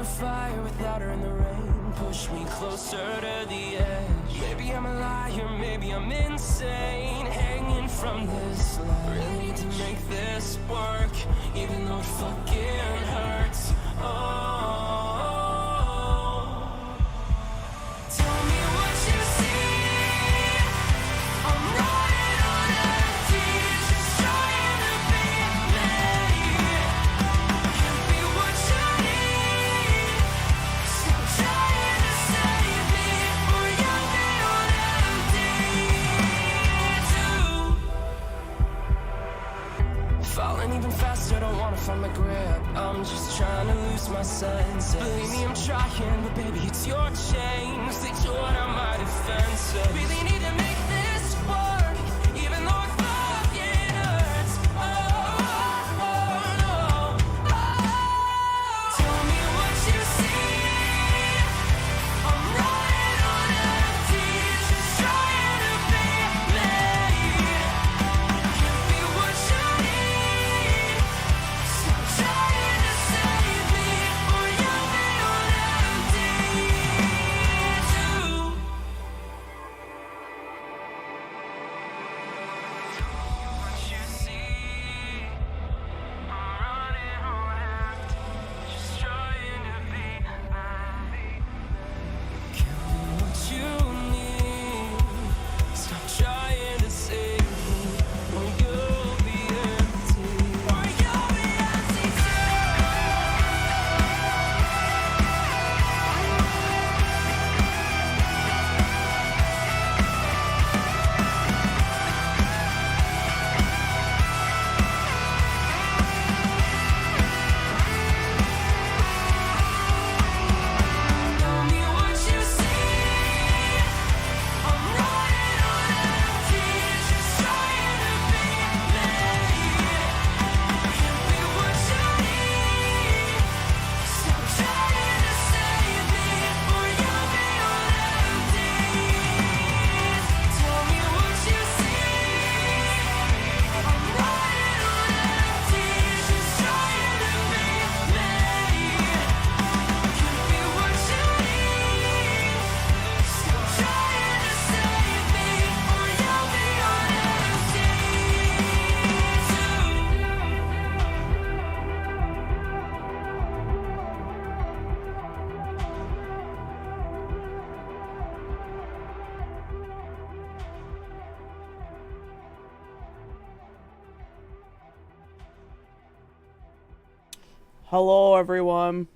the fire without her in the rain. Push me closer to the edge. Maybe I'm a liar, maybe I'm insane. Hanging from this ledge. Really need to make this work, even though it fucking hurts. Oh, tell me what you see. I'm running on empty, just trying to be me. Can't be what you need. Stop trying to save me, or you'll be on empty too. Falling even faster, don't wanna find my grip. I'm just trying to lose my senses. Believe me, I'm trying, but baby, it's your chains that join on my defenses. Really need to make this work, even though it fucking hurts. Oh, no. Tell me what you see. I'm running on empty, just trying to be me. Can't be what you need. Stop trying to save me, or you'll be on empty too. What you see, I'm running on empty, just trying to be me. Can't be what you need. Stop trying to save me, or you'll be empty. Or you'll be empty too. Tell me what you see. I'm running on empty, just trying to be me. Can't be what you need. Stop trying to save me, or you'll be on empty. Tell me what you see. I'm running on empty, just trying to be me. Can't be what you need. Stop trying to save me, or you'll be on empty Hello, everyone.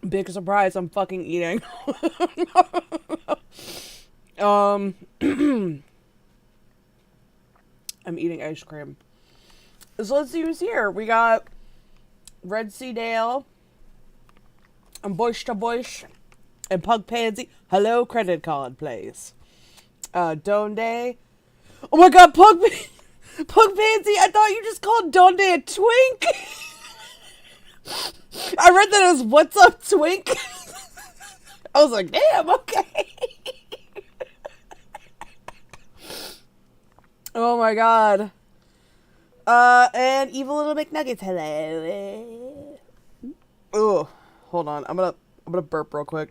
Big surprise, I'm fucking eating. I'm eating ice cream. So let's see who's here. We got Red Sea Dale, and Bush to Bush, and Pug Pansy. Hello, credit card, please. Donde. Oh my god, Pug Pansy, I thought you just called Donde a twink. I read that as "What's up, twink?" I was like, "Damn, okay." Oh my god. And Evil Little McNuggets. Hello. Oh, hold on. I'm gonna burp real quick.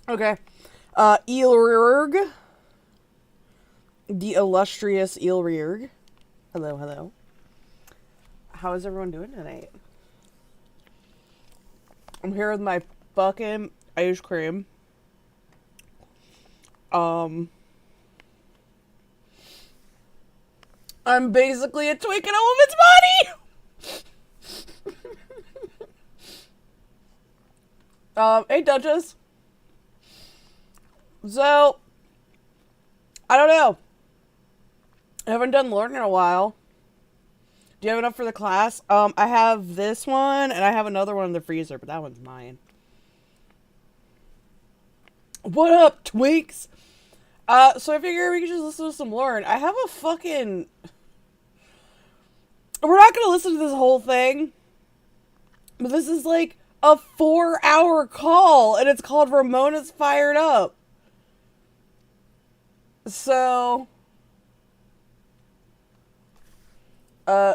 Okay. Eelrurg. The illustrious Eelrurg. Hello, hello. How is everyone doing tonight? I'm here with my fucking ice cream. I'm basically a twink in a woman's body! Hey, Duchess. So, I don't know. I haven't done Lorne in a while. Do you have enough for the class? I have this one, and I have another one in the freezer, but that one's mine. What up, tweaks? So I figure we could just listen to some Lorne. I have a fucking... We're not gonna listen to this whole thing, but this is like a 4-hour call, and it's called Ramona's Fired Up. So...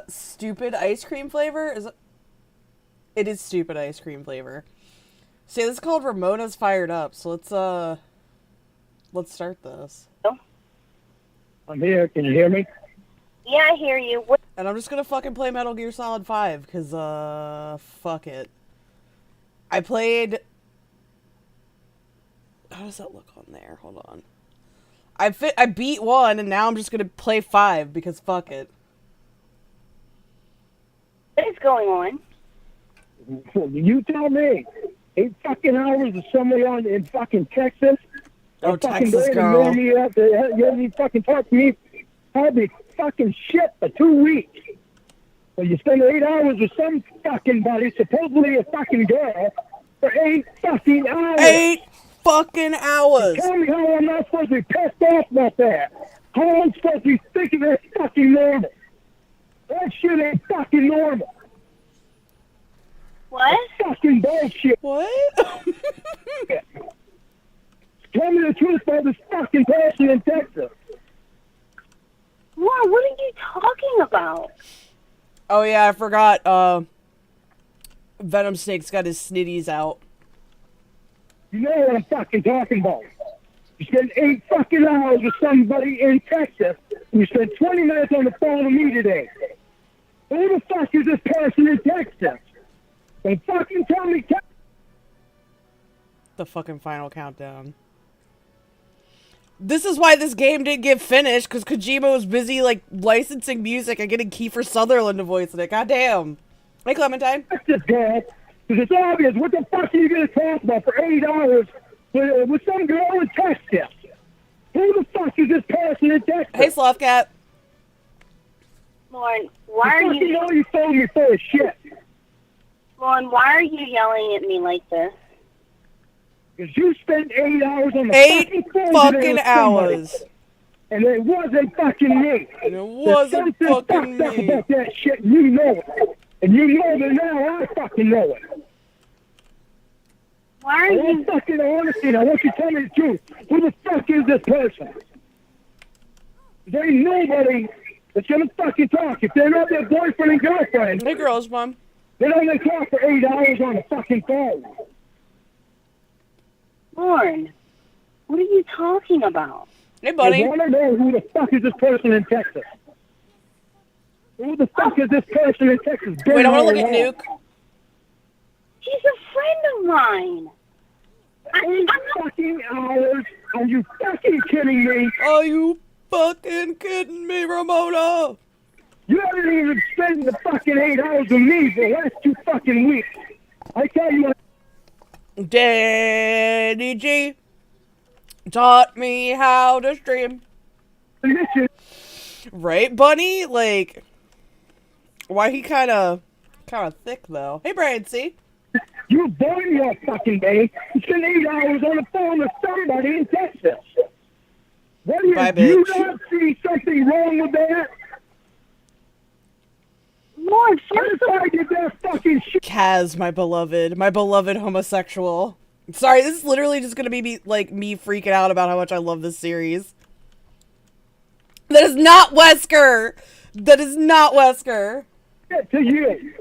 Stupid ice cream flavor? It is stupid ice cream flavor. See, this is called Ramona's Fired Up, so let's start this. I'm here. Can you hear me? Yeah, I hear you. And I'm just gonna fucking play Metal Gear Solid 5, cause, fuck it. I played... How does that look on there? Hold on. I beat 1, and now I'm just gonna play 5, because fuck it. What is going on? You tell me. 8 fucking hours of somewhere in fucking Texas. Oh, fucking Texas day, girl. and you haven't fucking talked to me. I'll be fucking shit for 2 weeks. So you spend 8 hours with some fucking buddy, supposedly a fucking girl, for 8 fucking hours. 8 fucking hours! Tell me how I'm not supposed to be pissed off about that. How I'm supposed to be thinking that's fucking normal. That shit ain't fucking normal. What? Fucking bullshit. What? Tell me the truth about this fucking person in Texas. What are you talking about? Oh yeah, I forgot, Venom Snake's got his snitties out. You know what I'm fucking talking about. You spend 8 fucking hours with somebody in Texas, and you spend 20 minutes on the phone with me today. Who the fuck is this person in Texas? Don't fucking tell me. The fucking final countdown. This is why this game didn't get finished, because Kojima was busy, like, licensing music and getting Kiefer Sutherland to voice it. Goddamn. Hey, Clementine. Texas, girl. Because it's obvious. What the fuck are you going to talk about for 8 hours with some girl in Texas? Who the fuck is this person in Texas? Hey, Slothcat. Lauren, why are you... know you told me full of shit. Lauren, why are you yelling at me like this? Because you spent 8 hours on the 8 fucking phone fucking today with somebody, hours. and it wasn't fucking me. And it wasn't There's something fucking fucked up me. about that shit, and you know it. And you know that now I fucking know it. Why are I want you... fucking honesty, and I want you to tell me the truth. Who the fuck is this person? There ain't nobody that's gonna fucking talk. If they're not their boyfriend and girlfriend, Hey, girls, Mom. they don't gonna talk for 8 hours on the fucking phone. Lauren, what are you talking about? Hey, I buddy. want to know who the fuck is this person in Texas. Who the fuck is this person in Texas? Wait, I want to look at Nuke. She's a friend of mine. 8 fucking hours? Are you fucking kidding me? Are you fucking kidding me, Ramona? You haven't even spent the fucking 8 hours with me for the last 2 fucking weeks. I tell you what. Daddy G taught me how to stream. Listen, Right, Bunny? Like, why he kind of thick, though? Hey, Brian, see? you born your fucking day. You spend 8 hours on the phone with somebody in Texas. What do you, Bye, do you bitch. not see something wrong with that? Lauren, Where first the of all, fuck did that fucking shit? Kaz, my beloved homosexual. Sorry, this is literally just gonna be me freaking out about how much I love this series. That is not Wesker! That is not Wesker! To you?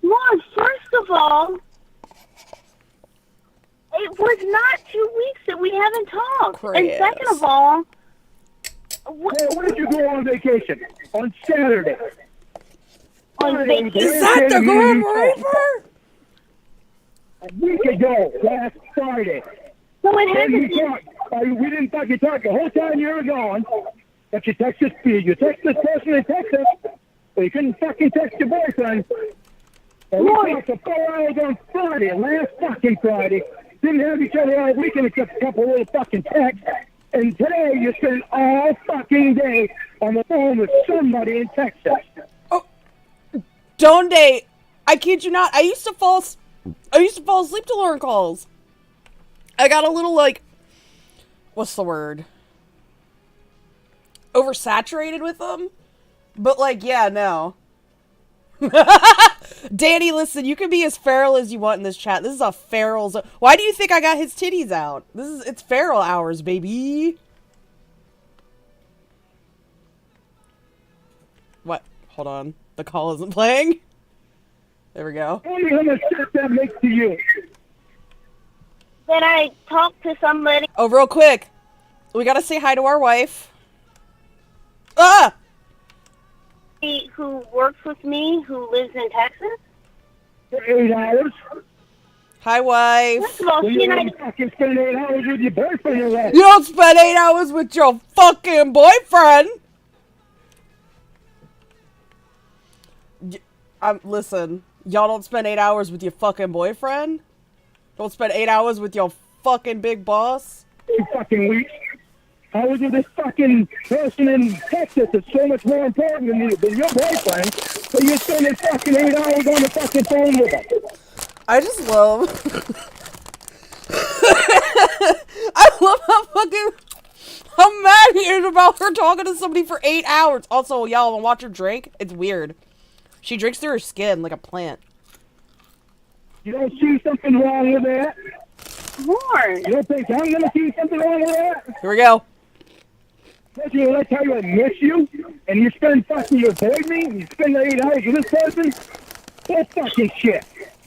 Lauren, first of all, it was not 2 weeks that we haven't talked. Chris. And second of all, Hey, when did you go on vacation? On Saturday. on vacation. Is that the Grim Reaper? A week ago, last Friday. So it And hasn't you talked. We didn't fucking talk the whole time you were gone. But you text this person in Texas, but you couldn't fucking text your boyfriend. And we talked for 4 hours on Friday, last fucking Friday. Didn't have each other all weekend except a couple little fucking texts. And today you spent all fucking day on the phone with somebody in Texas. Donde, I kid you not, I used to fall asleep to Lauren calls. I got a little, what's the word? Oversaturated with them? But, yeah, no. Danny, listen, you can be as feral as you want in this chat. This is a feral zone. Why do you think I got his titties out? It's feral hours, baby. What? Hold on. The call isn't playing. There we go. Tell me how much sense that makes to you. That I talked to somebody Oh, real quick. We gotta say hi to our wife. Ah! who works with me who lives in Texas. For 8 hours. Hi, wife. First of all, Well, she you and I don't fucking spend 8 hours with your boyfriend or what? You don't spend 8 hours with your fucking boyfriend. Listen, y'all don't spend 8 hours with your fucking boyfriend? Don't spend 8 hours with your fucking big boss? You fucking weak. I was with this fucking person in Texas that's so much more important than your boyfriend, but you're spending fucking 8 hours on the fucking phone with him. I just love... I love how mad he is about her talking to somebody for 8 hours. Also, y'all wanna watch her drink? It's weird. She drinks through her skin like a plant. You don't see something wrong with that? Lorne. You don't think I'm gonna see something wrong with that? Here we go. Especially when I tell you I miss you, and you spend fucking, you avoid me, and you spend 8 hours with this person? That's fucking shit.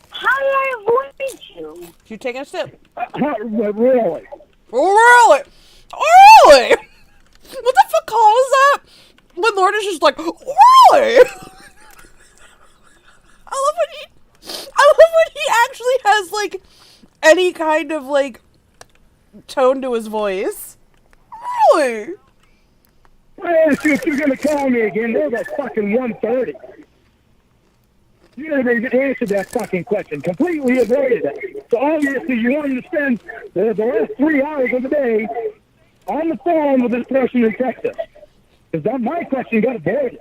How did I avoid you? You taking a sip? Really? Really? Really? What the fuck call was that? When Lord is just like, really? I love when he actually has, like, any kind of, like, tone to his voice. Really? I asked you if you're gonna call me again. It was like fucking 1:30. You never even answered that fucking question. Completely avoided it. So obviously you wanted to spend the last 3 hours of the day on the phone with this person in Texas. Because that my question got avoided.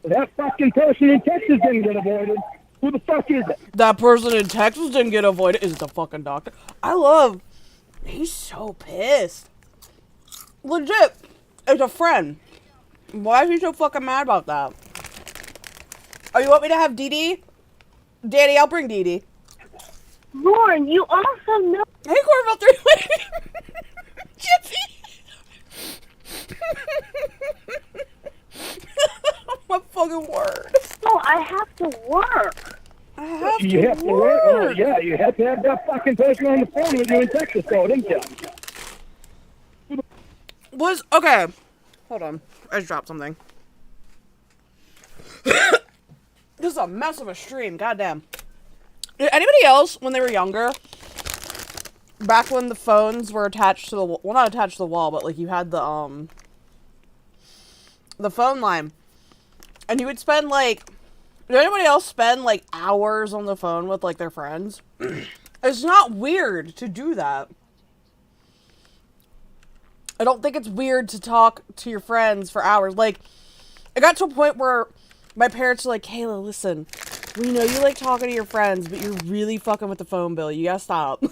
That fucking person in Texas didn't get avoided. Who the fuck is it? That person in Texas didn't get avoided. Is it the fucking doctor? I love... He's so pissed. Legit. It's a friend. Why is he so fucking mad about that? Oh, you want me to have Dee Dee? Danny, I'll bring Dee Dee. Lorne, you also know. Hey, Corville 3 Jiffy! My fucking word. No, I have to work. I have You to have to work. work. Oh, yeah, you have to have that fucking person on the phone with you in Texas, though, didn't you? Okay. Hold on. I just dropped something. This is a mess of a stream. Goddamn. Did anybody else, when they were younger, back when the phones were attached to the wall, well, not attached to the wall, but like you had the phone line, and you would spend like, did anybody else spend like hours on the phone with like their friends? It's not weird to do that. I don't think it's weird to talk to your friends for hours. Like, it got to a point where my parents were like, Kayla, listen, we know you like talking to your friends, but you're really fucking with the phone bill. You gotta stop.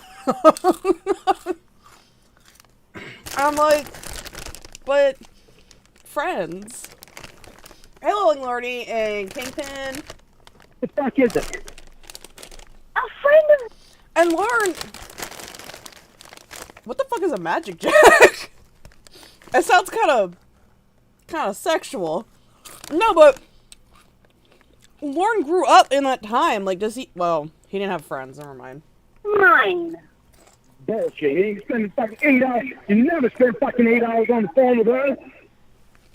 I'm like, but friends. Hello, Lordy and Kingpin. The fuck is it? A friend of. And Lauren. What the fuck is a magic jack? It sounds kind of sexual. No, but Lauren grew up in that time. Like, does he? Well, he didn't have friends. Never mind. Mine. Bullshit. You spend fucking 8 hours. You never spend fucking 8 hours on the phone with her.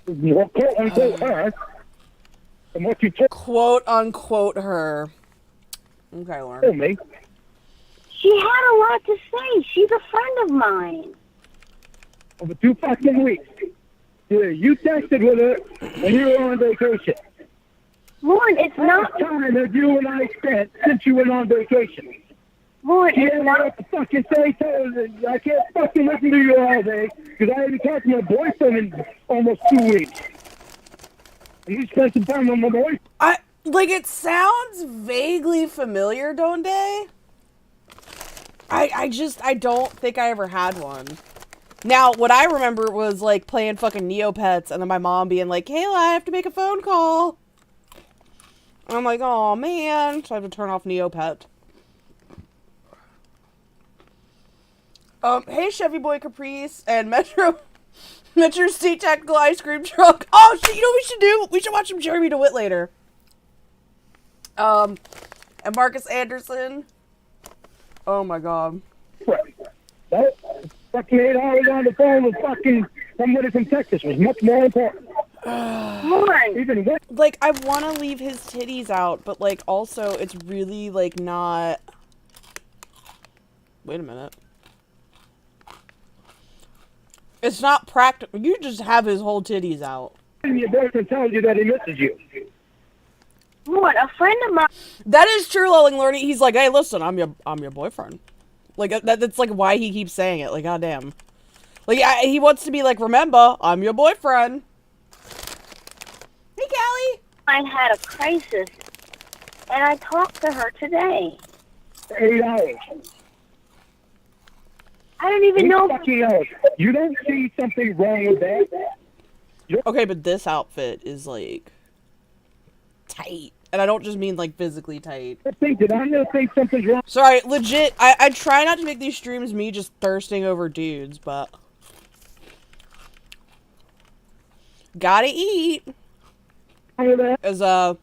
Well, quote unquote her. And what you Quote unquote her. Okay, Lauren. told me. She had a lot to say. She's a friend of mine. Over 2 fucking weeks. Yeah, you texted with her when you were on vacation. Lorne, it's How not. much time have you and I spent since you went on vacation? Lorne, You it's know not. what to fucking say? I can't fucking listen to you all day because I haven't talked to my boyfriend in almost 2 weeks. And you spent some time with my boyfriend. It sounds vaguely familiar, don't they? I don't think I ever had one. Now, what I remember was, like, playing fucking Neopets, and then my mom being like, Kayla, I have to make a phone call. And I'm like, oh man. So I have to turn off Neopet. Hey, Chevy Boy Caprice and Metro That's your state tactical ice cream truck. Oh shit! You know what we should do? We should watch some Jeremy DeWitt later. And Marcus Anderson. Oh my god. That fucking 8 hours on the phone with fucking somebody from Texas was much more important. Even when Like, I want to leave his titties out, but like, also, it's really like not. Wait a minute. It's not practical. You just have his whole titties out. your boyfriend tells you that he misses you. What? A friend of mine. That is true, Lolling Lordy. He's like, hey, listen, I'm your boyfriend. Like that's like why he keeps saying it. Like, goddamn. Like he wants to be like, remember, I'm your boyfriend. Hey, Callie. I had a crisis, and I talked to her today. For 8 hours. I don't even 8 know. fucking hours. You don't see something wrong with that? Okay, but this outfit is like tight. And I don't just mean like physically tight. Did I not think something's wrong? Sorry, legit, I try not to make these streams me just thirsting over dudes, but gotta eat. with that?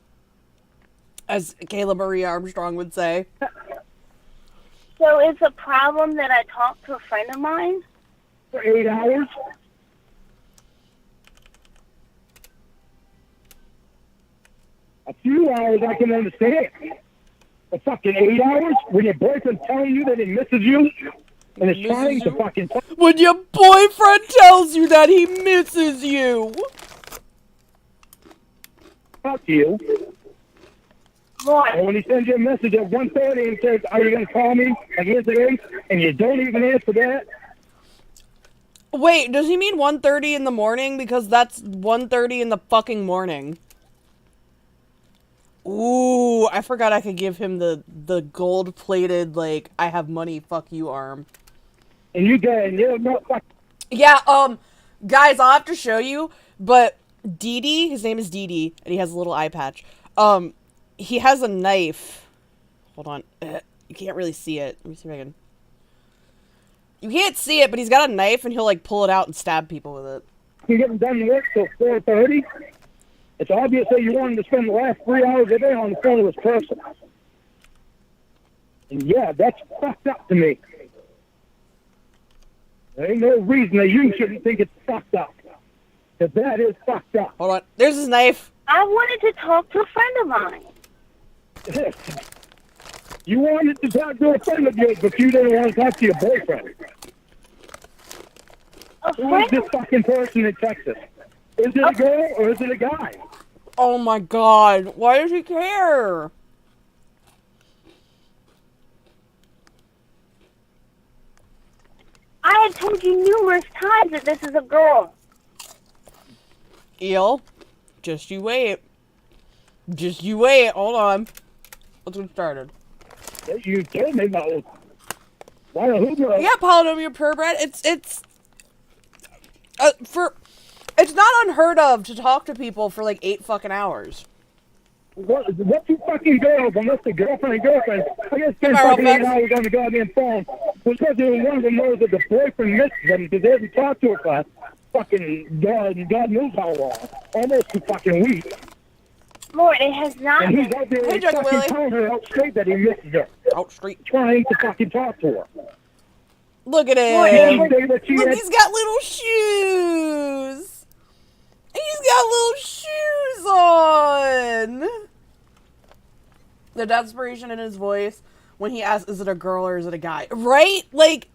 As Kayla Marie Armstrong would say. So it's a problem that I talked to a friend of mine? For 8 hours? A few hours I can understand. But fucking 8 hours? When your boyfriend's telling you that he misses you and is trying to fucking When your boyfriend tells you that he misses you. talk to you, Lord, and when he sends you a message at 1:30 and says, are you going to call me again today? And you don't even answer that? Wait, does he mean 1:30 in the morning? Because that's 1:30 in the fucking morning. Ooh, I forgot I could give him the gold-plated, like, I have money, fuck you arm. And you go, and you're not fucking... Yeah, guys, I'll have to show you, but Dee, his name is Dee, and he has a little eye patch. He has a knife. Hold on. You can't really see it. Let me see if I can... You can't see it, but he's got a knife, and he'll, like, pull it out and stab people with it. You're getting done work till 4:30? It's obvious that you wanted to spend the last 3 hours a day on the phone with this person. And yeah, that's fucked up to me. There ain't no reason that you shouldn't think it's fucked up. Because that is fucked up. Hold on. There's his knife. I wanted to talk to a friend of mine. You wanted to talk to a friend of yours, but you didn't want to talk to your boyfriend. A Who is friend this fucking person in Texas? Is it a girl or is it a guy? Oh my god. Why does he care? I have told you numerous times that this is a girl. Eel, just you wait. Just you wait. Hold on. Let's get started. You told me about it. Why a hoover? Yeah, polynomial purebred. It's not unheard of to talk to people for like 8 fucking hours. What two fucking girls, unless the girlfriend and girlfriend, I guess spend Carol fucking 8 Bex. hours on the goddamn phone. Because one of them knows that the boyfriend misses them because they haven't talked to her for fucking God knows how long. Almost 2 fucking weeks. Lord, it has not And he's been. out there Hey, Juggle fucking Willie. telling her out straight that he misses her. Out street. Trying to fucking talk to her. Look at And him. say that she Look, had he's got little shoes. He's got little shoes on. The desperation in his voice when he asks, is it a girl or is it a guy? Right? Like,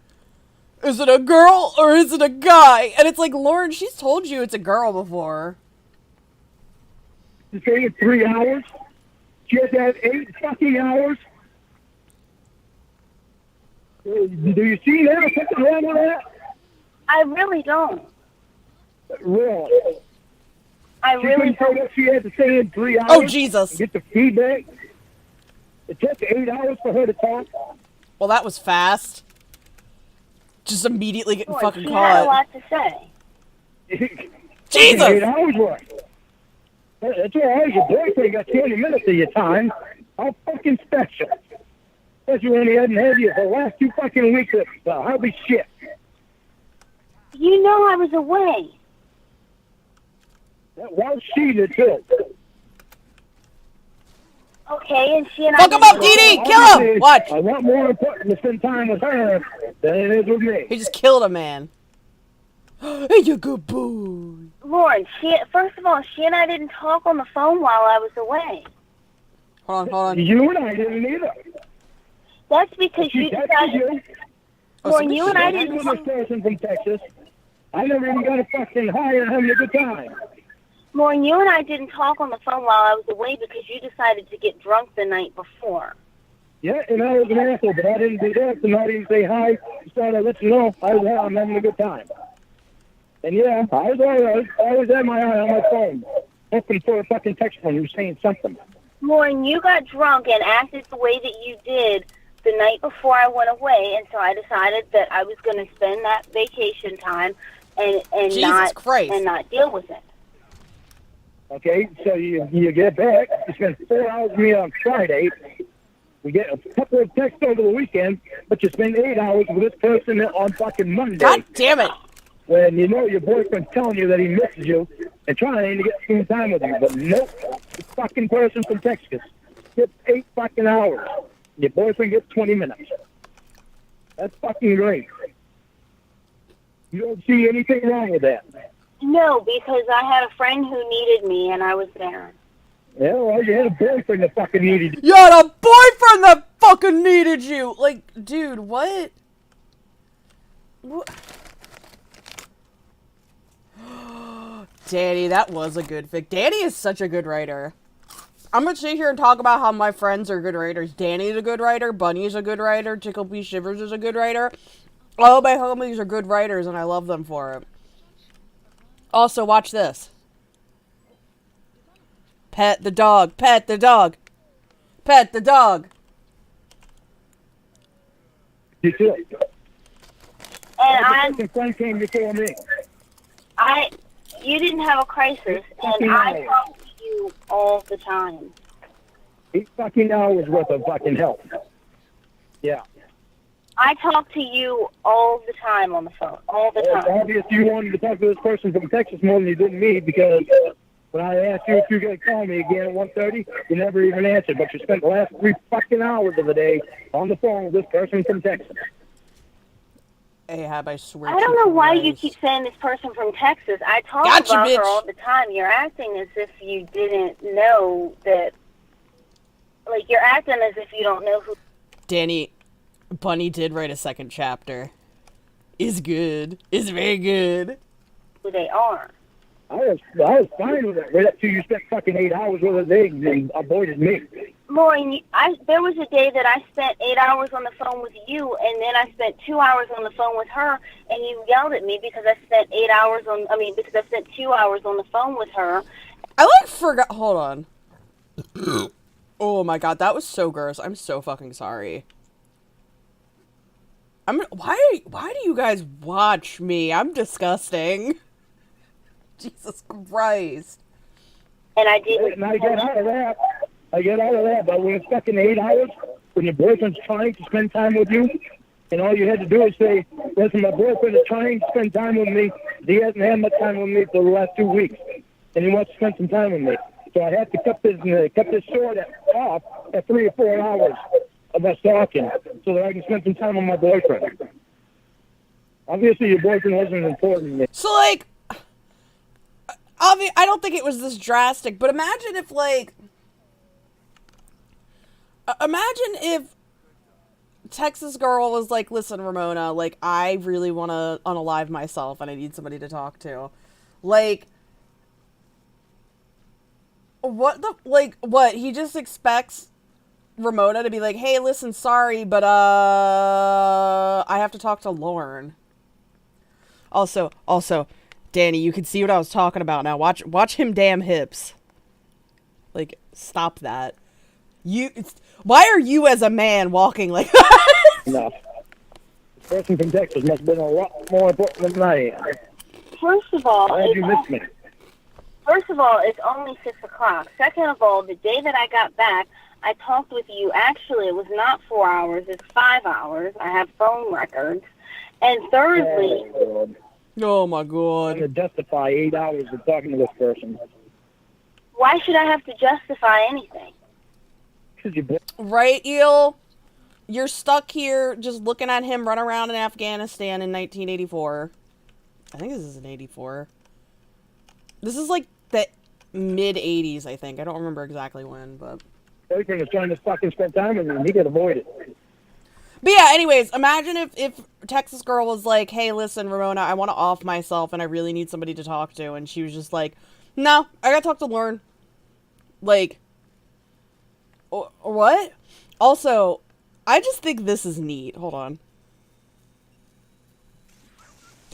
is it a girl or is it a guy? And it's like, Lauren, she's told you it's a girl before. to say it 3 hours. She had to have 8 fucking hours. Do you see that? Something wrong with that? I really don't. Really? I She really couldn't say don't. what she had to say in 3 hours. Oh, Jesus. Get the feedback. It took 8 hours for her to talk. Well, that was fast. Just immediately getting Lord, fucking she had a caught. lot to say. 8 Jesus! hours worth. That's all right. Your boyfriend got 20 minutes of your time. How fucking special. Especially when he hadn't had you for the last 2 fucking weeks of hardly shit. You know I was away. That was she that did. Okay, and she and Fuck I... him up, Dee Dee! Kill him! Obviously, Watch. I want more important to spend time with her than it is with me. He just killed a man. Hey, you good boy. Lorne, first of all, she and I didn't talk on the phone while I was away. Hold on. You and I didn't either. That's because She you texted decided... you. Lorne, you and I I'm didn't with talk... this person from Texas. I never even got a fucking high and having a good time. Lorne, you and I didn't talk on the phone while I was away because you decided to get drunk the night before. Yeah, and I was an asshole, but I didn't do that, and I didn't say hi. Just thought I'd let you know I'm having a good time. And yeah, I always had my eye on my phone, looking for a fucking text when you were saying something. Lauren, you got drunk and acted the way that you did the night before I went away, and so I decided that I was going to spend that vacation time and Jesus Christ. not deal with it. Okay, so you get back, you spend 4 hours with me on Friday, we get a couple of texts over the weekend, but you spend 8 hours with this person on fucking Monday. God damn it. When you know your boyfriend's telling you that he misses you and trying to get some time with you, but nope, this fucking person from Texas gets 8 fucking hours. Your boyfriend gets 20 minutes. That's fucking great. You don't see anything wrong with that. No, because I had a friend who needed me, and I was there. Yeah, well, you had a boyfriend that fucking needed you. You had a boyfriend that fucking needed you. Like, dude, what? What? Danny, that was a good fic. Danny is such a good writer. I'm gonna sit here and talk about how my friends are good writers. Danny's a good writer. Bunny's a good writer. Tickle P Shivers is a good writer. All my homies are good writers, and I love them for it. Also, watch this. Pet the dog. Pet the dog. Pet the dog. You too. And The friend came before me. you didn't have a crisis, and I talk to you all the time. 8 fucking hours worth of fucking help. Yeah. I talk to you all the time on the phone, all the It's time. obvious you wanted to talk to this person from Texas more than you did me, because when I asked you if you were going to call me again at 1:30, you never even answered, but you spent the last 3 fucking hours of the day on the phone with this person from Texas. Ahab, I swear. I don't know why you keep saying this person from Texas. I talk Gotcha, about bitch. her all the time. You're acting as if you didn't know that. Like, you're acting as if you don't know who. Danny, Bunny did write a second chapter. Is good. Is very good. Who they are. I was fine with it right up till you spent fucking 8 hours with us and avoided me. Lauren, there was a day that I spent 8 hours on the phone with you, and then I spent 2 hours on the phone with her, and you yelled at me because I spent 2 hours on the phone with her. I forgot. Hold on. Oh my god, that was so gross. I'm so fucking sorry. Why do you guys watch me? I'm disgusting. Jesus Christ. And I did. And I get out of that. But when it's fucking 8 hours, when your boyfriend's trying to spend time with you, and all you had to do is say, listen, my boyfriend is trying to spend time with me. He hasn't had much time with me for the last 2 weeks, and he wants to spend some time with me. So I have to cut this short off at 3 or 4 hours of us talking so that I can spend some time with my boyfriend. Obviously, your boyfriend wasn't important to me. So, like, I don't think it was this drastic, but imagine if, like, imagine if Texas girl was like, listen, Ramona, like, I really want to unalive myself and I need somebody to talk to. Like, what? He just expects Ramona to be like, hey, listen, sorry, but, I have to talk to Lorne. Also, Danny, you can see what I was talking about now. Watch him damn hips. Like, stop that. Why are you as a man walking like that? No. The person from Texas must have been a lot more important than I am. First of all, Why did you miss me? it's only 6 o'clock. Second of all, the day that I got back, I talked with you. Actually, it was not 4 hours. It's 5 hours. I have phone records. And thirdly, Oh my I'm god. going to justify 8 hours of talking to this person. Why should I have to justify anything? Because you Right, Eel? You're stuck here just looking at him run around in Afghanistan in 1984. I think this is in 84. This is like the mid-80s, I think. I don't remember exactly when, but... boyfriend is trying to fucking spend time with you, and he could avoid it. But yeah, anyways, imagine if Texas Girl was like, hey, listen, Ramona, I want to off myself and I really need somebody to talk to. And she was just like, no, I gotta talk to Lorne. Like, what? Also, I just think this is neat. Hold on.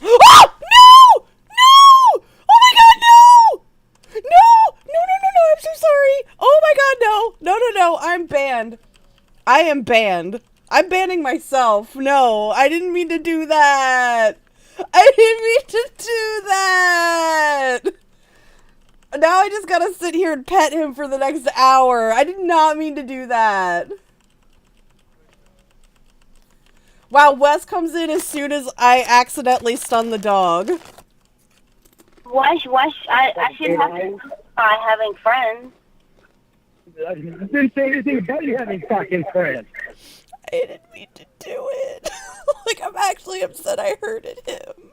Oh! No! No! Oh my god, no! No! No, no, no, no, I'm so sorry. Oh my god, no. No, no, no, I'm banned. I am banned. I'm banning myself. No, I didn't mean to do that. I didn't mean to do that. Now I just gotta sit here and pet him for the next hour. I did not mean to do that. Wow, Wes comes in as soon as I accidentally stun the dog. I shouldn't have to by having friends. I didn't say anything about you having fucking friends. I didn't mean to do it. Like, I'm actually upset I hurted him.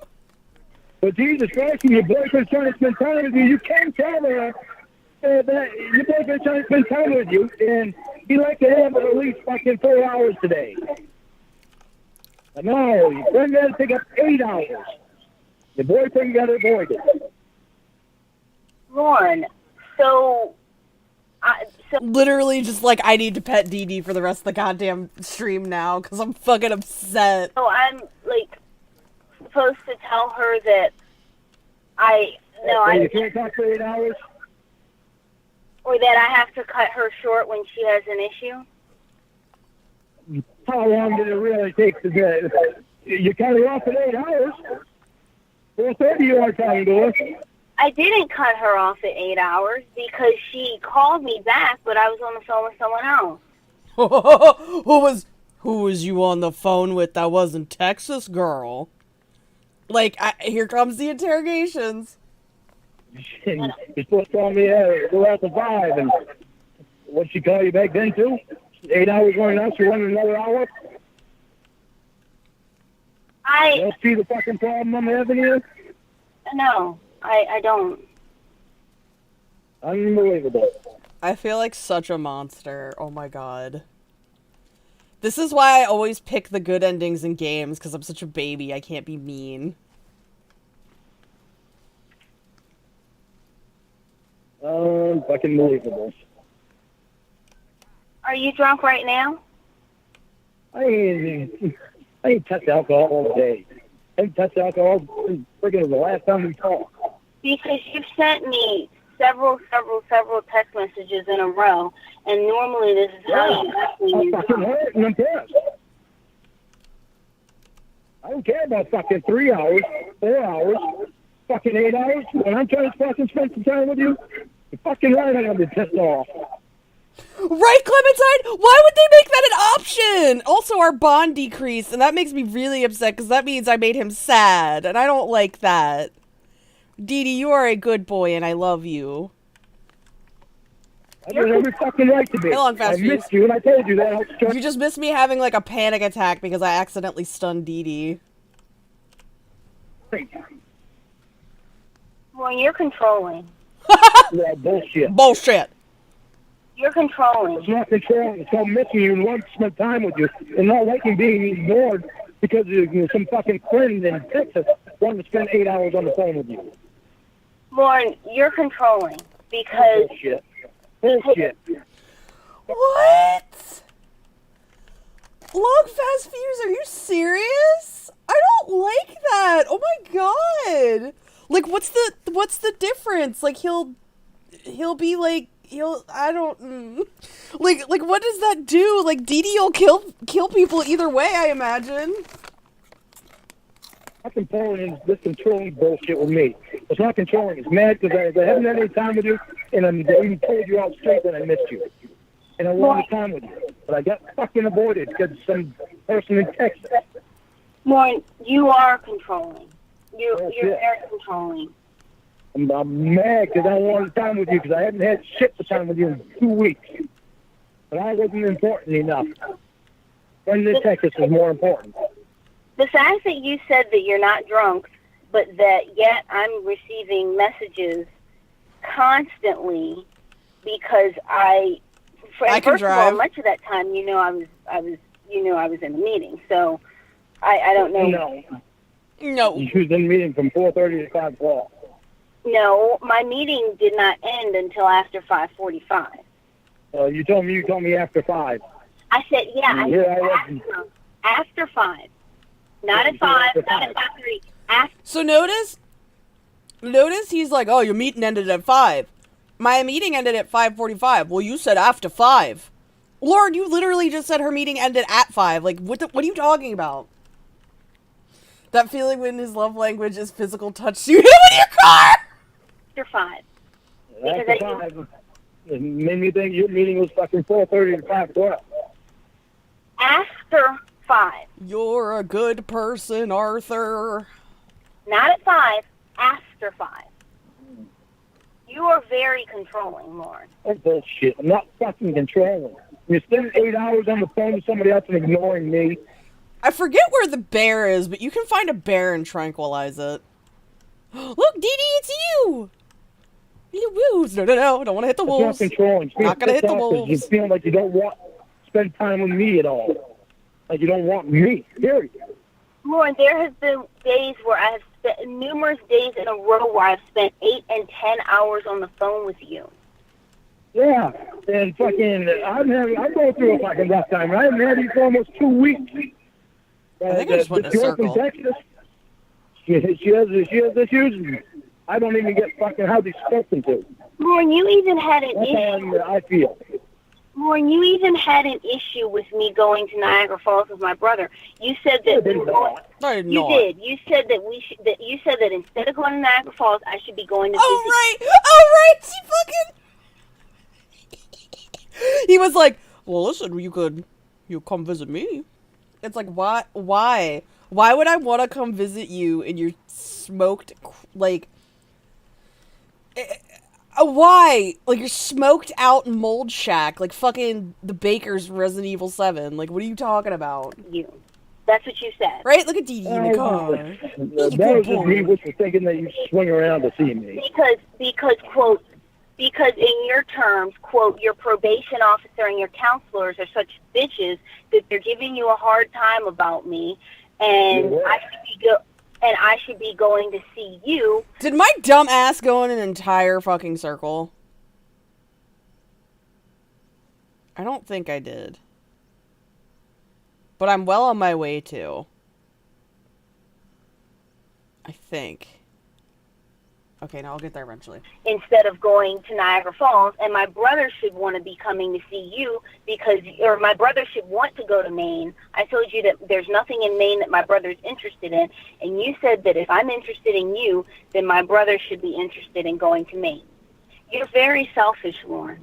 But Jesus Christ, when your boyfriend's trying to spend time with you, you can't tell her that your boyfriend's trying to spend time with you, and he'd like to have at least fucking 4 hours today. No, your friend got to take up 8 hours. The boyfriend got to avoid it. Lorne, so Literally just like, I need to pet Dee Dee for the rest of the goddamn stream now, because I'm fucking upset. So I'm, like, supposed to tell her that You can't talk for 8 hours? or that I have to cut her short when she has an issue? How long did it really take to get? You cut her off at 8 hours. 4:30 you are talking to her. I didn't cut her off at 8 hours because she called me back, but I was on the phone with someone else. Who was you on the phone with that wasn't Texas Girl? Like, here comes the interrogations. You're supposed to tell me, go out to 5, and what'd she call you back then, too? 8 hours running out, she wanted another hour? You don't see the fucking problem I'm having here? No, I don't. Unbelievable. I feel like such a monster. Oh my god. This is why I always pick the good endings in games, because I'm such a baby. I can't be mean. Fucking believable. Are you drunk right now? I ain't touched alcohol all day. I ain't touched alcohol freaking the last time we talked. Because you've sent me several text messages in a row, and normally this is how you actually I'm use fucking hurt and I'm pissed. I don't care about fucking 3 hours, 4 hours, fucking 8 hours. When I'm trying to fucking spend some time with you, you're fucking right, I'm gonna be pissed off. Right, Clementine? Why would they make that an option? Also, our bond decreased, and that makes me really upset, because that means I made him sad, and I don't like that. Dee Dee, you are a good boy, and I love you. I have every fucking right to be. Hey, long fast I missed you, and I told you that. You just missed me having, like, a panic attack because I accidentally stunned Dee Dee. Well, you're controlling. Yeah, bullshit. Bullshit. You're controlling. It's not controlling. It's called missing you and wanting to spend time with you, and not liking being ignored because of some fucking friend in Texas wanting to spend 8 hours on the phone with you. Lauren, you're controlling because Bullshit. Bullshit. What? Long fast fuse, are you serious? I don't like that. Oh my god. Like, what's the difference? Like, he'll be like, I don't, like, what does that do? Like, Dee Dee will kill people either way, I imagine. Not controlling this controlling bullshit with me. It's not controlling. It's mad because I haven't had any time with you, and I even told you out straight that I missed you. And I wanted time with you. But I got fucking avoided because some person in Texas. Lauren, you are controlling. You're Oh, very shit. controlling. I'm mad because I don't want time with you because I haven't had shit for time with you in 2 weeks. But I wasn't important enough. When the Texas is more important. The fact that you said that you're not drunk, but that yet I'm receiving messages constantly because I can first of all, drive. much of that time, I was in a meeting, so I don't know. No. You was in meeting from 4:30 to 5 o'clock. No, my meeting did not end until after 5:45. You told me after 5. I said, yeah, Yeah, I wasn't. after 5. Not at 5, not at 5:30. After. So notice he's like, oh, your meeting ended at 5. My meeting ended at 5:45. Well, you said after 5. Lord, you literally just said her meeting ended at 5. Like, what are you talking about? That feeling when his love language is physical touch. You hit with your car! After 5. After 5. It made me think your meeting was fucking 4:30 to 5 o'clock. After 5. You're a good person, Arthur. Not at 5, after 5. You are very controlling, Lauren. That's bullshit. I'm not fucking controlling. You're spending 8 hours on the phone with somebody else and ignoring me. I forget where the bear is, but you can find a bear and tranquilize it. Look, Dee Dee, it's you! You wolves. No, don't want to hit the It's wolves. not controlling. It's Not gonna hit the pissed off 'cause You wolves. feel like you don't want to spend time with me at all. Like you don't want me. Period. Lauren, there have been days where I have spent numerous days in a row where I've spent 8 and 10 hours on the phone with you. Yeah, and fucking, I'm going through a fucking rough time. I haven't had you for almost 2 weeks. I think I just went in a girl from circle. Texas, she has issues. And I don't even get fucking hardly spoken to. Lauren, you even had an That's issue. how I feel. Lauren, you even had an issue with me going to Niagara Falls with my brother. You said I that didn't know. I did you not. did. You said that we should. That you said that instead of going to Niagara Falls, I should be going to visit. Oh, right. He fucking... He was like, well, listen, you come visit me. It's like, why? Why would I want to come visit you in your smoked, like... Why? Like, you're smoked out mold shack, like fucking the Baker's Resident Evil 7. Like, what are you talking about? You. That's what you said. Right? Look at Dee Dee in the car. That was just me, which was thinking that you swing around to see me. Because quote, because in your terms, quote, your probation officer and your counselors are such bitches that they're giving you a hard time about me, and Yeah. I should be going to see you. Did my dumb ass go in an entire fucking circle? I don't think I did. But I'm well on my way to. I think. Okay, now I'll get there eventually. Instead of going to Niagara Falls, and my brother should want to be coming to see you or my brother should want to go to Maine. I told you that there's nothing in Maine that my brother's interested in, and you said that if I'm interested in you, then my brother should be interested in going to Maine. You're very selfish, Lauren.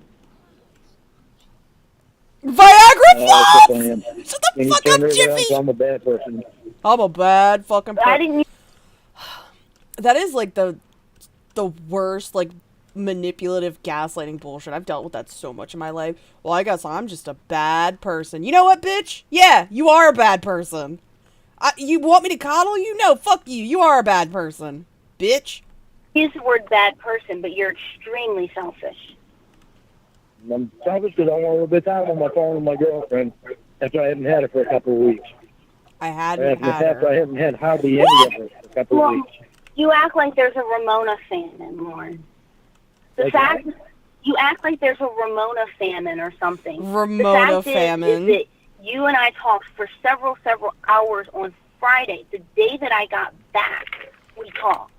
Viagra Yes, Falls! I am. Shut the And you fuck turn up, it around, Jiffy! so I'm a bad person. I'm a bad fucking I person. didn't. That is like the worst, like, manipulative gaslighting bullshit. I've dealt with that so much in my life. Well, I guess I'm just a bad person. You know what, bitch? Yeah, you are a bad person. You want me to coddle you? No, fuck you. You are a bad person. Bitch. Use the word bad person, but you're extremely selfish. I'm selfish because I want a little bit of time on my phone with my girlfriend after I haven't had it for a couple of weeks. I hadn't had After I her. haven't had hardly any of it for a couple of Well, weeks. you act like there's a Ramona famine, Lauren. The Like fact what? you act like there's a Ramona famine or something. Ramona the fact famine. Is that you and I talked for several hours on Friday. The day that I got back, we talked.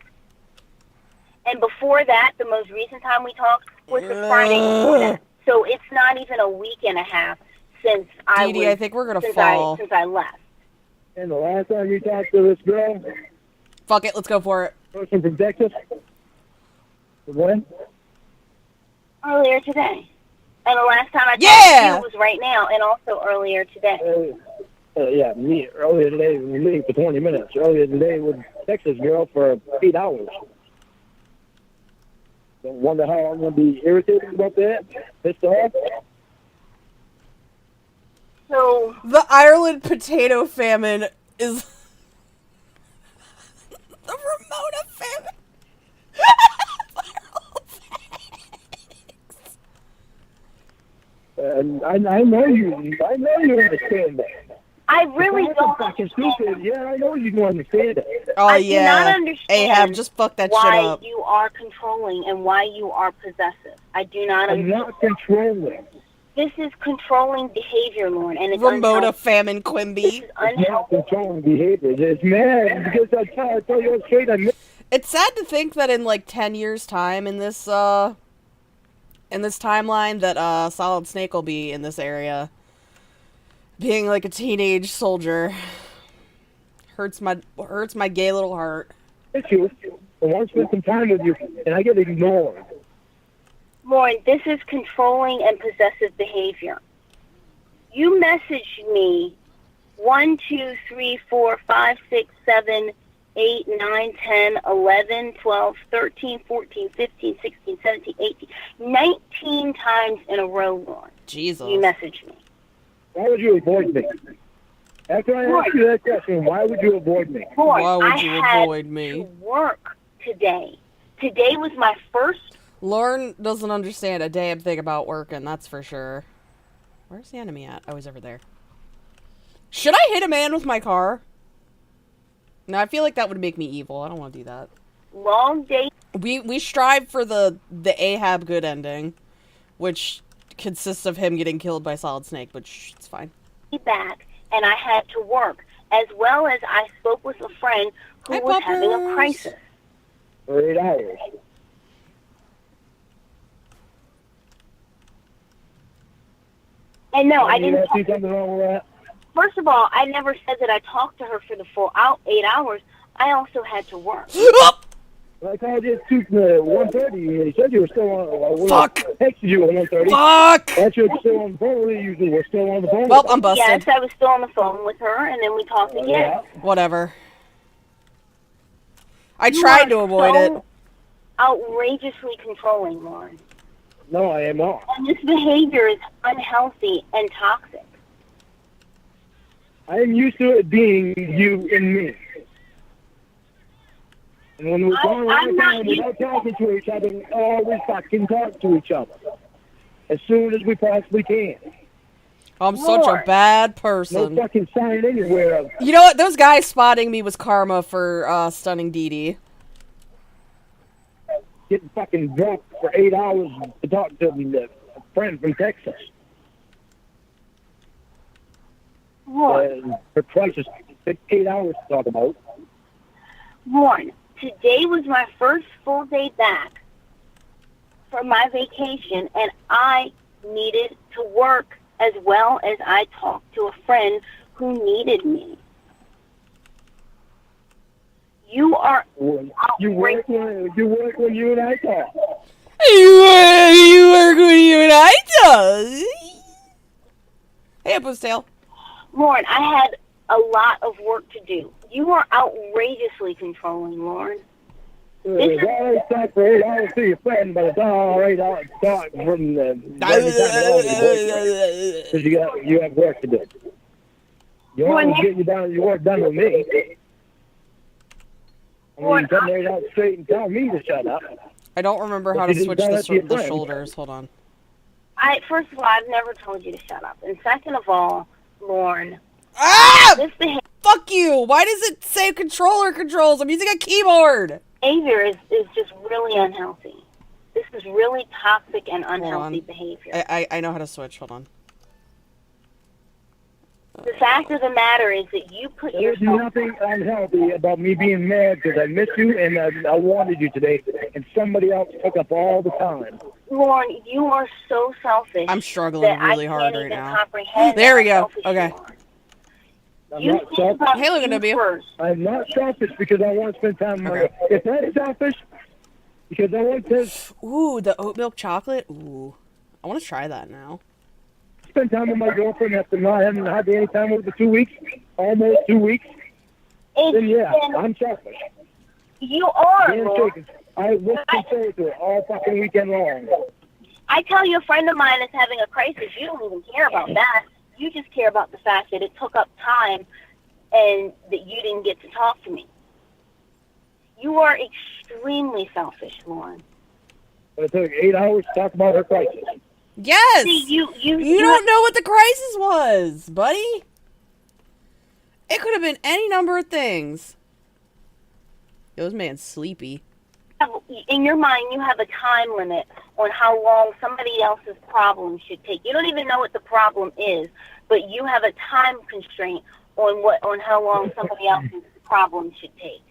And before that, the most recent time we talked was the Friday before that. So it's not even a week and a half since Dee Dee, I think we're gonna since fall. since I left. And the last time you talked to this girl, Fuck it, let's go for it. person from Texas, when? Earlier today. And the last time I talked Yeah! to you was right now, and also earlier today. Yeah, me earlier today, we were meeting for 20 minutes. Earlier today with Texas girl for 8 hours. Don't wonder how I'm going to be irritated about that, pissed off. So The Ireland potato famine is the Ramona famine. And I know you understand that. I really That's don't fucking stupid. Yeah, I know you don't understand that. Oh I do not yeah, understand Ahab, just fuck that shit why up. you are controlling and why you are possessive. I do not I'm understand. not controlling. This is controlling behavior, Lorne, and it's Ramona unhealthy. famine This Quimby. is It's not unhealthy. controlling behavior. It's mad because I tell you straight. It's sad to think that in like 10 years' time in this timeline that Solid Snake will be in this area. Being like a teenage soldier. Hurts my gay little heart. you. I want to spend some time with you, and I get ignored. Lorne, this is controlling and possessive behavior. You messaged me 1, 2, 3, 4, 5, 6, 7, 8, 9, 10, 11, 12, 13, 14, 15, 16, 17, 18, 19 times in a row, Lorne. Jesus. You messaged me. Why would you avoid me? After I ask you that question, why would you avoid me? Lorne, Why would I you had avoid me? to work today. Today was my first. Lorne doesn't understand a damn thing about working, that's for sure. Where's the enemy at? Oh, he's over there. Should I hit a man with my car? No, I feel like that would make me evil. I don't want to do that. Long day We strive for the Ahab good ending, which consists of him getting killed by Solid Snake, which it's fine. back, and I had to work, as well as I spoke with a friend who Hi, was having a puppers. crisis. For 8 hours. And no, I You didn't. see something wrong with that? First of all, I never said that I talked to her for the full 8 hours. I also had to work. I called you at 1:30. You said you were still on. Fuck. I texted you at 1:30. Fuck! That's you still on the phone. You were still on the phone. Well, I'm busted. Yes, I was still on the phone with her, and then we talked again. Yeah. Whatever. I You tried are to avoid so it. outrageously controlling, Lauren. No, I am not. And this behavior is unhealthy and toxic. I am used to it being you and me. And when we're going I'm around not town used without talking to each other, we always fucking talk to each other. As soon as we possibly can. I'm such a Lord. bad No person. fucking sign anywhere of You know what? Those guys spotting me was karma for stunning Dee Dee. getting fucking drunk for 8 hours to talk to a friend from Texas. Lauren, For crisis, 8 hours to talk about. Lauren, today was my first full day back from my vacation, and I needed to work as well as I talked to a friend who needed me. You are You work when you and I talk. You work with you and I do. Hey, Pustail. Lauren, I had a lot of work to do. You are outrageously controlling, Lauren. It's always talk for 8 hours to your friend, but it's all right out talk from the because you have work to do. You always get your work done with me. I mean, you come right out straight and tell me to shut up. I don't remember how But to you switch didn't tell that to your the friend. shoulders. Hold on. First of all, I've never told you to shut up. And second of all, Lauren, Ah! this Fuck you! Why does it say controller controls? I'm using a keyboard! behavior is just really unhealthy. This is really toxic and unhealthy behavior. I know how to switch. Hold on. The fact of the matter is that you put There's yourself... nothing unhealthy about me being mad because I missed you and I wanted you today, and somebody else took up all the time. Lauren, you are so selfish. I'm struggling that really I hard can't right even now. comprehend There we how go. selfish Okay. you are. I'm You not think selfish. about Hey, look at you W. first. I'm not selfish because I want to spend time with Okay. you. If that's selfish, because I want to Ooh, the oat milk chocolate. Ooh. I want to try that now. spend time with my girlfriend after not having had any time with her for 2 weeks, almost 2 weeks, then yeah, I'm selfish. You are, Damn Lord. chicken. I look forward to it all fucking weekend long. I tell you, a friend of mine is having a crisis. You don't even care about that. You just care about the fact that it took up time and that you didn't get to talk to me. You are extremely selfish, Lauren. But it took 8 hours to talk about her crisis. Yes. See, you don't know what the crisis was, buddy. It could have been any number of things. Those man's sleepy. In your mind, you have a time limit on how long somebody else's problem should take. You don't even know what the problem is, but you have a time constraint on how long somebody else's problem should take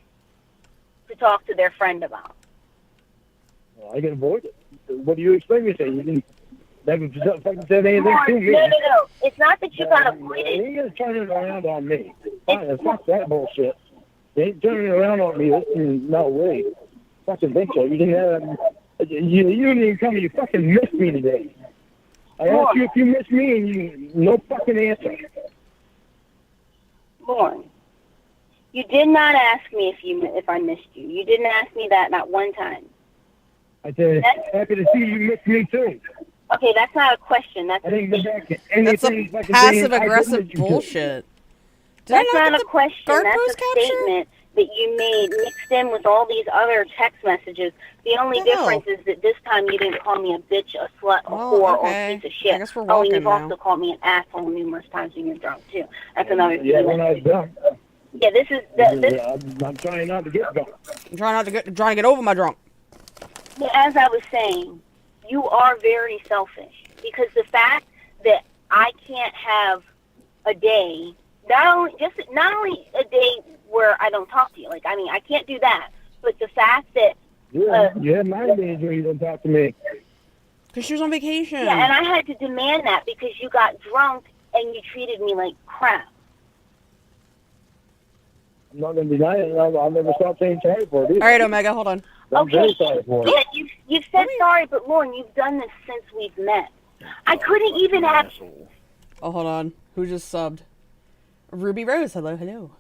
to talk to their friend about. Well, I can avoid it. What do you expect me to say? You didn't never fucking said anything to me. No. It's not that you got avoided. You ain't gonna turn it around on me. Fuck that bullshit. You ain't turning it around on me. No way. Fucking think so. You didn't have. You didn't even tell me you fucking missed me today. I asked you if you missed me, and you no fucking answer. Lauren, you did not ask me if I missed you. You didn't ask me that not one time. I said, happy to see you missed me too. Okay, that's not a question. That's That's a passive-aggressive bullshit. That's not a question. That's a statement that you made mixed in with all these other text messages. The only difference is that this time you didn't call me a bitch, a slut, a whore, or a piece of shit. I guess we're walking and you've now. also called me an asshole numerous times when you're drunk, too. That's another thing. Yeah, when I was drunk. Yeah, this is... I'm trying not to get drunk. I'm trying to get over my drunk. As I was saying, you are very selfish. Because the fact that I can't have a day... Not only a day where I don't talk to you. Like, I mean, I can't do that. But the fact that... you had 9 days where you didn't talk to me. Because she was on vacation. Yeah, and I had to demand that because you got drunk and you treated me like crap. I'm not going to deny it. I'll never stop saying sorry for it either. All right, Omega, hold on. I'm very sorry for it. Yeah, you've said sorry, but Lauren, you've done this since we've met. I couldn't even have... Oh, hold on. Who just subbed? Ruby Rose, hello.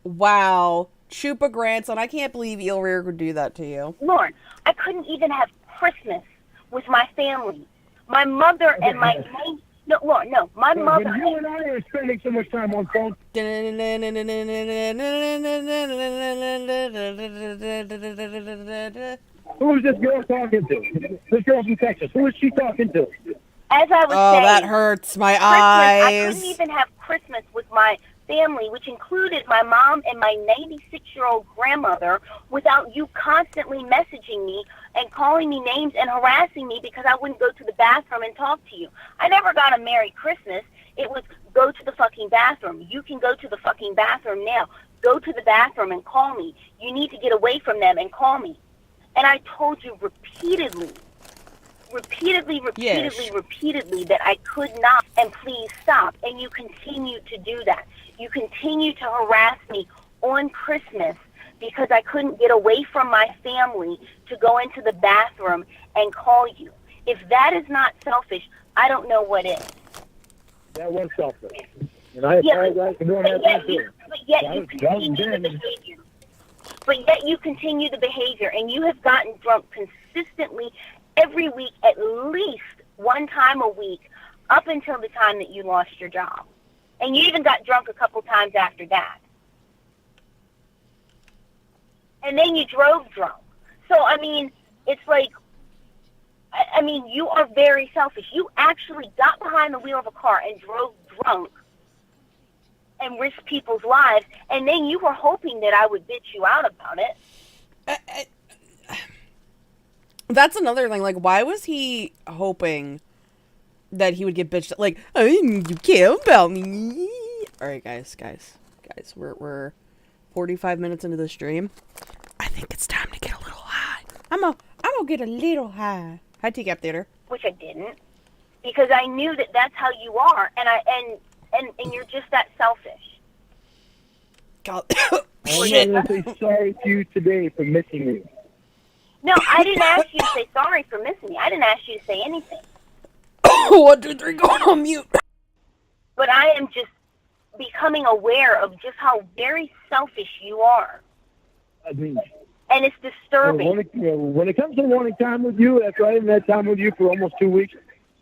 Wow. Chupa grandson, I can't believe Eel Rear would do that to you. Lauren, I couldn't even have Christmas with my family. My mother and my... No, Lauren, no. My mother... When you and I are spending so much time on phone... Who is this girl talking to? This girl from Texas. Who is she talking to? As I was saying... that hurts my Christmas, eyes. I couldn't even have Christmas with my family, which included my mom and my 96-year-old grandmother, without you constantly messaging me and calling me names and harassing me because I wouldn't go to the bathroom and talk to you. I never got a Merry Christmas. It was go to the fucking bathroom. You can go to the fucking bathroom now. Go to the bathroom and call me. You need to get away from them and call me. And I told you repeatedly that I could not, and please stop. And you continue to do that. You continue to harass me on Christmas because I couldn't get away from my family to go into the bathroom and call you. If that is not selfish, I don't know what is. That was selfish. And I apologize for doing that too. But yet you continue the behavior. But yet you continue the behavior, and you have gotten drunk consistently every week, at least one time a week, up until the time that you lost your job. And you even got drunk a couple times after that. And then you drove drunk. So, I mean, it's like, I mean, you are very selfish. You actually got behind the wheel of a car and drove drunk and risked people's lives, and then you were hoping that I would bitch you out about it. That's another thing. Like, why was he hoping that he would get bitched? Like, oh, you care about me. All right, guys, we're 45 minutes into the stream. I think it's time to get a little high. I'm gonna get a little high. Hi, T-Cap Theater. Which I didn't, because I knew that that's how you are, and you're just that selfish. God. I'm going to say sorry to you today for missing you. No, I didn't ask you to say sorry for missing me. I didn't ask you to say anything. 1, 2, 3, going on mute. But I am just becoming aware of just how very selfish you are. I mean, And it's disturbing. when it comes to wanting time with you, after I haven't had time with you for almost 2 weeks,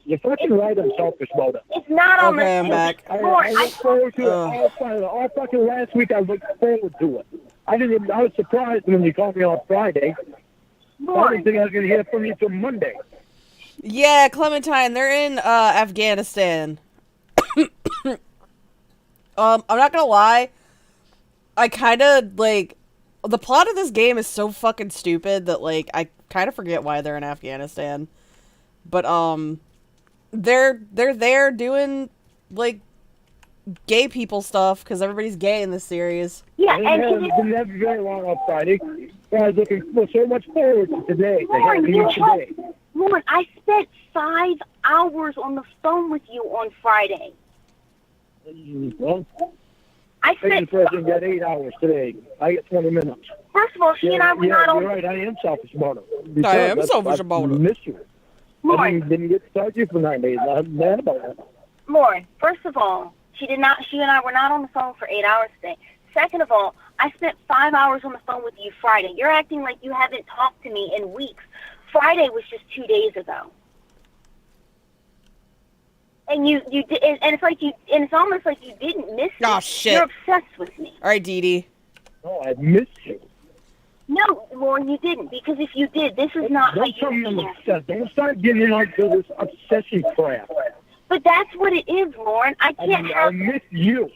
you're fucking right. I'm selfish about it. It's not on Okay, I'm the back. I Lord, look forward to it all fucking last week. I looked forward to it. I was surprised when you called me on Friday. I didn't think I was going to hear from you till Monday. Yeah, Clementine, they're in Afghanistan. I'm not gonna lie. I kind of, like, the plot of this game is so fucking stupid that, like, I kind of forget why they're in Afghanistan. But, they're there doing, like, gay people stuff, because everybody's gay in this series. Yeah, I didn't have very long on Friday. I was looking so much forward to today. Lauren, I spent 5 hours on the phone with you on Friday. Well, I the spent. president got 8 hours today. I get 20 minutes. First of all, she and I were not on. You're right. I am selfish about it. I am selfish about it. I missed you. Lauren, I didn't get to talk to you for 9 days. I'm mad about it. Lauren, first of all, she and I were not on the phone for 8 hours today. Second of all, I spent 5 hours on the phone with you Friday. You're acting like you haven't talked to me in weeks. Friday was just 2 days ago. And you did, and it's almost like you didn't miss me. Oh, shit. You're obsessed with me. All right, Dee Dee. No, I missed you. No, Lauren, you didn't. Because if you did, this is not how you feel. Don't start getting into this obsession crap. But that's what it is, Lauren. I I miss you.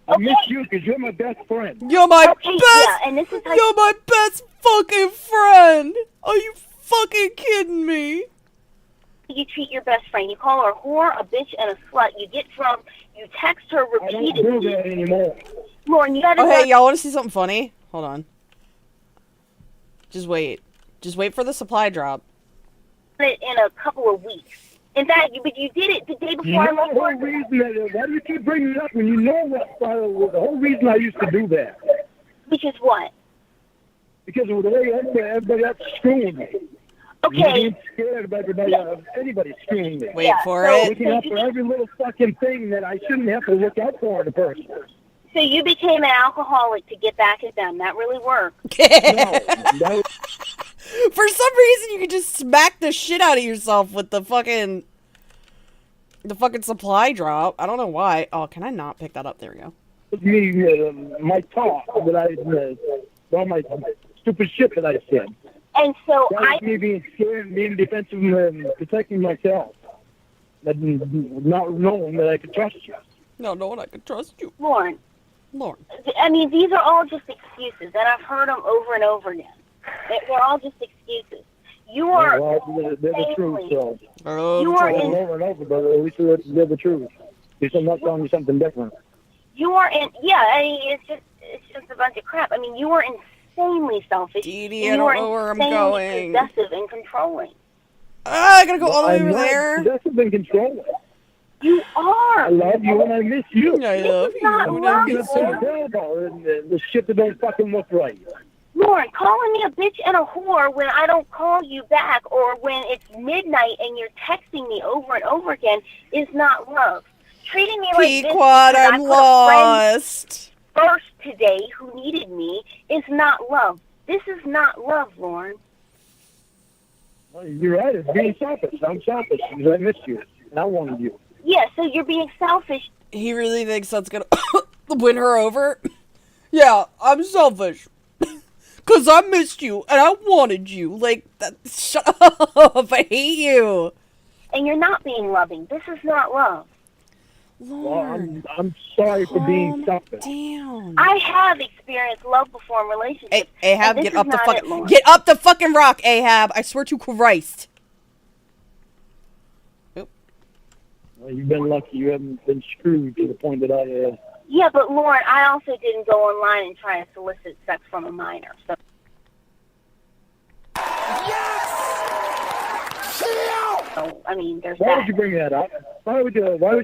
I miss you because you're my best friend. You're my Okay, best. yeah, and this is how You're my best fucking friend. Are you fucking kidding me? you treat your best friend. You call her a whore, a bitch, and a slut. You text her I don't repeatedly. do that anymore. Lauren, you gotta Oh, hey, y'all want to see something funny? Hold on. Just wait. Just wait for the supply drop. it in a couple of weeks. In fact, but you did it the day before I left work. Why do you keep bringing it up when you know what the whole reason I used to do that? Which is what? Because of the way everybody else screwing me. Okay. I'm scared of anybody screwing me. Wait Yeah, for so- it. Looking out for every little fucking thing that I shouldn't have to look out for in a person. So you became an alcoholic to get back at them. That really worked. No, For some reason, you can just smack the shit out of yourself with the fucking supply drop. I don't know why. Oh, can I not pick that up? There we go. my talk that all my stupid shit that I said. And so That was me being scared, being defensive, and protecting myself. Not knowing that I could trust you. No one I can trust you. Lauren, Lauren. I mean, these are all just excuses, and I've heard them over and over again. They're all just excuses. You are Well, they're the truth, so. You are in. Over and over, but at least they're the truth. At least I'm not telling you something different. You are in. Yeah, I mean, it's just a bunch of crap. I mean, you are insanely selfish. Dee Dee, and I you are don't know where I'm insanely going. Possessive and controlling. I gotta go all the way I'm over not there. possessive and controlling. You are. I love you and I miss you. I love is not you. and love, I You miss know, you. the shit that don't fucking look right. Lauren, calling me a bitch and a whore when I don't call you back, or when it's midnight and you're texting me over and over again, is not love. Treating me like this Pequod, because I I'm put a friend lost. first today who needed me is not love. This is not love, Lauren. Well, you're right. It's being selfish. I'm selfish because I missed you and I wanted you. Yeah, so you're being selfish. He really thinks that's gonna win her over? Yeah, I'm selfish. Cause I missed you and I wanted you. Like, shut up. I hate you. And you're not being loving. This is not love. Lauren, Well, I'm sorry for being calm selfish. down. I have experienced love before in relationships. Ahab, and this get is up the not fucking it, Lauren. get up the fucking rock, Ahab. I swear to Christ. Well, you've been lucky. You haven't been screwed to the point that I Yeah, but Lauren, I also didn't go online and try to solicit sex from a minor. So I mean, there's Why that. would you bring that up? Why would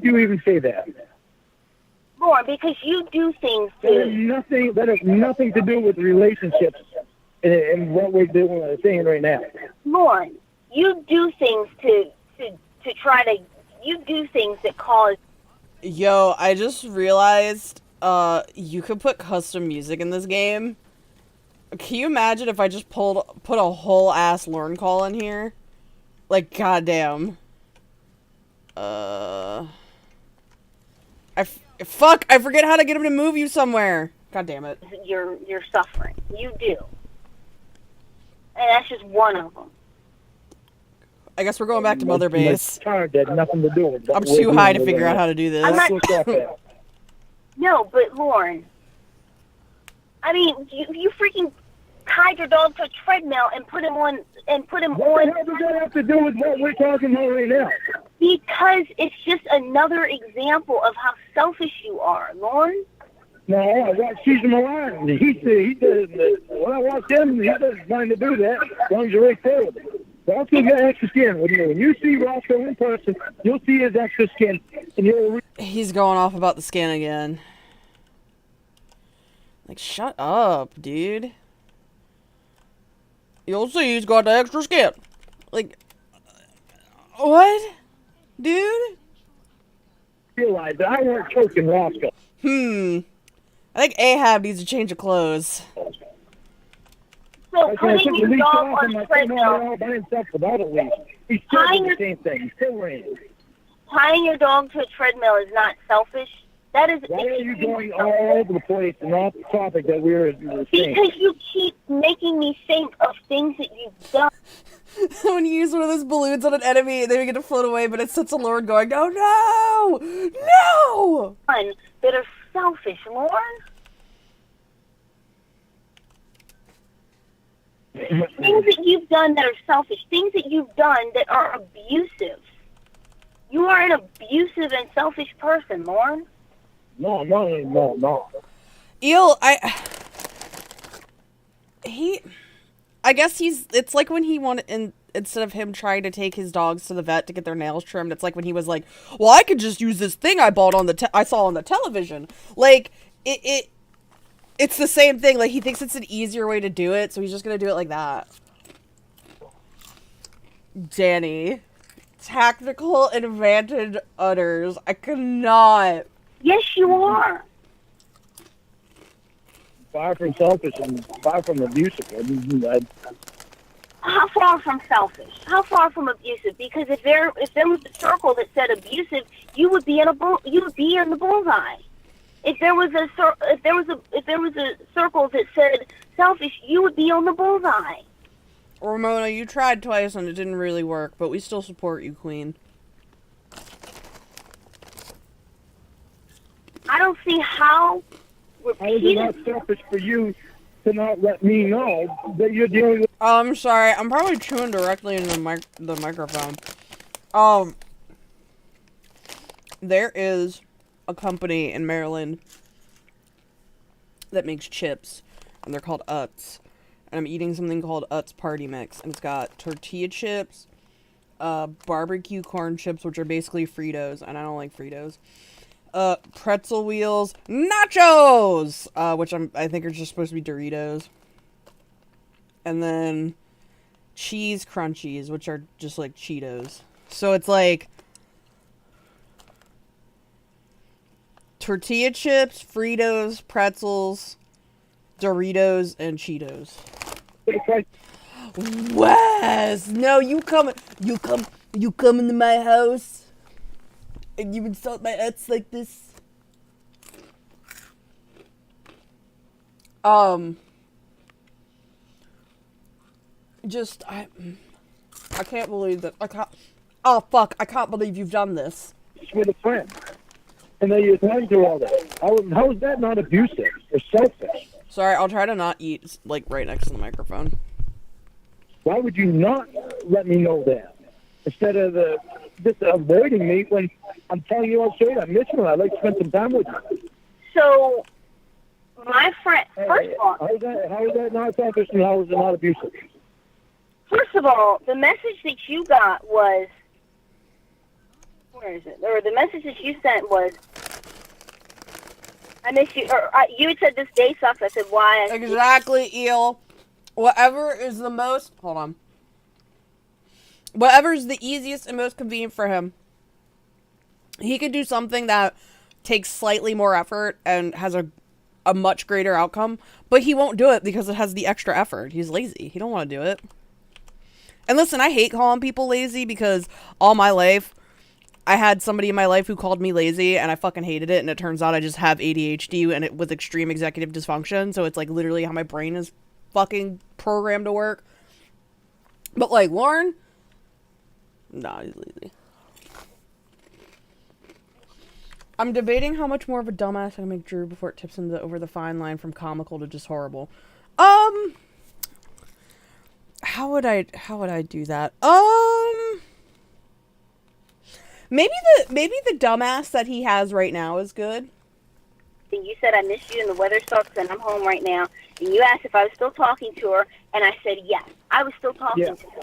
you even say that? Lauren, because you do things That has to. nothing to do with relationships. and what we're doing, saying right now. Lorne, you do things to try to, you do things that cause. Yo, I just realized, you could put custom music in this game. Can you imagine if I just put a whole ass Lorne call in here? Like, goddamn. Fuck! I forget how to get him to move you somewhere. God damn it. You're suffering. You do. And that's just one of them. I guess we're going back to Mother Base. Card that had nothing to do with I'm too high to figure out how to do this. I'm not. No, but Lorne, I mean, you freaking tied your dog to a treadmill and put him on. What the hell does that have to do with what we're talking about right now? Because it's just another example of how selfish you are, Lorne. No, I watched Caesar Milan. He does. When I watch him, he doesn't mind to do that. Runs right there with it. Roscoe got extra skin. When you see Roscoe in person, you'll see his extra skin, and you'll. He's going off about the skin again. Like, shut up, dude. You'll see he's got the extra skin. Like, what? Dude? Realize that I weren't choking Roscoe. I think Ahab needs a change of clothes. So putting your dog on a treadmill, by himself without a leash. He's still doing the same thing. He's still running. Tying your dog to a treadmill is not selfish. That is. Why are you going all over the place and off the topic that we were saying? Because you keep making me think of things that you've done. When you use one of those balloons on an enemy, they get to float away, but it sets a Lord going, oh no! No! That are selfish, Lorne. Things that you've done that are selfish. Things that you've done that are abusive. You are an abusive and selfish person, Lorne. No. Eel, I guess it's like when he wanted, instead of him trying to take his dogs to the vet to get their nails trimmed, it's like when he was like, well, I could just use this thing I bought I saw on the television. Like, it's the same thing. Like, he thinks it's an easier way to do it, so he's just gonna do it like that. Danny. Tactical advantage utters. I cannot. Yes, you are. Far from selfish and far from abusive. How far from selfish? How far from abusive? Because if there was a circle that said abusive, you would be in the bullseye. If there was a circle that said selfish, you would be on the bullseye. Ramona, you tried twice and it didn't really work, but we still support you, Queen. I don't see how How is it not selfish for you to not let me know that you're dealing with... I'm sorry. I'm probably chewing directly into the microphone. There is a company in Maryland that makes chips, and they're called Utz. And I'm eating something called Utz Party Mix, and it's got tortilla chips, barbecue corn chips, which are basically Fritos, and I don't like Fritos. Pretzel wheels, nachos, which I think are just supposed to be Doritos. And then cheese crunchies, which are just like Cheetos. So it's like tortilla chips, Fritos, pretzels, Doritos, and Cheetos. Wes! No, you come into my house and you insult my Utz like this. I can't believe that. Oh fuck, I can't believe you've done this. with a friend. And then you attend to all that. How is that not abusive or selfish? Sorry, I'll try to not eat, like, right next to the microphone. Why would you not let me know that? Instead of just avoiding me when I'm telling you all straight, I miss you, I'd like to spend some time with you. So, my friend, first of all... How is that not selfish and how is it not abusive? First of all, the message that you got was... Where is it? Or the message that you sent was... I miss you. Or you had said this day sucks. I said, why? Exactly, Eel. Whatever is the most... Hold on. Whatever is the easiest and most convenient for him. He could do something that takes slightly more effort and has a much greater outcome, but he won't do it because it has the extra effort. He's lazy. He don't want to do it. And listen, I hate calling people lazy because all my life, I had somebody in my life who called me lazy and I fucking hated it, and it turns out I just have ADHD and it with extreme executive dysfunction, so it's like literally how my brain is fucking programmed to work. But like Lorne, nah, he's lazy. I'm debating how much more of a dumbass I can make Drew before it tips him over the fine line from comical to just horrible. How would I do that? Maybe the dumbass that he has right now is good. You said I miss you and the weather sucks and I'm home right now. And you asked if I was still talking to her, and I said yes. I was still talking to her.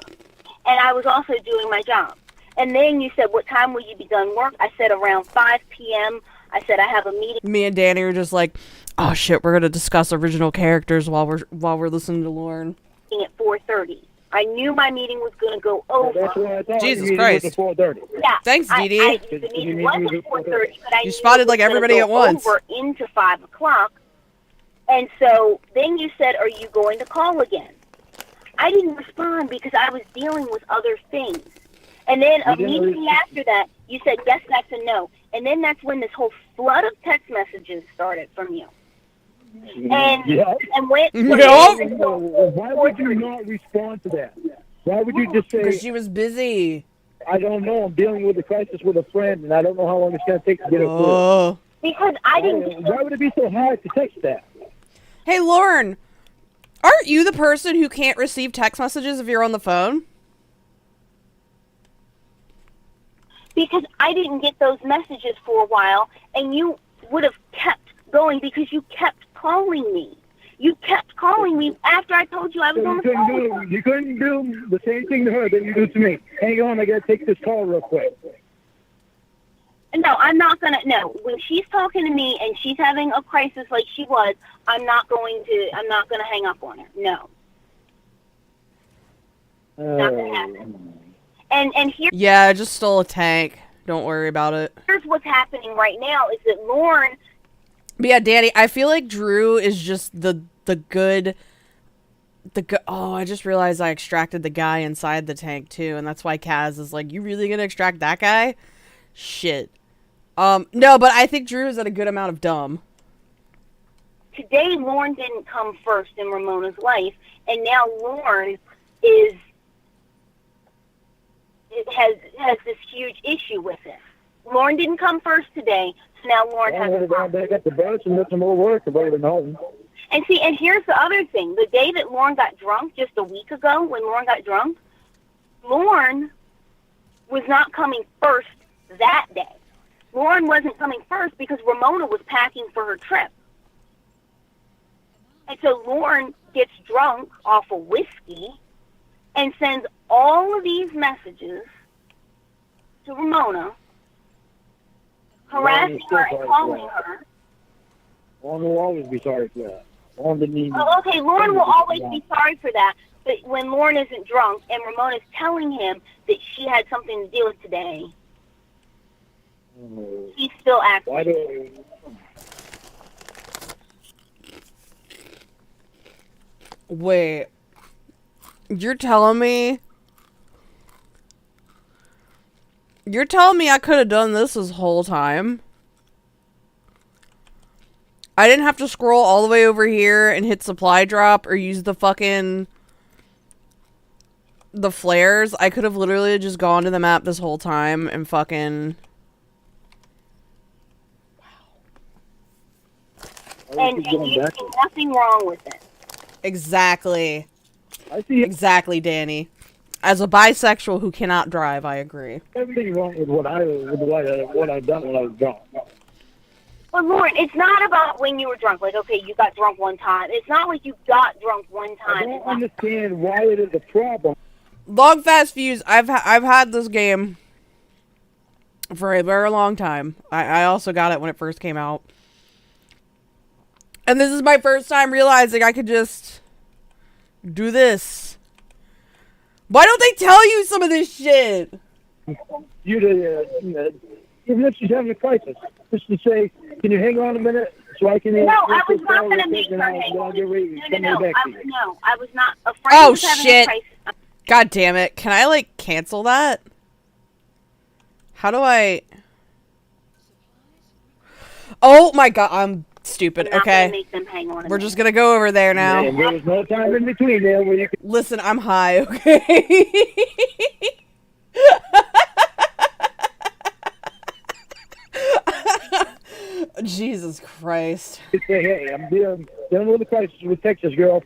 And I was also doing my job. And then you said, what time will you be done work? I said around 5 p.m. I said I have a meeting. Me and Danny were just like, oh shit, we're gonna discuss original characters while we're listening to Lorne. At 4:30. I knew my meeting was going to go over. That's what I thought. Jesus Christ. At 4:30. Yeah. Thanks, Dee Dee. The meeting was at 4:30, but I You spotted like everybody at once. Over into 5 o'clock. And so then you said, are you going to call again? I didn't respond because I was dealing with other things. And then immediately after that, you said, yes, that's a no. And then that's when this whole flood of text messages started from you. And why would you not respond to that? Why would you just say... Because she was busy. I don't know. I'm dealing with a crisis with a friend, and I don't know how long it's going to take to get it through. Because I didn't... Why would it be so hard to text that? Hey, Lorne, aren't you the person who can't receive text messages if you're on the phone? Because I didn't get those messages for a while, and you would have kept going because you kept calling me. You kept calling me after I told you I was on the phone. You couldn't do the same thing to her that you do to me. Hang on, I got to take this call real quick. No, I'm not going to. No, when she's talking to me and she's having a crisis like she was, I'm not going to hang up on her. No. Not going to happen. And here... Yeah, I just stole a tank. Don't worry about it. Here's what's happening right now is that Lorne... But yeah, Danny, I feel like Drew is just the good... Oh, I just realized I extracted the guy inside the tank, too. And that's why Kaz is like, you really gonna extract that guy? Shit. No, but I think Drew is at a good amount of dumb. Today, Lorne didn't come first in Ramona's life. And now Lorne is... It has this huge issue with it. Lorne didn't come first today, so now Lorne has a problem. They got the bus and did some more work about it home. And see, and here's the other thing. The day that Lorne got drunk, just a week ago, when Lorne got drunk, Lorne was not coming first that day. Lorne wasn't coming first because Ramona was packing for her trip. And so Lorne gets drunk off of whiskey and sends all of these messages to Ramona, harassing her and calling her. Lorne will always be sorry for that. Lorne didn't even... Oh, okay, Lorne will always be sorry for that, but when Lorne isn't drunk and Ramona's telling him that she had something to deal with today, he's still acting. Wait. You're telling me I could have done this whole time? I didn't have to scroll all the way over here and hit supply drop or use the flares. I could have literally just gone to the map this whole time and fucking... And you see nothing wrong with it. Exactly. I see Exactly, Danny. As a bisexual who cannot drive, I agree. everything wrong with what I've done when I was drunk. Well, Lorne, it's not about when you were drunk. Like, okay, you got drunk one time. It's not like you got drunk one time. I don't understand why it is a problem. Long Fast Fuse, I've had this game for a very long time. I also got it when it first came out. And this is my first time realizing I could just Do this. Why don't they tell you some of this shit? Even if she's having a crisis, just to say, can you hang on a minute so I can... No, I was not going to make her hang on. No, I was not. A friend Oh, was having a shit. crisis. God damn it. Can I, like, cancel that? How do I... Oh, my God. I'm stupid. I'm not gonna Okay. make them hang on a We're minute. just gonna go over there now. And there was no time in between there where you could... Listen, I'm high, okay? Jesus Christ. say, hey, I'm dealing with a crisis with Texas, girl.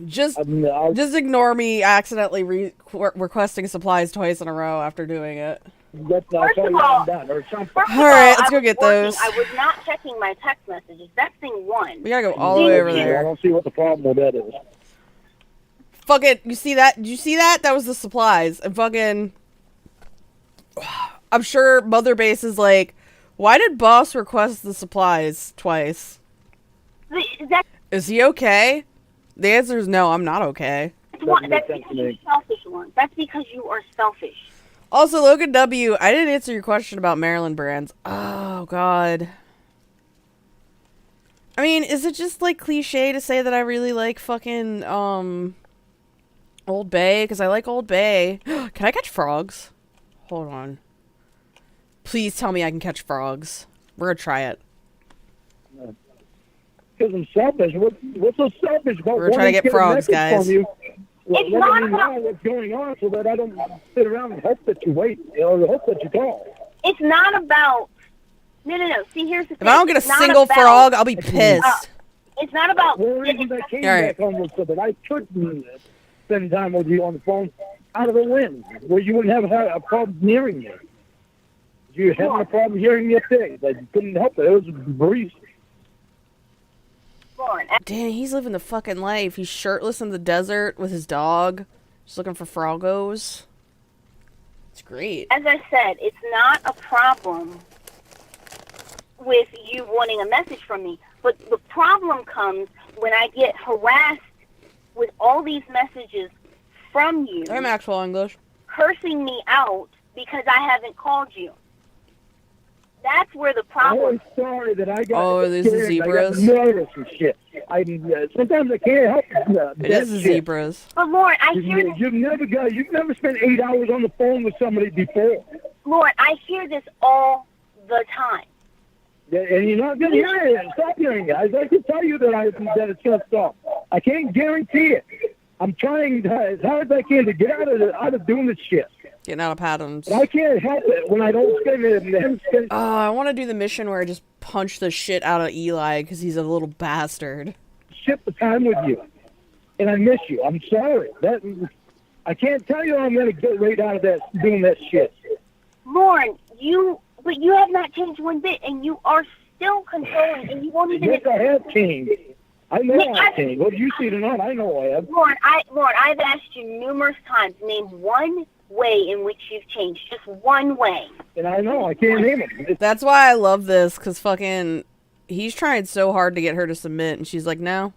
Just I'll ignore me accidentally requesting supplies twice in a row after doing it. I'll tell you when I'm done, or something. First of All right, all, let's I go was get working. those. I was not checking my text messages. That's thing one. We gotta go all the way over I there. don't see what the problem with that is. Fucking, you see that? Did you see that? That was the supplies. And fucking... I'm sure Mother Base is like, why did Boss request the supplies twice? Is he okay? The answer is no, I'm not okay. That's because you're selfish, Lauren. That's because you are selfish. Also, Logan W., I didn't answer your question about Maryland brands. Oh, God. I mean, is it just, like, cliche to say that I really like fucking, Old Bay? Because I like Old Bay. Can I catch frogs? Hold on. Please tell me I can catch frogs. We're gonna try it. Because I'm selfish. What's so selfish about We're trying to get frogs, guys. It's not about what's going on so that I don't sit around and hope that you wait, or hope that you call. It's not about... No. See, here's the thing. If I don't get a It's not single about- frog, I'll be pissed. It's not about... Well, the reason I came All right. back home was so that I could spend time with you on the phone out of the wind, where you wouldn't have a problem hearing me. You having a problem hearing me up there. I couldn't help it. It was a breeze. Lauren, Damn, he's living the fucking life. He's shirtless in the desert with his dog, just looking for froggos. It's great. as I said, it's not a problem with you wanting a message from me. But the problem comes when I get harassed with all these messages from you, I'm actual English. cursing me out because I haven't called you. That's where the I'm problem... sorry that I got Oh, these are scared. zebras? I got nervous and shit. Sometimes I can't help It is the shit. zebras. But Lauren, I hear this... You've never spent 8 hours on the phone with somebody before. Lauren, I hear this all the time. And you're not going to hear it. Stop hearing it. I can tell you that it's going to stop. I can't guarantee it. I'm trying as hard as I can to get out of doing this shit. Getting out of patterns. But I can't help it when I don't spend it. Oh, I want to do the mission where I just punch the shit out of Eli because he's a little bastard. Ship the time with you. And I miss you. I'm sorry. I can't tell you I'm going to get right out of that doing that shit. Lauren, you have not changed one bit, and you are still controlling, and you won't even... Yes, I have changed. I know I've changed. Whether you see it or not, I know I have. Lauren, I've asked you numerous times, name one way in which you've changed. Just one way. And I know. I can't name it. That's why I love this, because fucking... He's trying so hard to get her to submit, and she's like, no.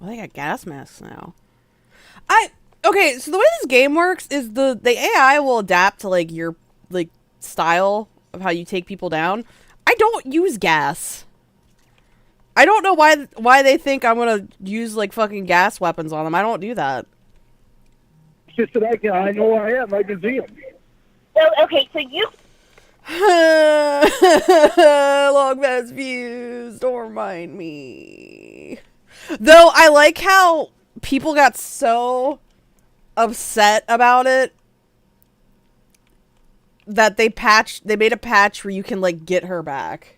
Well, they got gas masks now. Okay, so the way this game works is the AI will adapt to, like, your, like, style of how you take people down. I don't use gas. I don't know why they think I'm gonna use, like, fucking gas weapons on them. I don't do that. It's just that I know where I am. I can see him. So, okay, so you... Long past views, don't remind me. Though I like how people got so upset about it that they made a patch where you can, like, get her back.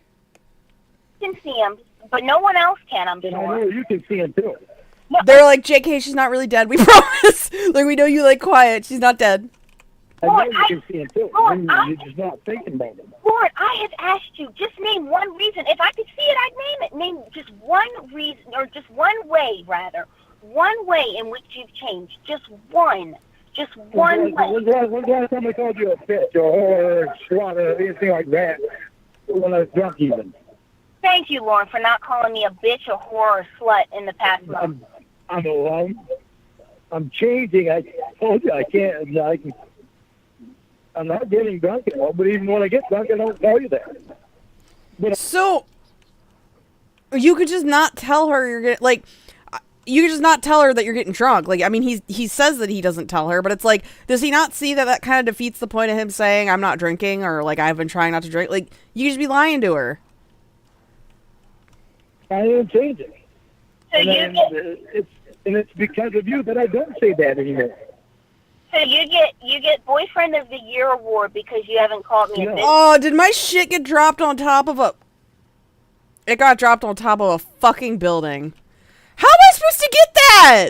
can see him, but no one else can, I'm And I know sure. you can see him too. They're like, JK, she's not really dead, we promise. Like, we know you like quiet, she's not dead. I know Lord, you can see him too. You're just not thinking about him. Lord, I have asked you, just name one reason. If I could see it, I'd name it. Name just one reason, or just one way, rather. One way in which you've changed. Just one. Just one way. When's the last time I called you a bitch or a slut or anything like that? When I was drunk even. Thank you, Lauren, for not calling me a bitch, a whore, or a slut in the past month. I'm alone. I'm changing. I told you I can't. I'm not getting drunk anymore, but even when I get drunk, I don't tell you that. So, you could just not tell her you're getting, like, you could just not tell her that you're getting drunk. Like, I mean, he says that he doesn't tell her, but it's like, does he not see that kind of defeats the point of him saying, I'm not drinking, or, like, I've been trying not to drink? Like, you just be lying to her. I am changing. So It's because of you that I don't say that anymore. So you get boyfriend of the year award because you haven't called me a bitch. Oh, did my shit get dropped on top of a... It got dropped on top of a fucking building. How am I supposed to get that?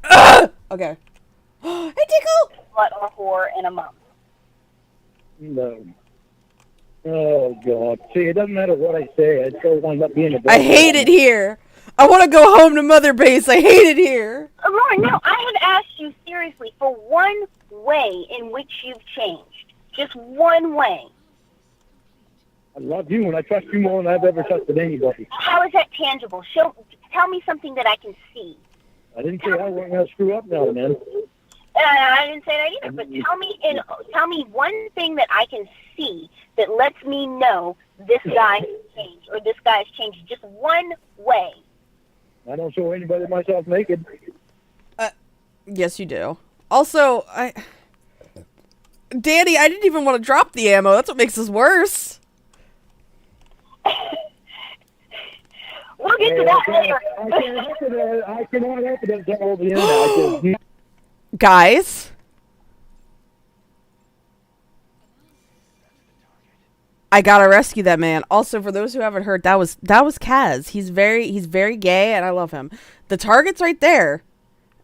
Ugh! Okay. Hey, Tickle! Slut or whore in a month. No. Oh, God. See, it doesn't matter what I say. I still wind up being a I hate it here. I want to go home to Mother Base. I hate it here. Lauren, no, I have asked you seriously for one way in which you've changed. Just one way. I love you, and I trust you more than I've ever trusted anybody. How is that tangible? Tell me something that I can see. I didn't say I wasn't going to screw up now, man. I didn't say that either, but tell me one thing that I can see that lets me know this guy has changed or this guy has changed. Just one way. I don't show anybody myself naked. Yes, you do. Also, Danny, I didn't even want to drop the ammo. That's what makes this worse. We'll get to that later. I cannot help it until over the end. Guys, I gotta rescue that man. Also, for those who haven't heard, that was Kaz. He's very gay, and I love him. The target's right there,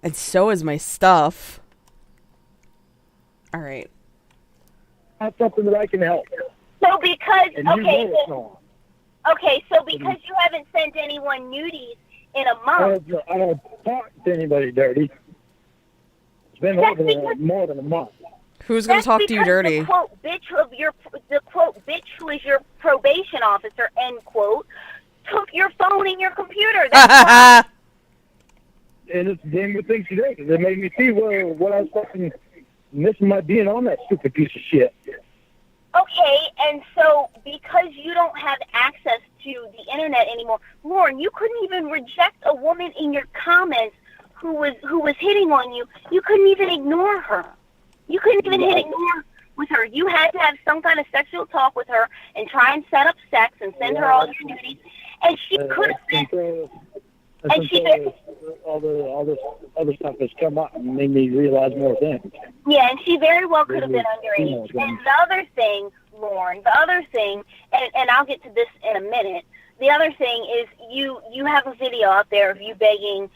and so is my stuff. All right. That's something that I can help. So because And you know it's not. so because you haven't sent anyone nudies in a month. I don't talk to anybody dirty. It's been more than a month. Who's gonna talk to you dirty? The quote bitch who is your probation officer, end quote, took your phone and your computer. That's why. And it's a damn good thing she did, because it made me see what I was fucking missing by being on that stupid piece of shit. Okay, and so because you don't have access to the internet anymore, Lauren, you couldn't even reject a woman in your comments who was hitting on you. You couldn't even ignore her. You couldn't even hit ignore with her. You had to have some kind of sexual talk with her and try and set up sex and send her all your duties. And she could have been. And she all this other stuff has come up and made me realize more things. Yeah, and she very well could have been underage. And the other thing, Lauren, and I'll get to this in a minute. The other thing is you have a video out there of you begging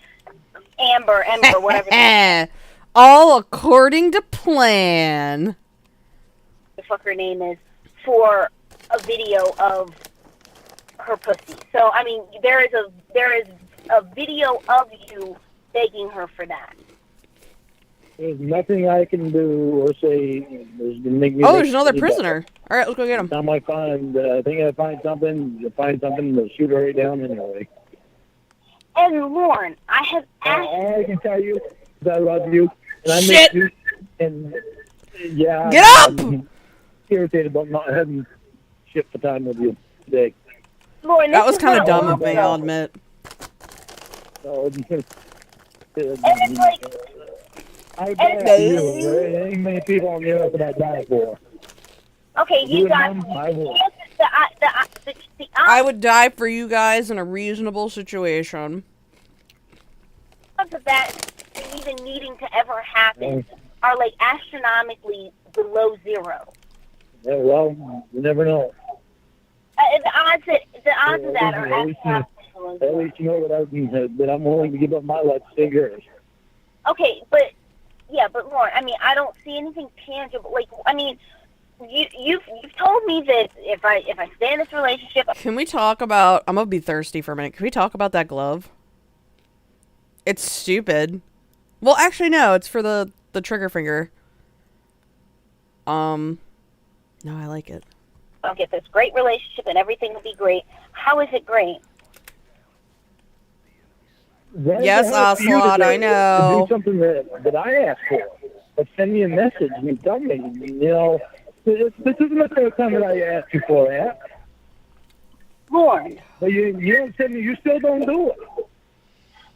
Ember, whatever. All according to plan. The fuck her name is, for a video of her pussy. So I mean, there is a video of you begging her for that. There's nothing I can do or say. There's another prisoner. All right, let's go get him. Time I think I find something, they'll shoot her right down anyway. And Lauren, I have asked. All I can tell you is I love you, and I Shit. miss you. And yeah, Get up! I'm irritated about not having shit for time with you today. Lauren, That was kind of dumb of me, I'll admit. So, it's like, I die you. There ain't many people on the earth that I die for. okay, you got them, I will. I would die for you guys in a reasonable situation. odds of that even needing to ever happen are like astronomically below zero. Yeah, well, you never know. The odds of that are astronomically below At zero. least you know that I'm willing to give up my life to save yours. Okay, but Lauren, I mean, I don't see anything tangible. Like, I mean, you've told me that if I stay in this relationship, Can we talk about... I'm gonna be thirsty for a minute. Can we talk about that glove? It's stupid. Well, actually, no. It's for the trigger finger. No, I like it. I'll get this great relationship and everything will be great. How is it great? Why Yes, the hell for you to Ocelot, I To know. do something that I asked for. But send me a message and tell me, this isn't the first time that I asked you for that. Lorne. But you don't send me, you still don't do it.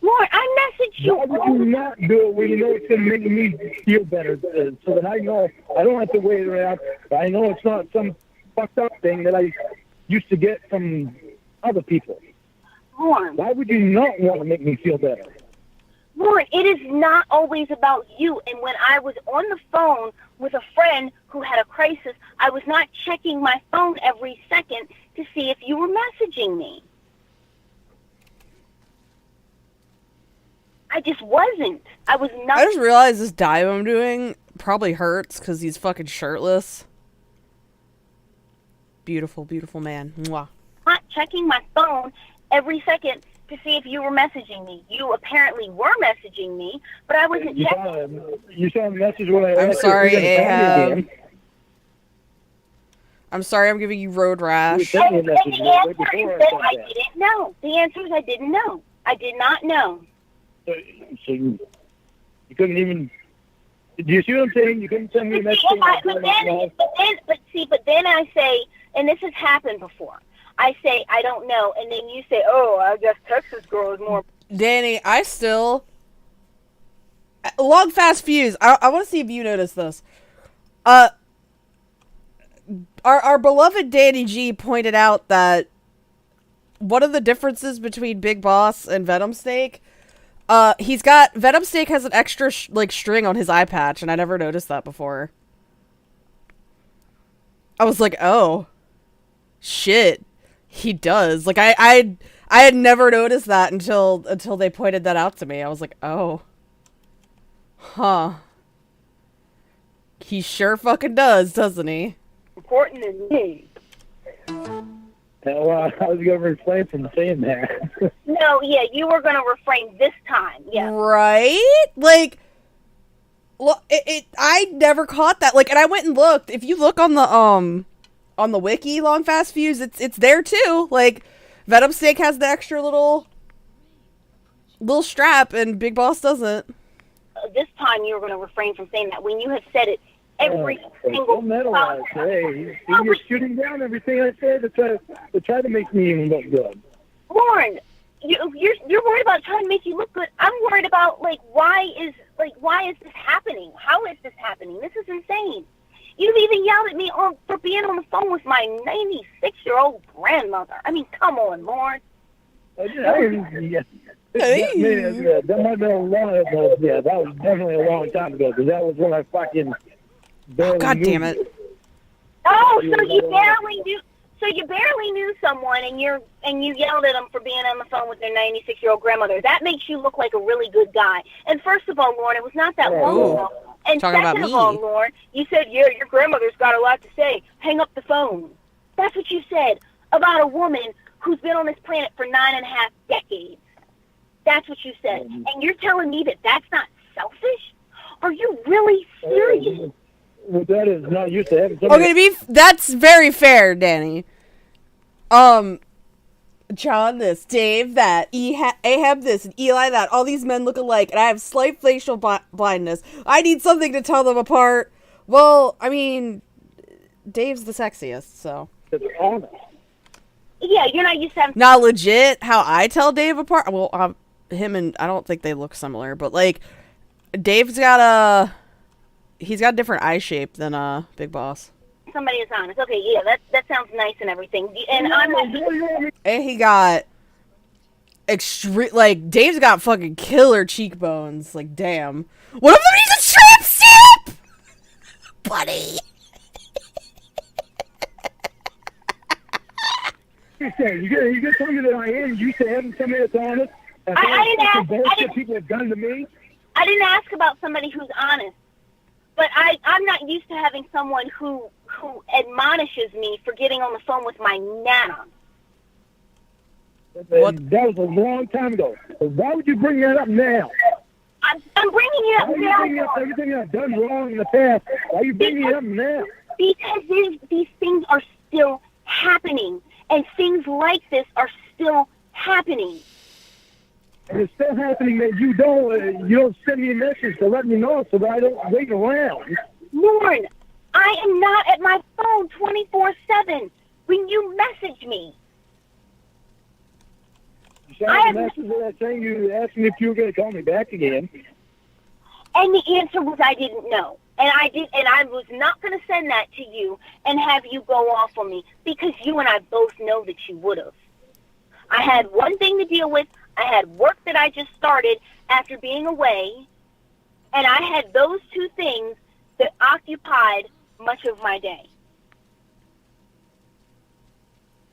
Lorne, I messaged you. Why would you not do it when you know it's going to make me feel better so that I know I don't have to wait around. I know it's not some fucked up thing that I used to get from other people. Lorne. Why would you not want to make me feel better? Lorne, it is not always about you. And when I was on the phone with a friend who had a crisis, I was not checking my phone every second to see if you were messaging me. I just wasn't. I was not. I just realized this dive I'm doing probably hurts because he's fucking shirtless. Beautiful, beautiful man. Mwah. Not checking my phone every second to see if you were messaging me. You apparently were messaging me, but I wasn't checking. You saw a message when I I'm asked sorry, you if you're gonna call me Ahab. again. I'm sorry I'm giving you road rash. You sent me a And message the right answer before is I that said I that. didn't know. The answer is I didn't know. I did not know. So you couldn't even. Do you see what I'm saying? You couldn't send me a message. But then I say, and this has happened before. I say I don't know, and then you say, "Oh, I guess Texas girl is more." Danny, I still... Long fast fuse. I want to see if you notice this. Our beloved Danny G pointed out that one of the differences between Big Boss and Venom Steak, Venom Steak has an extra string on his eye patch, and I never noticed that before. I was like, oh, shit, he does. Like I had never noticed that until they pointed that out to me. I was like, oh, huh. He sure fucking does, doesn't he? Important than me. Well, I was going to refrain from saying that. No, yeah, you were going to refrain this time. Yeah. Right? Like, look, I never caught that. Like, and I went and looked. If you look on the wiki, Long Fast Fuse, it's there too. Like, Venom Steak has the extra little strap, and Big Boss doesn't. This time you were going to refrain from saying that when you have said it every single Don't meddle, hey, you're shooting down everything I said to try to make me even look good. Lorne, you're worried about trying to make you look good. I'm worried about why is this happening? How is this happening? This is insane. You've even yelled at me for being on the phone with my 96-year-old grandmother. I mean, come on, Lorne. That might have been a long ago. Yeah, that was definitely a long time ago because that was when I fucking barely God knew damn it. you. Oh, so you barely knew someone, and you yelled at them for being on the phone with their 96-year-old grandmother. That makes you look like a really good guy. And first of all, Lorne, it was not that long Ooh. ago. And Talking about second of me. all, Lorne, you said, yeah, your grandmother's got a lot to say. Hang up the phone. That's what you said about a woman who's been on this planet for 9.5 decades. That's what you said. And you're telling me that that's not selfish? Are you really serious? Well, that is not used to having somebody. Okay, that's very fair, Danny. John this, Dave that, Ahab this, and Eli that. All these men look alike, and I have slight facial blindness. I need something to tell them apart. Well, I mean, Dave's the sexiest, so. It's honest. Yeah, you're not used to having... Not legit, how I tell Dave apart. Well, him and, I don't think they look similar, but, like, Dave's got he's got a different eye shape than, Big Boss. Somebody is honest. Okay, yeah, that sounds nice and everything. And I'm not... And he got Dave's got fucking killer cheekbones. Like, damn. One of them needs a tramp stamp! Buddy. You get somebody that I am used to having somebody that's honest. I didn't ask. Bullshit people have done to me. I didn't ask about somebody who's honest, but I'm not used to having someone who admonishes me for getting on the phone with my nana. What? That was a long time ago. So why would you bring that up now? I'm bringing it up Why are you now. bringing up everything I've done wrong in the past? Why are you bringing it up now? Because these things are still happening, and things like this are still happening. And it's still happening that you don't send me a message to let me know so that I don't wait around. Lorne, I am not at my phone 24/7 when you message me. You sent me a message that saying you asked me if you were going to call me back again. And the answer was I didn't know. And I was not going to send that to you and have you go off on me because you and I both know that you would have. I had one thing to deal with. I had work that I just started after being away, and I had those two things that occupied much of my day.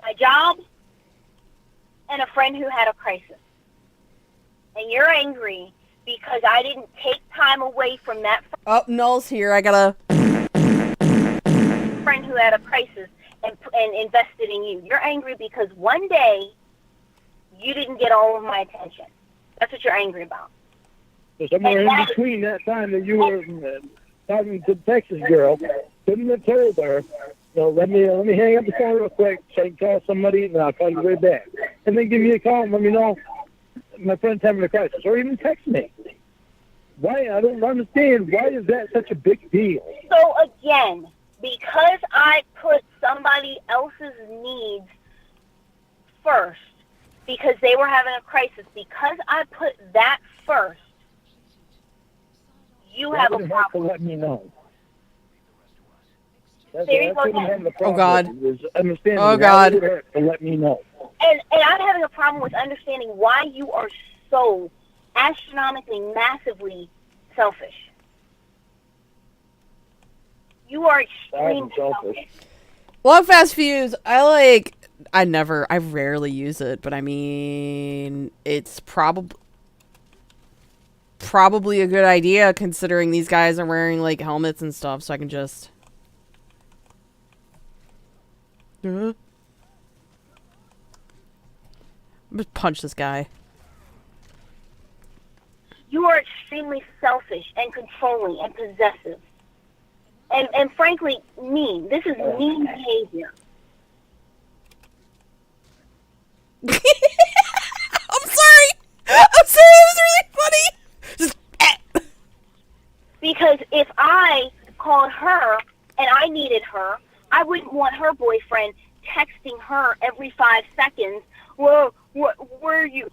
My job and a friend who had a crisis. And you're angry because I didn't take time away from that Oh, Null's here. I gotta... friend who had a crisis and invested in you. You're angry because one day you didn't get all of my attention. That's what you're angry about. So somewhere in between that time that you were talking to the Texas girl, couldn't have told her, let me hang up the phone real quick, so I can call somebody, and I'll call you right back. And then give me a call and let me know my friend's having a crisis, or even text me. Why? I don't understand. Why is that such a big deal? So again, because I put somebody else's needs first, because they were having a crisis, because I put that first, you have a problem. To let me know. Oh God. Oh God. To let me know. And I'm having a problem with understanding why you are so astronomically, massively selfish. You are extremely selfish. Long fast fuse. I rarely use it, but I mean, it's probably a good idea considering these guys are wearing like helmets and stuff, so I can just... Just punch this guy. You are extremely selfish and controlling and possessive. And frankly, mean. This is mean behavior. I'm sorry! It was really funny! Just... Because if I called her and I needed her, I wouldn't want her boyfriend texting her every 5 seconds. Whoa, where are you?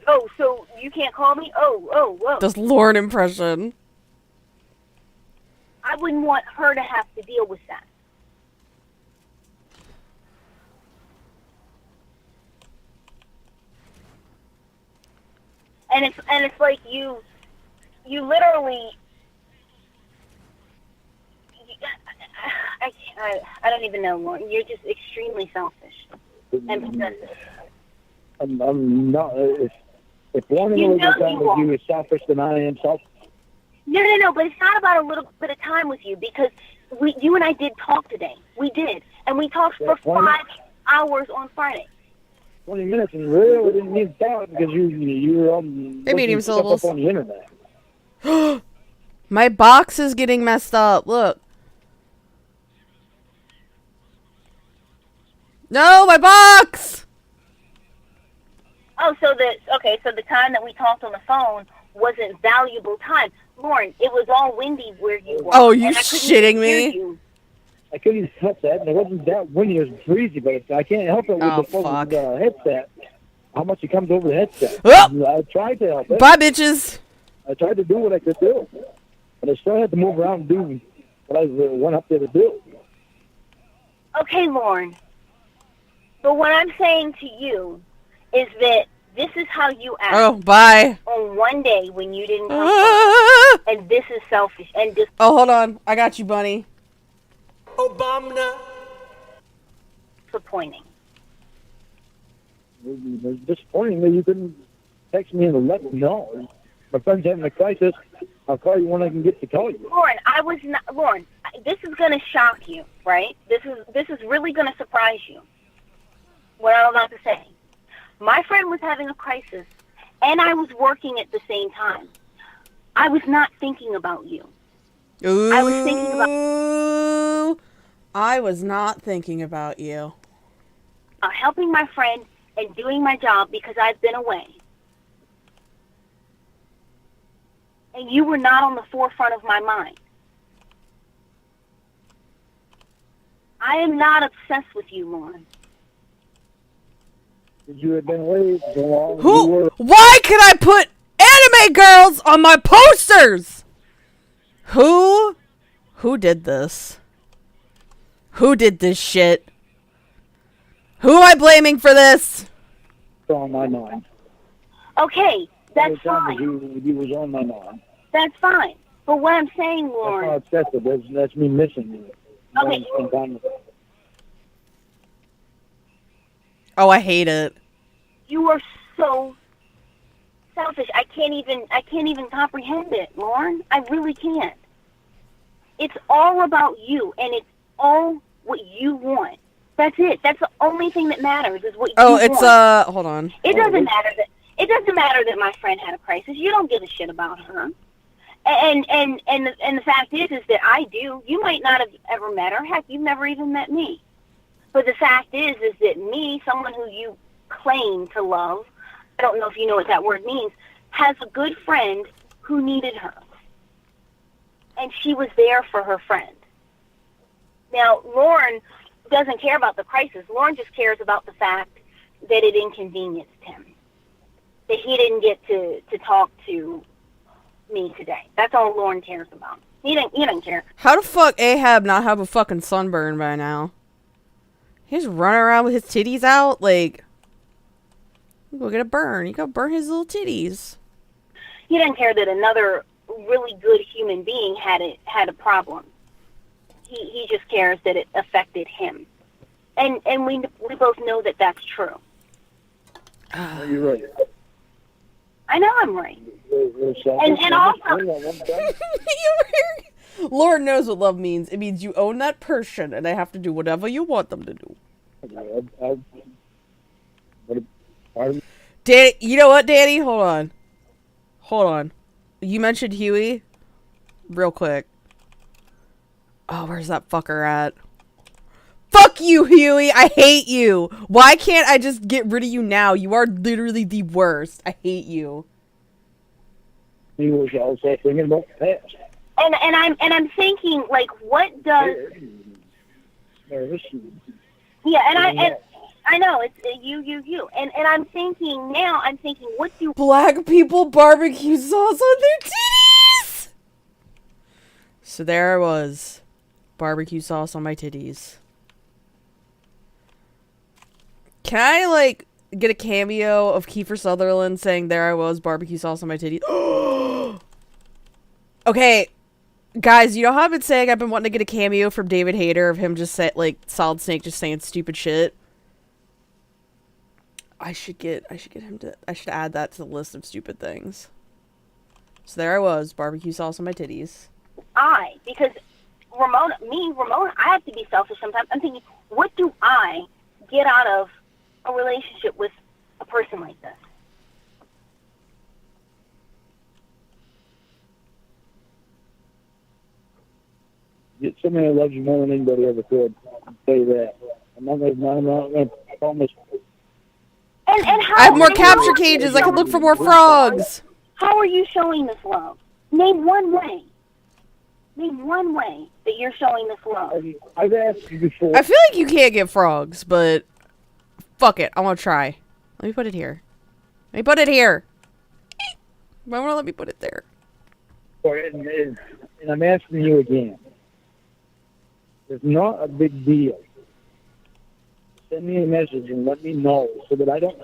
Oh, so you can't call me? Whoa. This Lorne impression. I wouldn't want her to have to deal with that. And it's like you literally. I don't even know, Lorne. You're just extremely selfish and possessive. I'm not. If one of those time with you is selfish, then I am selfish. No. But it's not about a little bit of time with you because you and I did talk today. We did, and we talked for 5 hours on Friday. 20 minutes, and really didn't need to talk because you were medium syllables on the internet. My box is getting messed up. Look. No, my box! Oh, so the time that we talked on the phone wasn't valuable time. Lorne, it was all windy where you were. Oh, you shitting me? I couldn't help that, and it wasn't that windy. It was breezy, but I can't help it with the headset. How much it comes over the headset. Oh! I tried to help it. Bye, bitches! I tried to do what I could do, but I still had to move around and do what I went up there to do. Okay, Lorne. But what I'm saying to you is that this is how you act. Oh, bye. On one day when you didn't come home. And this is selfish. And oh, hold on. I got you, bunny. Obama. Disappointing. It was disappointing that you couldn't text me and let me know. My friend's having a crisis. I'll call you when I can get to call you. Lorne, this is going to shock you, right? This is really going to surprise you. What I'm about to say. My friend was having a crisis, and I was working at the same time. I was not thinking about you. Ooh, I was thinking about... I was not thinking about you. Helping my friend and doing my job because I've been away. and you were not on the forefront of my mind. I am not obsessed with you, Lorne. You had been away so long. You were. Why can I put anime girls on my posters? Who did this? Who did this shit? Who am I blaming for this? On my mind. Okay, that's Every time fine. you was on my mind. That's fine. But what I'm saying, That's how Lorne, obsessive. That's me missing you. Okay. Oh, I hate it. you are so selfish. I can't even comprehend it, Lorne. I really can't. It's all about you, and it's all what you want. That's it. That's the only thing that matters is what you want. Oh, it's hold on. It doesn't matter that my friend had a crisis. You don't give a shit about her. And the fact is that I do. You might not have ever met her. Heck, you've never even met me. But the fact is that me, someone who you claim to love, I don't know if you know what that word means, has a good friend who needed her. And she was there for her friend. Now, Lorne doesn't care about the crisis. Lorne just cares about the fact that it inconvenienced him. That he didn't get to talk to me today. That's all Lorne cares about. He didn't care. How the fuck Ahab not have a fucking sunburn by now? He's running around with his titties out, like, you go get a burn. You go burn his little titties. He didn't care that another really good human being had a problem. He just cares that it affected him. And we both know that that's true. You're right. I know I'm right. And also, Lord knows what love means. It means you own that person, and they have to do whatever you want them to do. You know what, Danny? Hold on. You mentioned Huey, real quick. Oh, where's that fucker at? Fuck you, Huey! I hate you! Why can't I just get rid of you now? You are literally the worst. I hate you. He was also thinking about the past. and I'm thinking, like, what does? Yeah, and I know it's you, and I'm thinking now. I'm thinking, what do Black people barbecue sauce on their titties? So there I was. Barbecue sauce on my titties. Can I, like, get a cameo of Kiefer Sutherland saying, there I was, barbecue sauce on my titties? Okay, guys, you know how I've been saying I've been wanting to get a cameo from David Hayter of him just say, like, Solid Snake just saying stupid shit? I should add that to the list of stupid things. So there I was, barbecue sauce on my titties. because Ramona, I have to be selfish sometimes. I'm thinking, what do I get out of a relationship with a person like this? Get somebody who loves you more than anybody ever could. I'll tell you that. I'm not going to promise. And how, I have more capture cages. I can look for more frogs. How are you showing this love? Name one way. Name one way that you're showing this love. I've asked you before. I feel like you can't get frogs, but fuck it. I want to try. Let me put it here. Why won't let me put it there? And I'm asking you again. It's not a big deal. Send me a message and let me know so that I don't.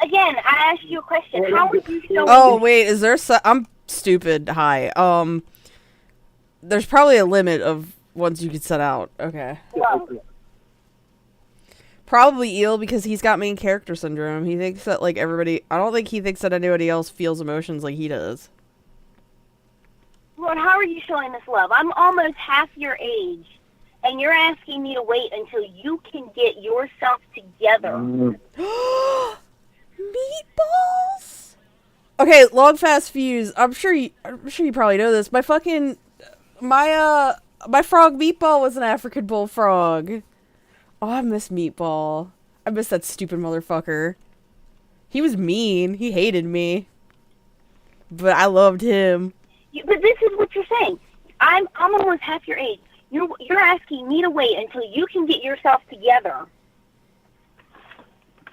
Again, I asked you a question. How are you showing? Oh wait, is there? I'm stupid. Hi. There's probably a limit of ones you could set out. Okay. love? Probably Eel because he's got main character syndrome. He thinks that like everybody. I don't think he thinks that anybody else feels emotions like he does. Lord, how are you showing this love? I'm almost half your age, and you're asking me to wait until you can get yourself together. Meatballs. Okay, long fast fuse. I'm sure you probably know this. My frog Meatball was an African bullfrog. Oh, I miss Meatball. I miss that stupid motherfucker. He was mean. He hated me. But I loved him. But this is what you're saying. I'm almost half your age. You're asking me to wait until you can get yourself together.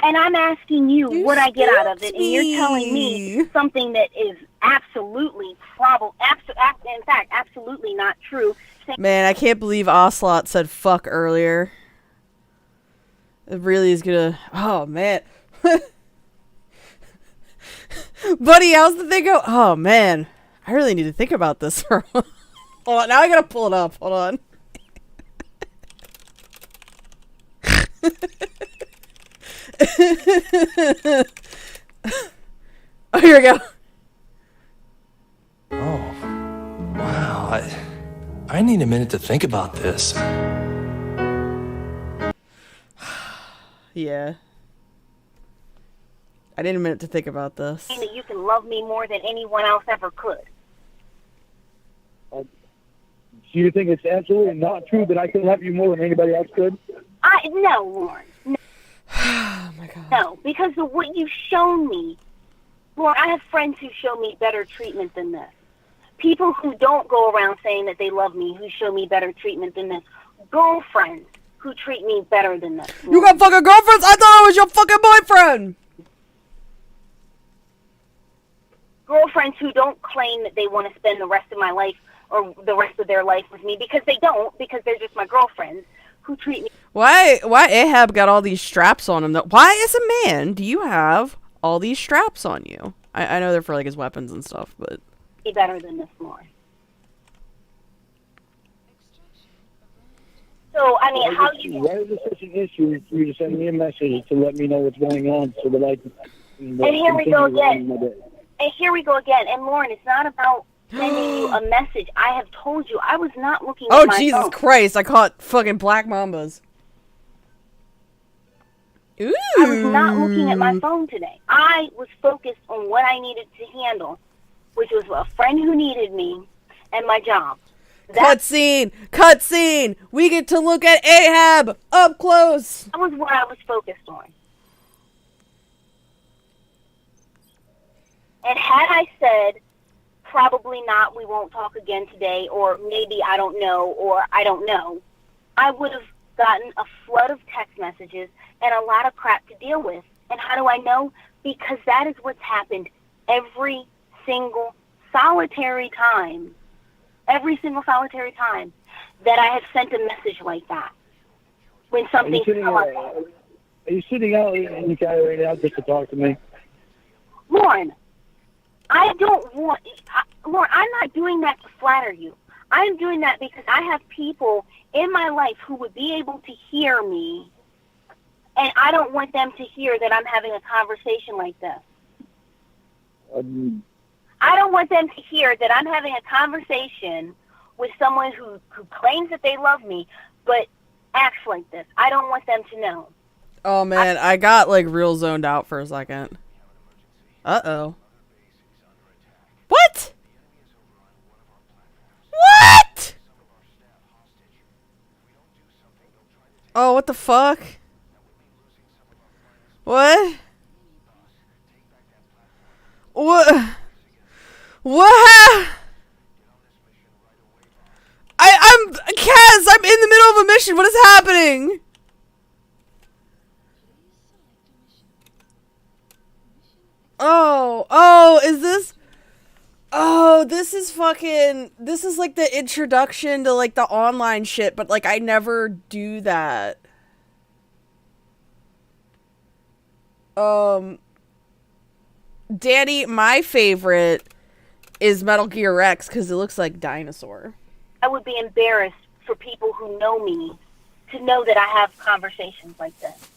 And I'm asking you what I get out of it, and you're telling me something that is absolutely in fact, absolutely not true. Man, I can't believe Ocelot said fuck earlier. It really is gonna... Oh, man. Buddy, how's the thing go? Oh, man. I really need to think about this for a while. Hold on, now I gotta pull it up. Hold on. Oh, here we go. Oh, wow. I need a minute to think about this. Yeah. I need a minute to think about this. That you can love me more than anyone else ever could. Do you think it's absolutely not true that I can love you more than anybody else could? No, Lorne. No. Oh my God. No, because of what you've shown me. Lorne, I have friends who show me better treatment than this. People who don't go around saying that they love me, who show me better treatment than this. Girlfriends who treat me better than this. You got fucking girlfriends? I thought I was your fucking boyfriend! Girlfriends who don't claim that they want to spend the rest of my life or the rest of their life with me, because they don't, because they're just my girlfriends, who treat me... Why Ahab got all these straps on him? Why, as a man, do you have all these straps on you? I know they're for, like, his weapons and stuff, but... Be better than this, Lorne. So, I mean, how do you... Why is it such an issue for you to send me a message to let me know what's going on so that I can... And here we go again. And here we go again. And, Lorne, it's not about sending you a message. I have told you I was not looking at my Jesus phone. Christ, I caught fucking black mambas. Ooh. I was not looking at my phone today. I was focused on what I needed to handle, which was a friend who needed me and my job. Cutscene! We get to look at Ahab up close. That was what I was focused on. And had I said, probably not, we won't talk again today, or maybe I don't know, or I don't know, I would have gotten a flood of text messages and a lot of crap to deal with. And how do I know? Because that is what's happened every single solitary time that I have sent a message like that. When something's come up. Are you sitting out in the car right now just to talk to me? Lorne, I'm not doing that to flatter you. I'm doing that because I have people in my life who would be able to hear me, and I don't want them to hear that I'm having a conversation like this. I don't want them to hear that I'm having a conversation with someone who claims that they love me, but acts like this. I don't want them to know. Oh, man, I got, like, real zoned out for a second. Uh-oh. What? What? Oh, what the fuck? What? What? What? I'm Kaz, I'm in the middle of a mission. What is happening? Oh, is this? Oh, this is like the introduction to like the online shit, but like I never do that. Danny, my favorite is Metal Gear Rex because it looks like dinosaur. I would be embarrassed for people who know me to know that I have conversations like this.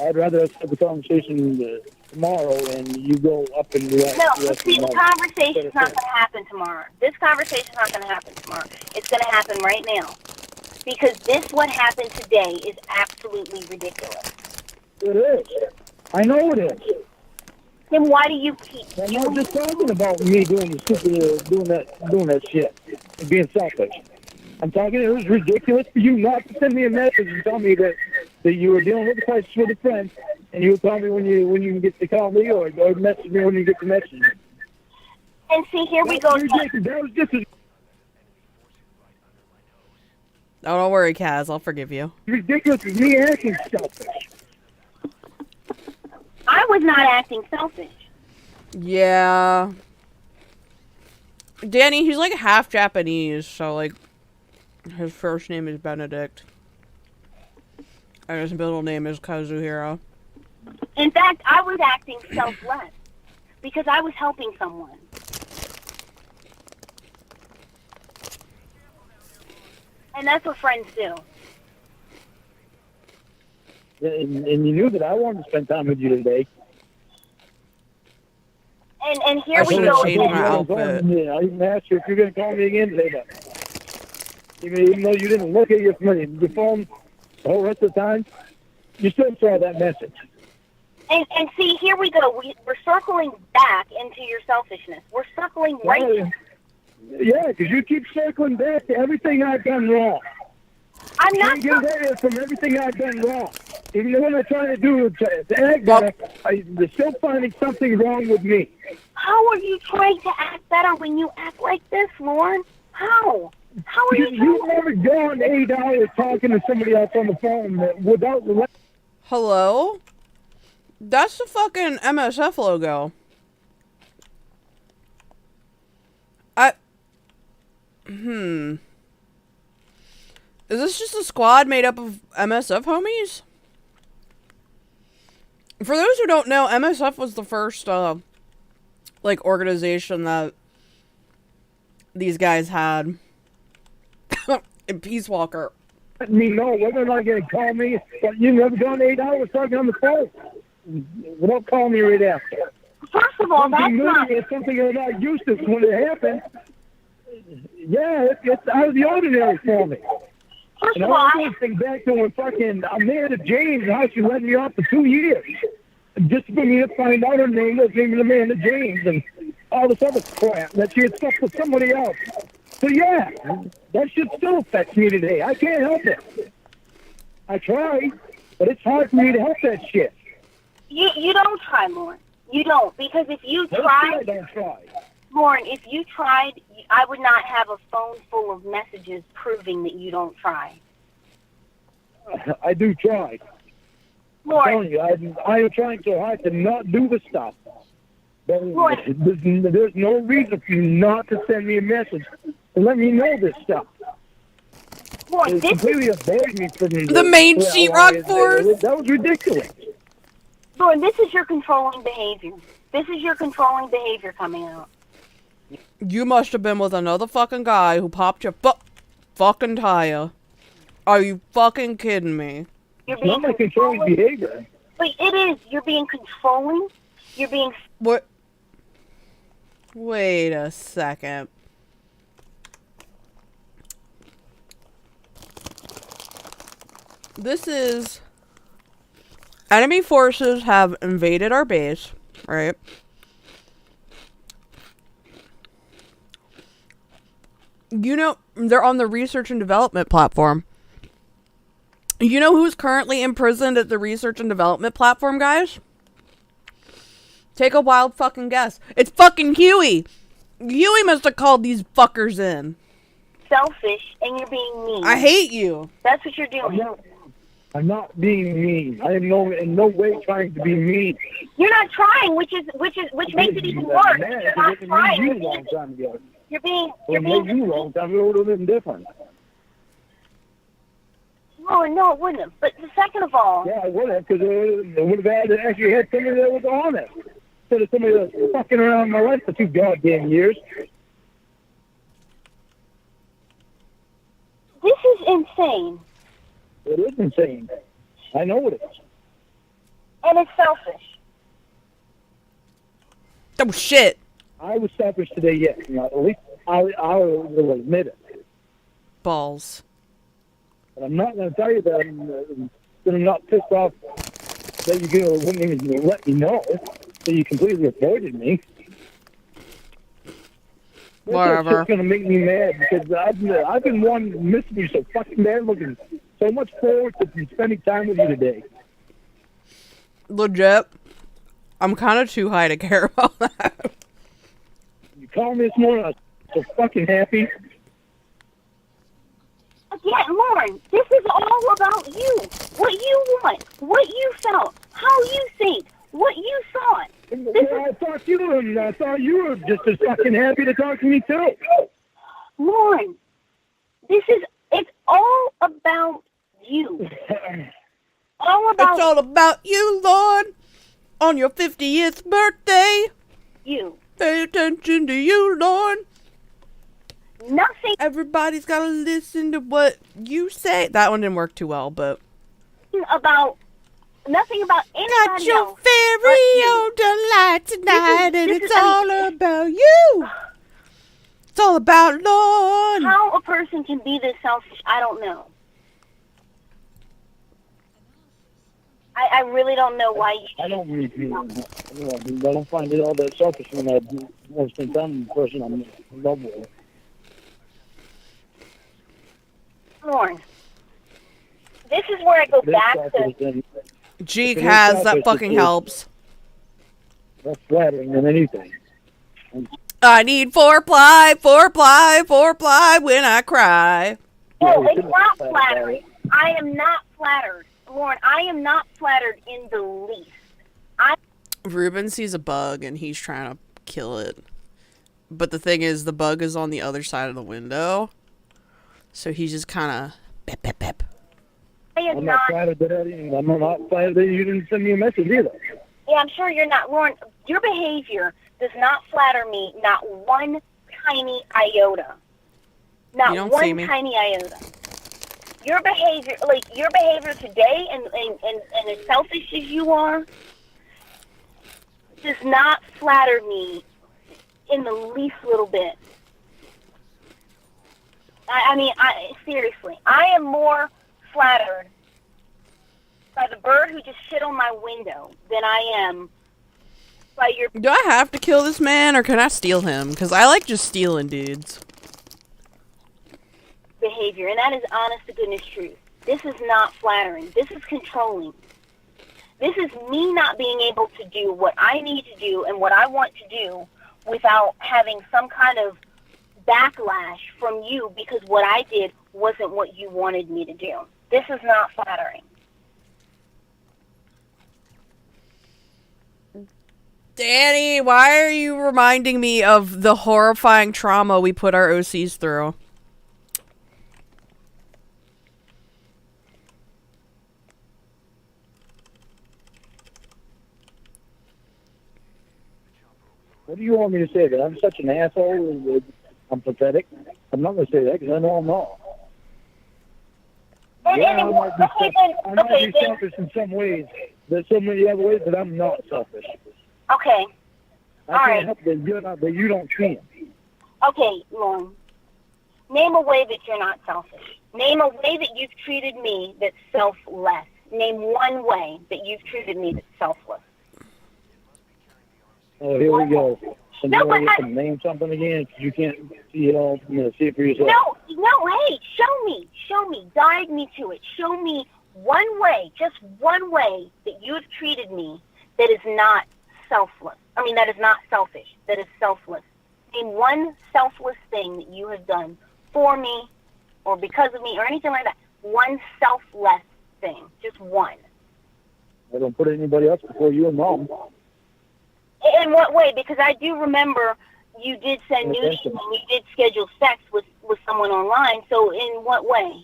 I'd rather us have a conversation tomorrow and you go up and react. No, but see, the conversation's not going to happen tomorrow. This conversation's not going to happen tomorrow. It's going to happen right now. Because what happened today is absolutely ridiculous. It is. I know it is. Then why do you keep... I'm not just talking about me doing that shit and being selfish. I'm talking, it was ridiculous for you not to send me a message and tell me that you were dealing with a crisis with a friend, and you would call me when you can get to call me or message me when you get to message me. And see, here we go. That was just as Oh, don't worry, Kaz. I'll forgive you. ridiculous as me acting selfish. I was not acting selfish. Yeah. Danny, he's like half Japanese, so like his first name is Benedict. And his middle name is Kazuhiro. In fact, I was acting selfless because I was helping someone. And that's what friends do. And you knew that I wanted to spend time with you today. And here I we should've go changed again. my outfit. I even asked you if you're going to call me again today, but even though you didn't look at your phone the whole rest of the time, you still saw that message. And see, here we go. We're circling back into your selfishness. We're circling right Well, yeah, because you keep circling back to everything I've done wrong. I'm not. Can't get away from everything I've done wrong. Even though what I'm trying to do is to act Well- better, they're still finding something wrong with me. How are you trying to act better when you act like this, Lorne? How? How are you trying You've never gone 8 hours talking to somebody else on the phone without... Hello? That's the fucking MSF logo. Is this just a squad made up of MSF homies? For those who don't know, MSF was the first, like, organization that these guys had in Peace Walker. Let me know whether or not you're going to call me, but you've never gone 8 hours talking on the phone without calling me right after. First of all, that's Something not. new is something you're not used to when it happens. Yeah, it's out of the ordinary for me. First And of all, I always think back to when fucking Amanda James, how she let me off for 2 years. Just for me to find out her name was named Amanda James and all this other crap that she had slept with somebody else. So yeah, that shit still affects me today. I can't help it. I try, but it's hard for me to help that shit. you don't try, Lorne. You don't, because if you I tried, don't try. Lorne, if you tried, I would not have a phone full of messages proving that you don't try. I do try. I'm Lorne, telling you, I am trying so hard to not do the stuff. But Lord. there's no reason for you not to send me a message and let me know this stuff. Lorne, It this is, completely avoided me from The main sheetrock force? That was ridiculous. Lorne, this is your controlling behavior. This is your controlling behavior coming out. You must have been with another fucking guy who popped your fucking tire. Are you fucking kidding me? You're It's not being my controlling behavior. But it is. You're being controlling. You're being. What? Wait a second. This is... Enemy forces have invaded our base, right? You know, they're on the research and development platform. You know who's currently imprisoned at the research and development platform, guys? Take a wild fucking guess. It's fucking Huey! Huey must have called these fuckers in. Selfish, and you're being mean. I hate you. That's what you're doing. I'm not being mean. I am in no way trying to be mean. You're not trying, which makes it even worse. You're not trying. You a long time ago. You're being. Well, maybe you a long time ago would have been different. Oh no, it wouldn't have. But second of all, Yeah, I would have, because it would have actually had somebody that was honest. Instead of somebody that was fucking around my life for 2 goddamn years. this is insane, It is insane. I know it is. and it's selfish. Oh shit. I was selfish today, yes. At least I will admit it. Balls. But I'm not going to tell you that I'm not pissed off that you wouldn't even let me know that you completely avoided me. Whatever. That's going to make me mad because I've been wanting to miss you so fucking bad, looking so much forward to spending time with you today. Legit. I'm kind of too high to care about that. You called me this morning. I was so fucking happy. Again, Lauren, this is all about you. What you want, what you felt, how you think, what you thought. I thought you were, and I thought you were just as fucking happy to talk to me too. Lauren, it's all about you. All about It's all about you, Lord. On your 50th birthday. you. Pay attention to you, Lord. Nothing Everybody's gotta listen to what you say. That one didn't work too well, but. about anybody Got your else. very own delight tonight, and it's all about you. It's all about Lord. How a person can be this selfish, I don't know. I really don't know why you. I don't I don't find it all that selfish when I want to spend time with the person I'm in love with. Lauren, this is where I go back to. Jeek has, that fucking helps. That's flattering than anything. I need four-ply when I cry. Oh, it's not flattering. I am not flattered. Lauren, I am not flattered in the least. Ruben sees a bug and he's trying to kill it. But the thing is, the bug is on the other side of the window. So he's just kind of pep, pep, pep. I'm not flattered that you didn't send me a message either. Yeah, I'm sure you're not. Lauren, your behavior does not flatter me, not one tiny iota. Not one tiny iota. Your behavior today, and as selfish as you are, does not flatter me in the least little bit. I mean, seriously, I am more flattered by the bird who just shit on my window than I am by your... Do I have to kill this man, or can I steal him? Because I like just stealing dudes. behavior, and that is honest to goodness truth. This is not flattering. This is controlling. This is me not being able to do what I need to do and what I want to do without having some kind of backlash from you because what I did wasn't what you wanted me to do. This is not flattering. Danny, why are you reminding me of the horrifying trauma we put our OCs through? What do you want me to say? That I'm such an asshole? I'm pathetic? I'm not going to say that because I know I'm not. I might be selfish in some ways. There's so many other ways that I'm not selfish. Okay. I can't help that you don't see it. Okay, Lorne. Name a way that you're not selfish. Name a way that you've treated me that's selfless. Name one way that you've treated me that's selfless. Oh, here we go. So now you have to name something again. You can't see it all. See it for yourself. No, hey, show me, guide me to it. Show me one way, just one way that you have treated me that is not selfless. I mean, that is not selfish, that is selfless. Name one selfless thing that you have done for me or because of me or anything like that. One selfless thing, just one. I don't put anybody else before you and Mom. In what way? Because I do remember you did send nudes and you did schedule sex with someone online. So in what way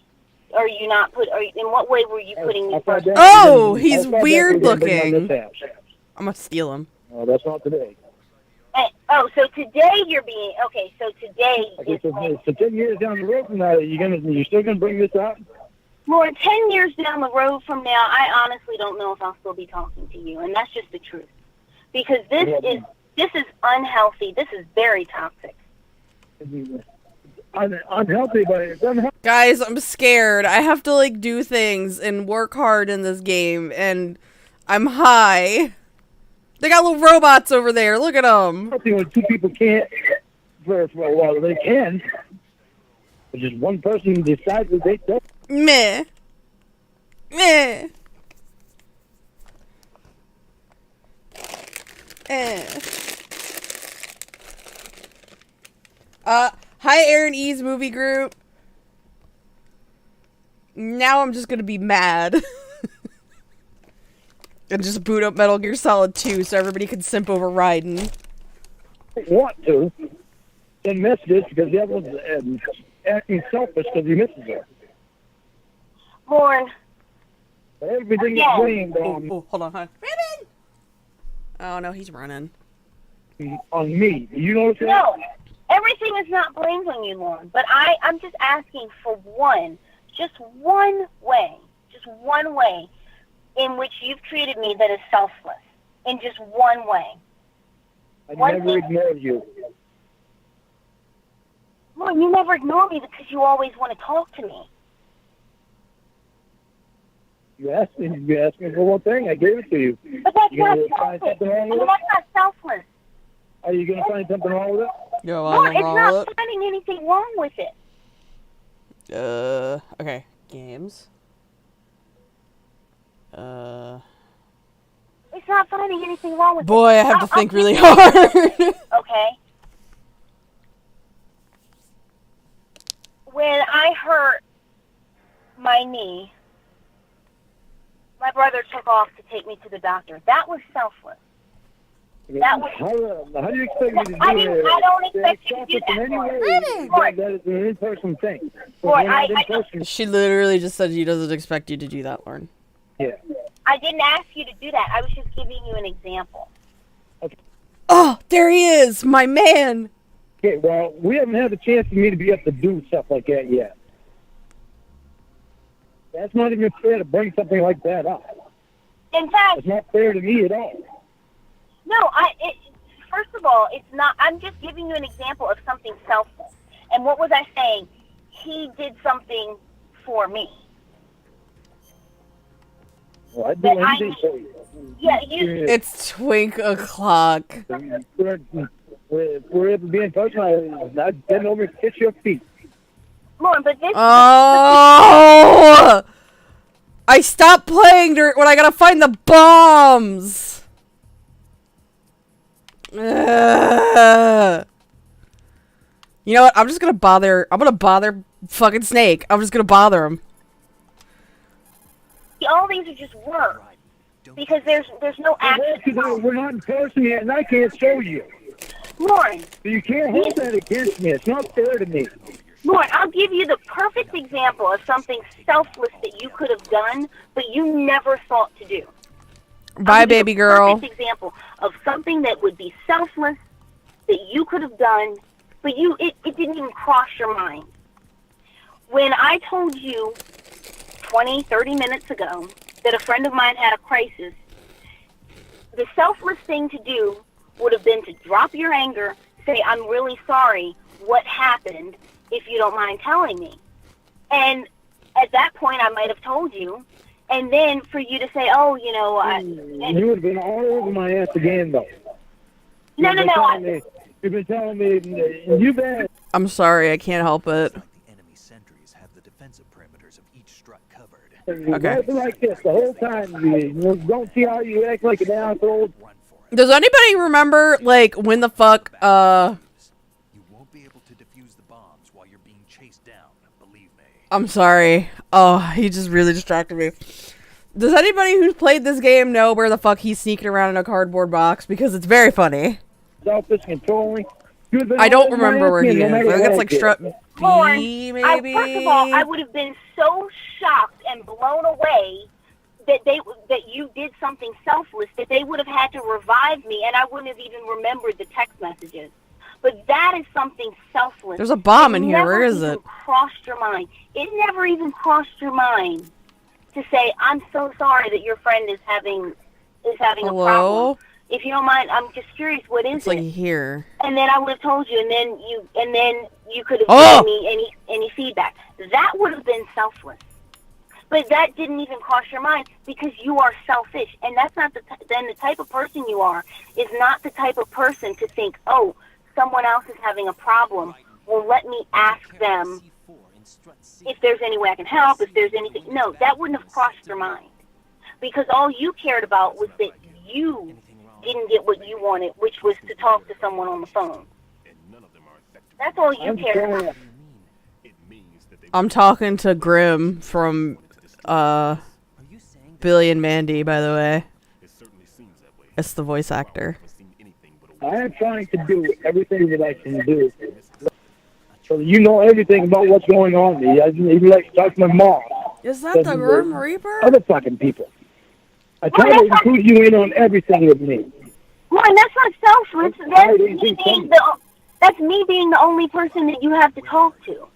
are you not in what way were you putting me first? Oh, he's weird looking. I'm gonna steal him. Oh, that's not today. So today you're being okay. So today. Okay, so 10 years down the road from now, you're still gonna bring this up? More 10 years down the road from now, I honestly don't know if I'll still be talking to you, and that's just the truth. Because this is unhealthy. This is very toxic. Unhealthy, but it's unhealthy. Guys, I'm scared. I have to do things and work hard in this game, and I'm high. They got little robots over there. Look at them. When two people can't, for a while they can. But just one person decides that they don't. Meh. Hi, Aaron E's movie group. Now I'm just gonna be mad. And just boot up Metal Gear Solid 2 so everybody can simp over Raiden. Want to, then miss this because the other one's acting selfish because he misses her. Lorne. Everything is blamed Oh, hold on, huh? Raiden! Oh, no, he's running. on me. You know what I'm saying? No, everything is not blamed on you, Lorne. But I'm just asking for just one way in which you've treated me that is selfless. In just one way. I never ignored you. Lorne, you never ignore me because you always want to talk to me. You asked me for one thing, I gave it to you. But that's You not gonna find selfish. something wrong with it? That's not selfless. Are you going to find something wrong with it? Yo, Lorne, it's not finding anything wrong with it. Okay. Games. It's not finding anything wrong with it. Boy, I have to think really hard. Okay. When I hurt my knee, my brother took off to take me to the doctor. That was selfless. That was. How do you expect me to do I don't expect you to do that. That is an in-person thing. She literally just said she doesn't expect you to do that, Lauren. Yeah. I didn't ask you to do that. I was just giving you an example. Okay. Oh, there he is, my man. Okay, well, we haven't had a chance for me to be able to do stuff like that yet. That's not even fair to bring something like that up. In fact, it's not fair to me at all. No, first of all, it's not. I'm just giving you an example of something selfless. And what was I saying? He did something for me. Well, I do anything for you. Yeah, you. It's twink o'clock. We're able to be in touch. I bend over and kiss your feet. Lorne, but this. Oh! I stopped playing when I gotta find the bombs. You know what? I'm just gonna bother. I'm gonna bother fucking Snake. I'm just gonna bother him. All these are just words because there's no action. We're not in person yet, and I can't show you. Lorne, you can't hold that against me. It's not fair to me. Lorne, I'll give you the perfect example of something selfless that you could have done, but you never thought to do. Bye, baby girl. Perfect example of something that would be selfless that you could have done, but it didn't even cross your mind. When I told you 20, 30 minutes ago that a friend of mine had a crisis, the selfless thing to do would have been to drop your anger, say, I'm really sorry, what happened, if you don't mind telling me. And at that point, I might have told you. And then for you to say, oh, you know... you would have been all over my ass again, though. No. You've been telling me, you bet. I'm sorry, I can't help it. Enemy sentries have the defensive perimeters of each strut covered. Okay. Like this the whole time. You don't see how you act like an asshole. Does anybody remember, like, when the fuck, You won't be able to defuse the bombs while you're being chased down, believe me. I'm sorry. Oh, he just really distracted me. Does anybody who's played this game know where the fuck he's sneaking around in a cardboard box? Because it's very funny. Selfish, controlling. I don't remember where he is. I think it's like strut B, maybe? First of all, I would have been so shocked and blown away that you did something selfless that they would have had to revive me, and I wouldn't have even remembered the text messages. But that is something selfless. There's a bomb in here. Where is it? Crossed your mind. It never even crossed your mind to say, "I'm so sorry that your friend is having a problem." If you don't mind, I'm just curious. What is it? It's like here. And then I would have told you, and then you could have given me any feedback. That would have been selfless. But that didn't even cross your mind because you are selfish, and that's not the type of person you are is not the type of person to think, oh, someone else is having a problem. Well, let me ask them if there's any way I can help, if there's anything. No, that wouldn't have crossed your mind because all you cared about was that you didn't get what you wanted, which was to talk to someone on the phone. That's all you I'm care sorry. about. I'm talking to Grim from Billy and Mandy, by the way. It's the voice actor. I am trying to do everything that I can do. So you know everything about what's going on with me. I even like to talk to my mom. Is that the Grim Reaper? Other fucking people. I try to include you in on everything with me. Well, that's not selfless. That's me being the only person that you have to talk to.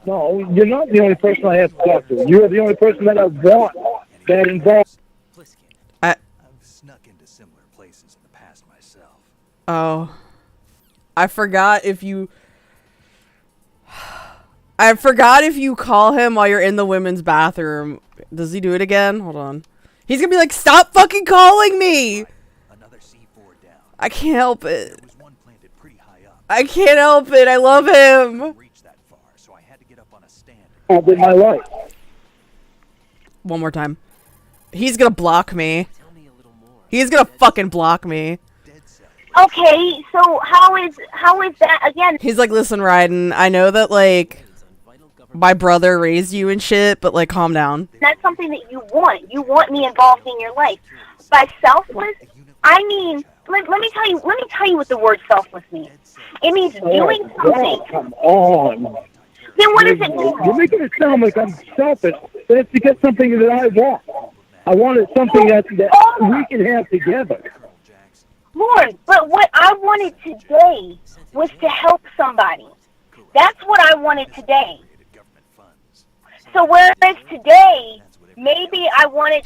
No, you're not the only person I have to talk to. You're the only person that I want that involved. I've snuck into similar places in the past myself. Oh. I forgot if you call him while you're in the women's bathroom. Does he do it again? Hold on. He's gonna be like, stop fucking calling me! Another C4 down. I can't help it. There was one planted pretty high up. I can't help it. I love him. Reach that far, so I had to get up on a stand. With my life. One more time. He's gonna block me. He's gonna fucking block me. Okay, so how is that again? He's like, listen, Raiden, I know that, like, my brother raised you and shit, but, like, calm down. That's something that you want. You want me involved in your life. By selfless, I mean, let me tell you what the word selfless means. It means doing something. Oh, come on. Then what does it mean? You're making it sound like I'm selfish, but it's to get something that I want. I wanted something that we can have together. Lord, but what I wanted today was to help somebody. That's what I wanted today. So whereas today, maybe I wanted...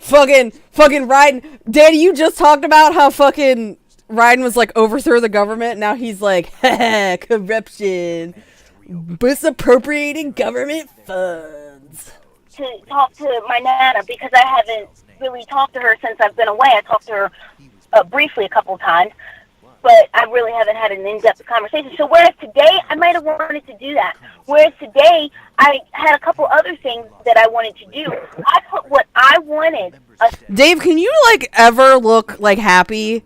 Fucking Raiden. Danny, you just talked about how fucking Raiden was like, overthrow the government. Now he's like, haha, corruption. Misappropriating government funds. To talk to my Nana because I haven't really talked to her since I've been away. I talked to her briefly a couple of times, but I really haven't had an in-depth conversation. So whereas today, I might have wanted to do that. Whereas today, I had a couple other things that I wanted to do. I put what I wanted. Dave, can you, like, ever look, like, happy?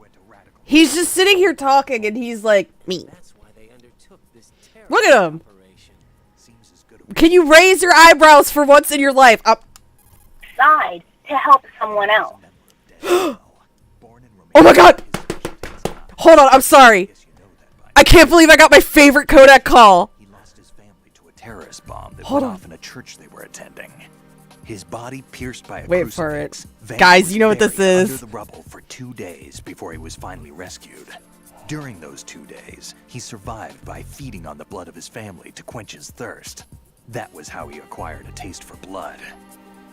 He's just sitting here talking, and he's like, me. Look at him. Can you raise your eyebrows for once in your life? Side to help someone else. Oh my god! Hold on, I'm sorry. I can't believe I got my favorite Kodak call. He lost his family to a terrorist bomb that Hold went on. off in a church they were attending. His body pierced by a Wait for crucifix. it. Vance Guys, was you know what this buried is. Under the rubble for 2 days before he was finally rescued. During those 2 days, he survived by feeding on the blood of his family to quench his thirst. That was how he acquired a taste for blood.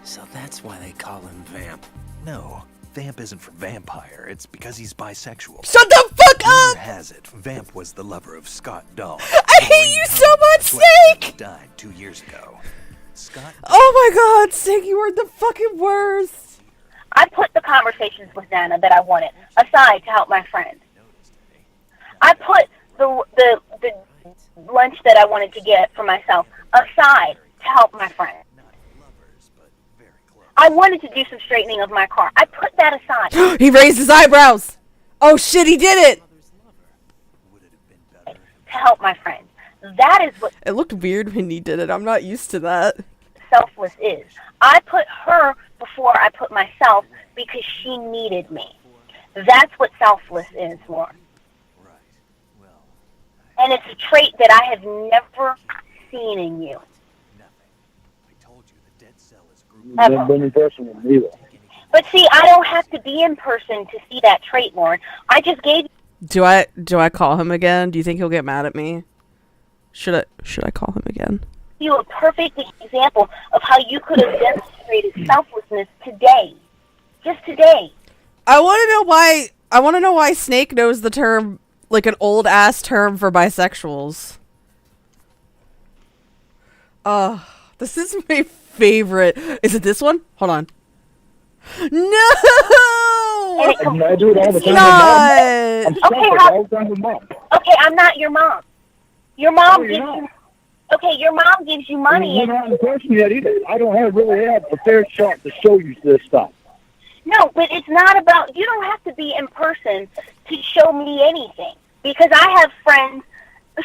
So that's why they call him Vamp. No, Vamp isn't for vampire. It's because he's bisexual. Shut the fuck Rumor up! has it, Vamp was the lover of Scott Dahl. I hate you so much, Snake! Died 2 years ago. Scott. Oh my god, Snake, you are the fucking worst. I put the conversations with Nana that I wanted aside to help my friend. I put the lunch that I wanted to get for myself aside to help my friend. I wanted to do some straightening of my car. I put that aside. He raised his eyebrows. Oh shit, he did it. To help my friend. That is what It looked weird when he did it. I'm not used to that. selfless is. I put her before I put myself because she needed me. That's what selfless is, Lorne. And it's a trait that I have never seen in you. Never been in person with me, though. But see, I don't have to be in person to see that trait, Lorne. I just gave Do I call him again? Do you think he'll get mad at me? Should I call him again? you a perfect example of how you could have demonstrated selflessness today. Just today. I want to know why Snake knows the term, like an old ass term for bisexuals. This is my favorite. Is it this one? Hold on. No! I do it all the time. Not. All the time with mom. Okay, I'm not your mom. Your mom gives not. you. Okay, your mom gives you money. You're not in person yet either. I don't really have a fair shot to show you this stuff. No, but it's not about. You don't have to be in person to show me anything, because I have friends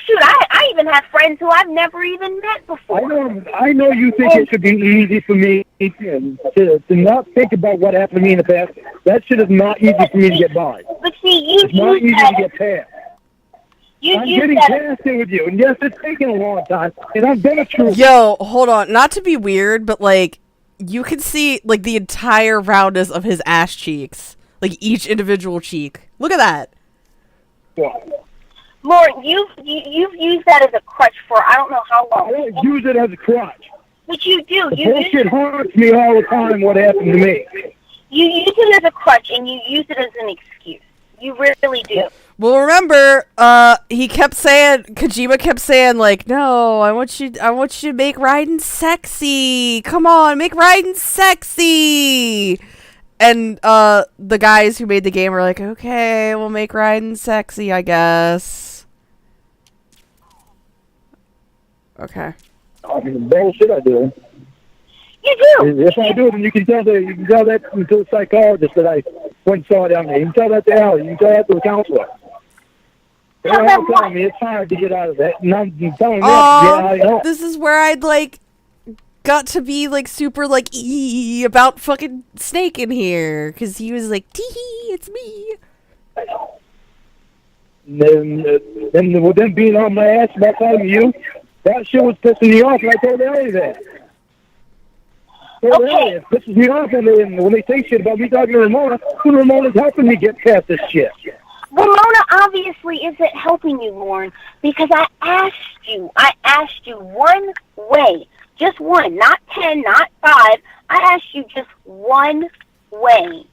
Shoot, I even have friends who I've never even met before. I know you think it should be easy for me to not think about what happened to me in the past. That shit is not easy for me to get by. But see, it's not easy to get past. I'm getting said, past it with you, and yes, it's taken a long time, and I've been a true. Yo, hold on. Not to be weird, but like, you can see like the entire roundness of his ass cheeks, like each individual cheek. Look at that. What? Lorne, you've used that as a crutch for I don't know how long. I don't use it as a crutch. But you do. The bullshit hurts me all the time. What happened to me? You use it as a crutch, and you use it as an excuse. You really do. Well, remember, he kept saying, Kojima kept saying, like, no, I want you to make Raiden sexy. Come on, make Raiden sexy. And, the guys who made the game were like, okay, we'll make Raiden sexy, I guess. Okay. I mean, bullshit I do. You do. If I do, then you can tell that to the psychologist that I went and saw down there. You can tell that to Al. You can tell that to the counselor. They're all telling me it's hard to get out of that. And I'm telling them, yeah, I know. This is where I'd, like, got to be, like, super, like, about fucking Snake in here. Because he was like, tee-hee, it's me. And then with them being on my ass about talking to you, that shit was pissing me off, and I told Ellie that. It pisses me off when they say shit about me talking to Ramona. Ramona's helping me get past this shit. Ramona obviously isn't helping you, Lorne, because I asked you one way, just one, not 10, not 5. I asked you just one way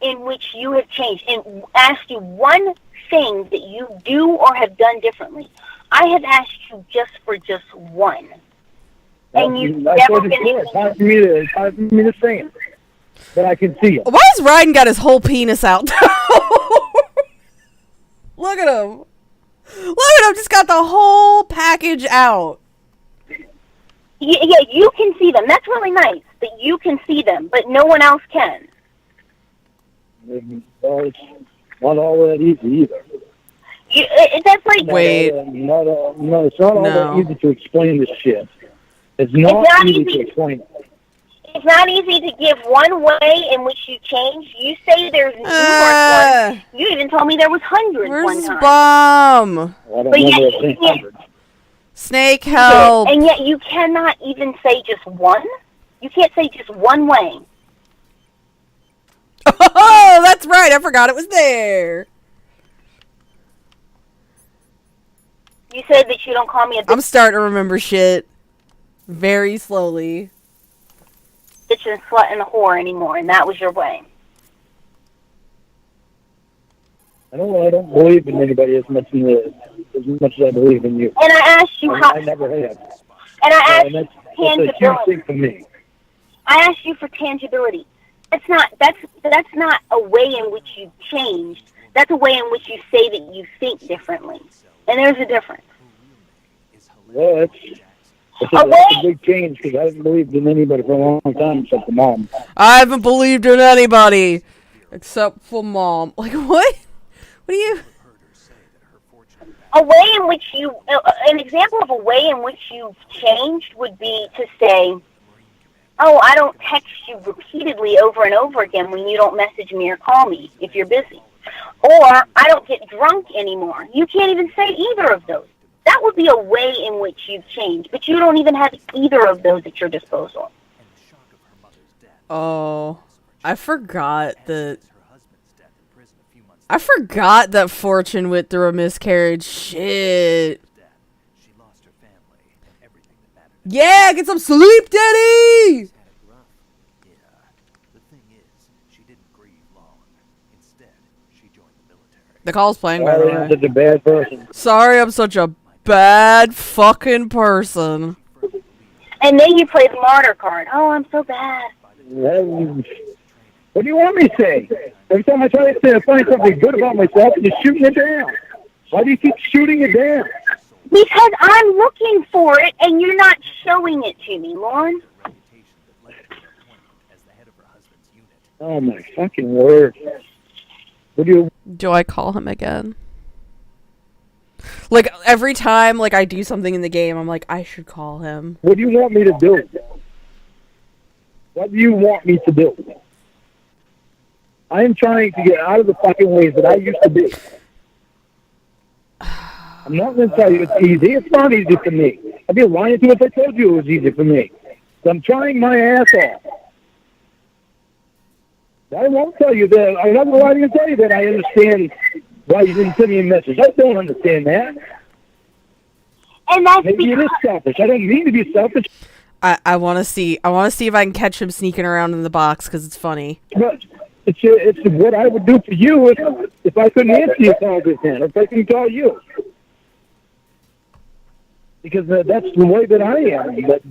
in which you have changed, and asked you one thing that you do or have done differently. I have asked you just for one. And you've never been able to. It's hard for me to say it, but I can see it. Why has Raiden got his whole penis out? Look at him. Look at him, just got the whole package out. Yeah, you can see them. That's really nice that you can see them, but no one else can. Well, it's not all that easy either. That's like... Wait. It's not all that easy to explain this shit. It's not easy to explain it. It's not easy to give one way in which you change. You say there's numerous ones. You even told me there was hundreds one time. Bomb? I don't remember hundreds. Snake, help. And yet you cannot even say just one? You can't say just one way. Oh, that's right. I forgot it was there. You said that you don't call me a bitch. I'm starting to remember shit. Very slowly. Bitch and slut and a whore anymore, and that was your way. I don't believe in anybody as much as I believe in you. And I asked you how. I never have. And I asked you tangibility. That's a huge thing for me. I asked you for tangibility. That's not a way in which you changed. That's a way in which you say that you think differently. And there's a difference. Well, that's a big change because I haven't believed in anybody for a long time except for Mom. I haven't believed in anybody except for Mom. Like, what? What do you... A way in which you... An example of a way in which you've changed would be to say, oh, I don't text you repeatedly over and over again when you don't message me or call me if you're busy. Or, I don't get drunk anymore. You can't even say either of those. That would be a way in which you've changed, but you don't even have either of those at your disposal. Oh, I forgot that Fortune went through a miscarriage. Shit. Yeah, get some sleep, Daddy! The call's playing, by the way. I'm such a bad person. Sorry, I'm such a bad fucking person. And then you play the martyr card. Oh, I'm so bad. What do you want me to say? Every time I try to find something good about myself, you're shooting it down. Why do you keep shooting it down? Because I'm looking for it, and you're not showing it to me, Lorne. Oh, my fucking word. What do you... Do I call him again? Like, every time, like, I do something in the game, I'm like, I should call him. What do you want me to do? What do you want me to do? I am trying to get out of the fucking ways that I used to be. I'm not going to tell you it's easy. It's not easy for me. I'd be lying to you if I told you it was easy for me. So I'm trying my ass off. I won't tell you that. I'm not going to tell you that I understand why you didn't send me a message. I don't understand that. And that's Maybe it is selfish. I don't mean to be selfish. I want to see if I can catch him sneaking around in the box because it's funny. But it's what I would do for you if I couldn't answer your call this hand, if I couldn't call you. Because that's the way that I am. But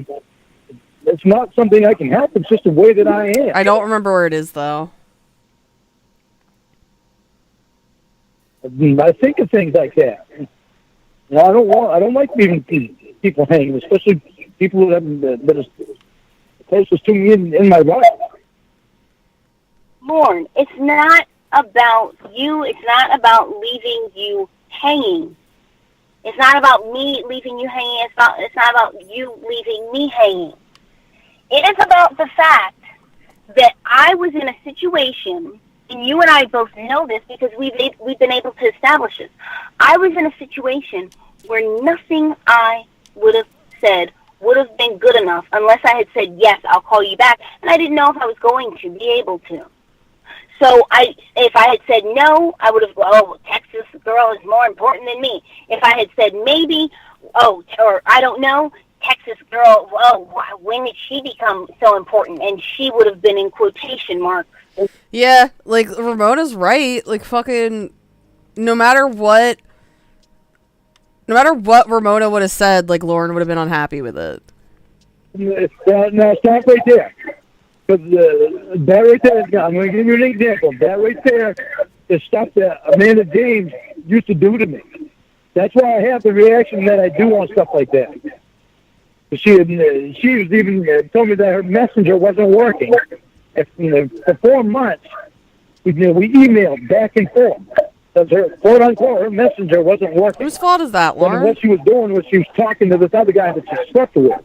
it's not something I can help. It's just the way that I am. I don't remember where it is, though. I think of things like that. I don't like leaving people hanging, especially people that are closest to me in my life. Lorne, it's not about you. It's not about leaving you hanging. It's not about me leaving you hanging. It's not about you leaving me hanging. It is about the fact that I was in a situation, and you and I both know this because we've been able to establish this. I was in a situation where nothing I would have said would have been good enough unless I had said, yes, I'll call you back. And I didn't know if I was going to be able to. So if I had said no, I would have, Texas girl is more important than me. If I had said maybe, or I don't know, Texas girl, when did she become so important? And she would have been in quotation marks. Yeah, like, Ramona's right. Like, fucking, no matter what Ramona would have said, like, Lorne would have been unhappy with it. Now, stop right there. Because that right there, I'm going to give you an example. That right there is stuff that Amanda James used to do to me. That's why I have the reaction that I do on stuff like that. She was even told me that her messenger wasn't working. For 4 months, we emailed back and forth. Because her, quote unquote, her messenger wasn't working. Whose fault is that, Lorne? And what she was doing was she was talking to this other guy that she slept with.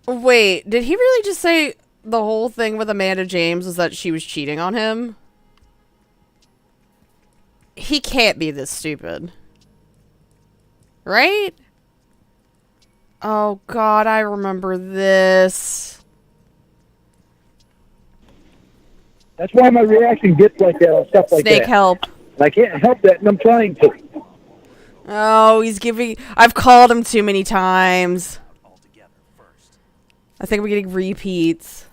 Wait, did he really just say the whole thing with Amanda James was that she was cheating on him? He can't be this stupid. Right? Oh, God, I remember this. That's why my reaction gets like that on stuff like that. Snake help. And I can't help that, and I'm trying to. Oh, I've called him too many times. I think we're getting repeats.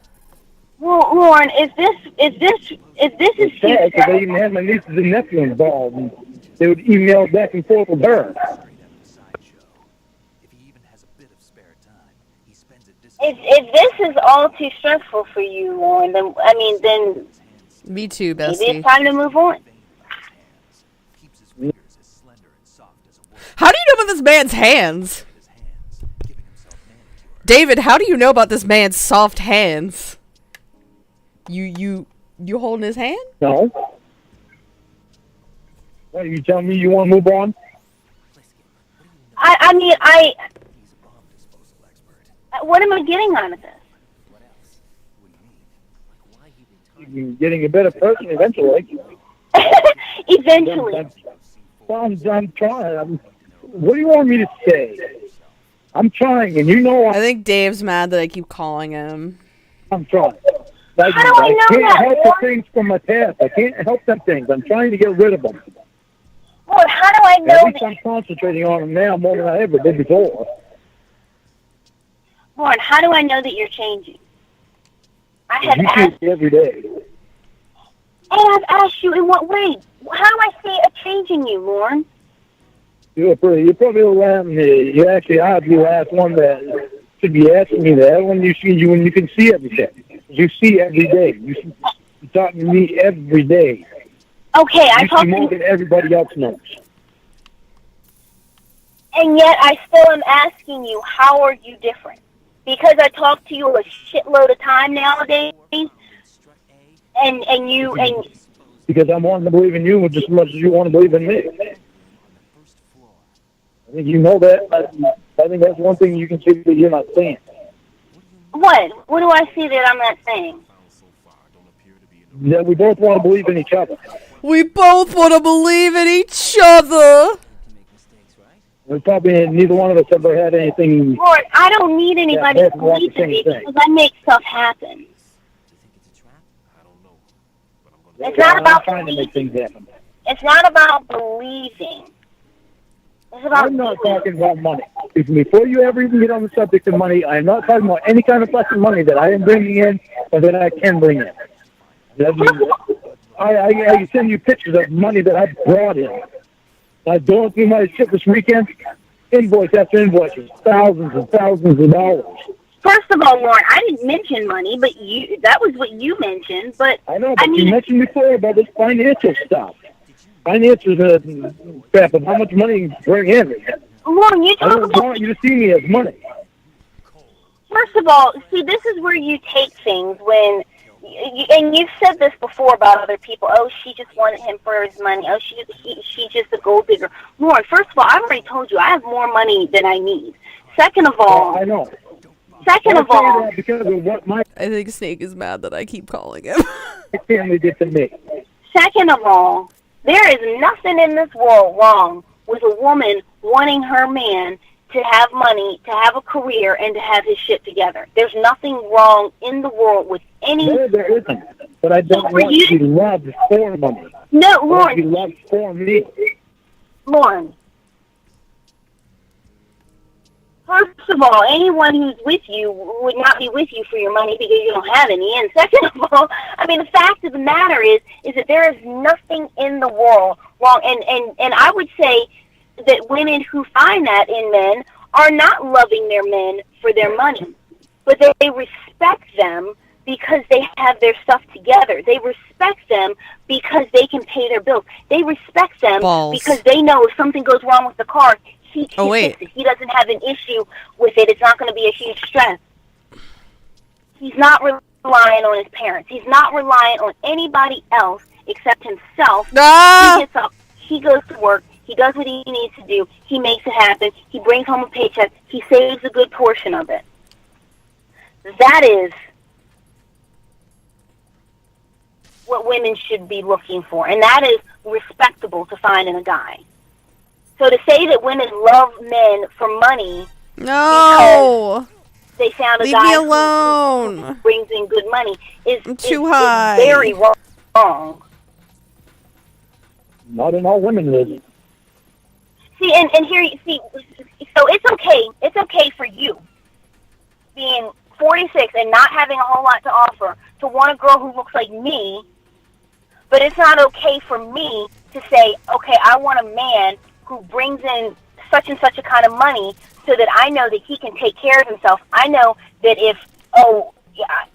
Well, Lorne, if this is sad, because I even had my nieces and nephew involved, and they would email back and forth with her. If this is all too stressful for you, Lorne, then Me too, bestie. maybe it's time to move on. How do you know about this man's hands? David, how do you know about this man's soft hands? You holding his hand? No. What, are you telling me you want to move on? What am I getting out of this? You're getting a better person eventually. Eventually. I'm trying. What do you want me to say? I'm trying, and you know I think Dave's mad that I keep calling him. I'm trying. How do I know can't that, help Lord? the things from my past. I can't help them things. I'm trying to get rid of them. Lord, how do I know At least that? I'm concentrating on them now more than I ever did before. Lord, how do I know that you're changing? I have You asked, see it every day. and I've asked you in what way? How do I see a change in you, Lorne? You're probably the last. You actually are the last one that should be asking me that. When you can see everything, you see every day. You talk to me every day. Okay, I You talk see more to than everybody else knows. and yet I still am asking you, how are you different? Because I talk to you a shitload of time nowadays, and Because I'm wanting to believe in you just as much as you want to believe in me. You know that. I think that's one thing you can see that you're not saying. What? What do I see that I'm not saying? That we both want to believe in each other. We both want to believe in each other. We probably neither one of us ever had anything. Lord, I don't need anybody Yeah, to both want believe the in me same thing. because I make stuff happen. It's Yeah, not about I'm trying to make things happen. It's not about believing. It's about I'm not doing. talking about money. Before you ever even get on the subject of money, I'm not talking about any kind of fucking money that I am bringing in or that I can bring in. I send you pictures of money that I brought in. I going through my shit this weekend, invoice after invoice, thousands and thousands of dollars. First of all, Lauren, I didn't mention money, but that was what you mentioned. But I know, but you mentioned before about this financial stuff. Financial crap of how much money you bring in. Lauren, you I talk don't about. want you to see me as money. First of all, see, this is where you take things when, and you've said this before about other people. Oh, she just wanted him for his money. Oh, she's just a gold digger. Lauren, first of all, I've already told you I have more money than I need. Second of all, I know. Second of all, that because of what my I think Snake is mad that I keep calling him. family did to me. Second of all, there is nothing in this world wrong with a woman wanting her man to have money, to have a career, and to have his shit together. There's nothing wrong in the world with any... No, there isn't. But I don't want to be loved for money. No, I want to be Lauren. loved for me. Lauren. First of all, anyone who's with you would not be with you for your money because you don't have any. And second of all, I mean, the fact of the matter is that there is nothing in the world wrong. And I would say that women who find that in men are not loving their men for their money, but they respect them because they have their stuff together. They respect them because they can pay their bills. They respect them because they know if something goes wrong with the car, he can fix it. He doesn't have an issue with it. It's not going to be a huge stress. He's not relying on his parents. He's not relying on anybody else except himself. He gets up. He goes to work. He does what he needs to do. He makes it happen. He brings home a paycheck. He saves a good portion of it. That is what women should be looking for, and that is respectable to find in a guy. So to say that women love men for money, no, they found a leave guy me alone. Who brings in good money is too high. Is very wrong. Not in all women live. See, and here you see. So it's okay. It's okay for you being 46 and not having a whole lot to offer to want a girl who looks like me. But it's not okay for me to say, okay, I want a man who brings in such and such a kind of money so that I know that he can take care of himself. I know that if,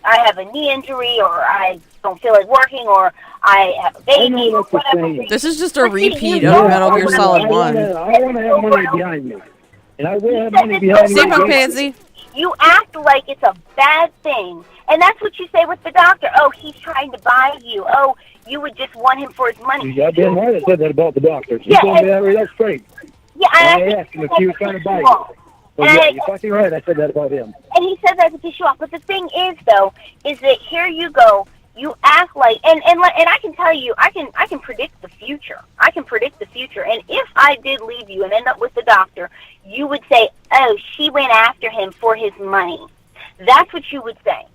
I have a knee injury or I don't feel like working or I have a baby or whatever. This is just a repeat of Metal Gear Solid 1. I want to have money behind me. And I will have money behind me. Stay from Pansy. You act like it's a bad thing. And that's what you say with the doctor. Oh, he's trying to buy you. Oh, you would just want him for his money. You goddamn right I said that about the doctor. He Yeah, told me that right up straight. Yeah, I asked him if he was trying to buy you. But yeah, you're fucking right. I said that about him. And he said that to piss you off. But the thing is, though, is that here you go. You act like, and I can tell you, I can predict the future. I can predict the future. And if I did leave you and end up with the doctor, you would say, oh, she went after him for his money. That's what you would say.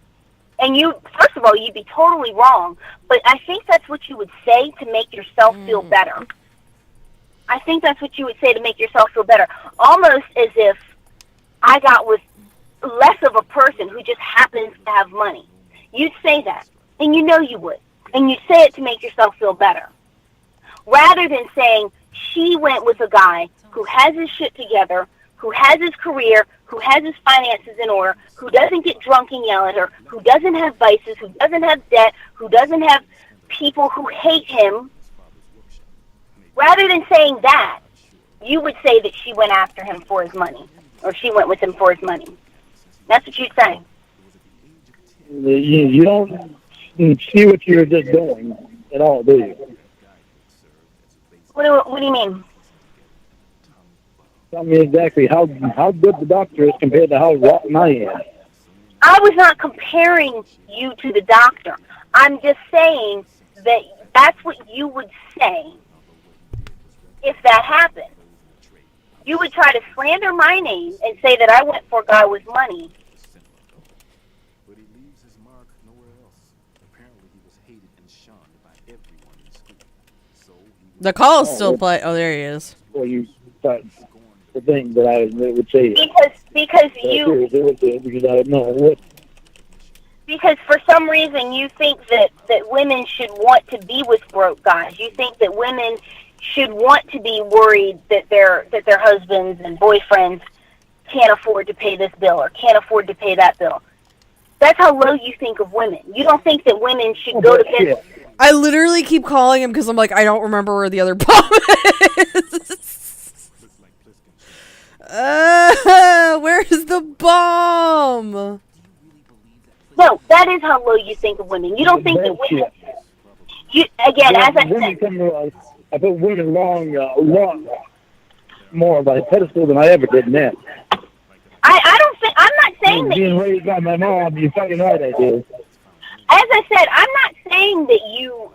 And you, first of all, you'd be totally wrong. But I think that's what you would say to make yourself feel better. I think that's what you would say to make yourself feel better. Almost as if I got with less of a person who just happens to have money. You'd say that. And you know you would. And you'd say it to make yourself feel better. Rather than saying, she went with a guy who has his shit together, who has his career, who has his finances in order, who doesn't get drunk and yell at her, who doesn't have vices, who doesn't have debt, who doesn't have people who hate him. Rather than saying that, you would say that she went after him for his money, or she went with him for his money. That's what you'd say. You don't see what you're just doing at all, do you? What do you mean? Tell me exactly how good the doctor is compared to how rotten I am. I was not comparing you to the doctor. I'm just saying that that's what you would say if that happened. You would try to slander my name and say that I went for a guy with money. But he leaves his mark nowhere else. Apparently he was hated and shunned by everyone in school. So he The call is still play. Oh, there he is. Well, you thought the thing that I would say. Because you Because I don't know what. Because for some reason you think that women should want to be with broke guys. You think that women should want to be worried that their husbands and boyfriends can't afford to pay this bill or can't afford to pay that bill. That's how low you think of women. You don't think that women should go to bed. I literally keep calling him because I'm like, I don't remember where the other bomb is. Where's the bomb? No, that is how low you think of women. You don't think that women. You again, as I said. I put women long more by a pedestal than I ever did men. I don't think. I'm not saying that. Being raised by my mom, you fucking right I do. As I said, I'm not saying that you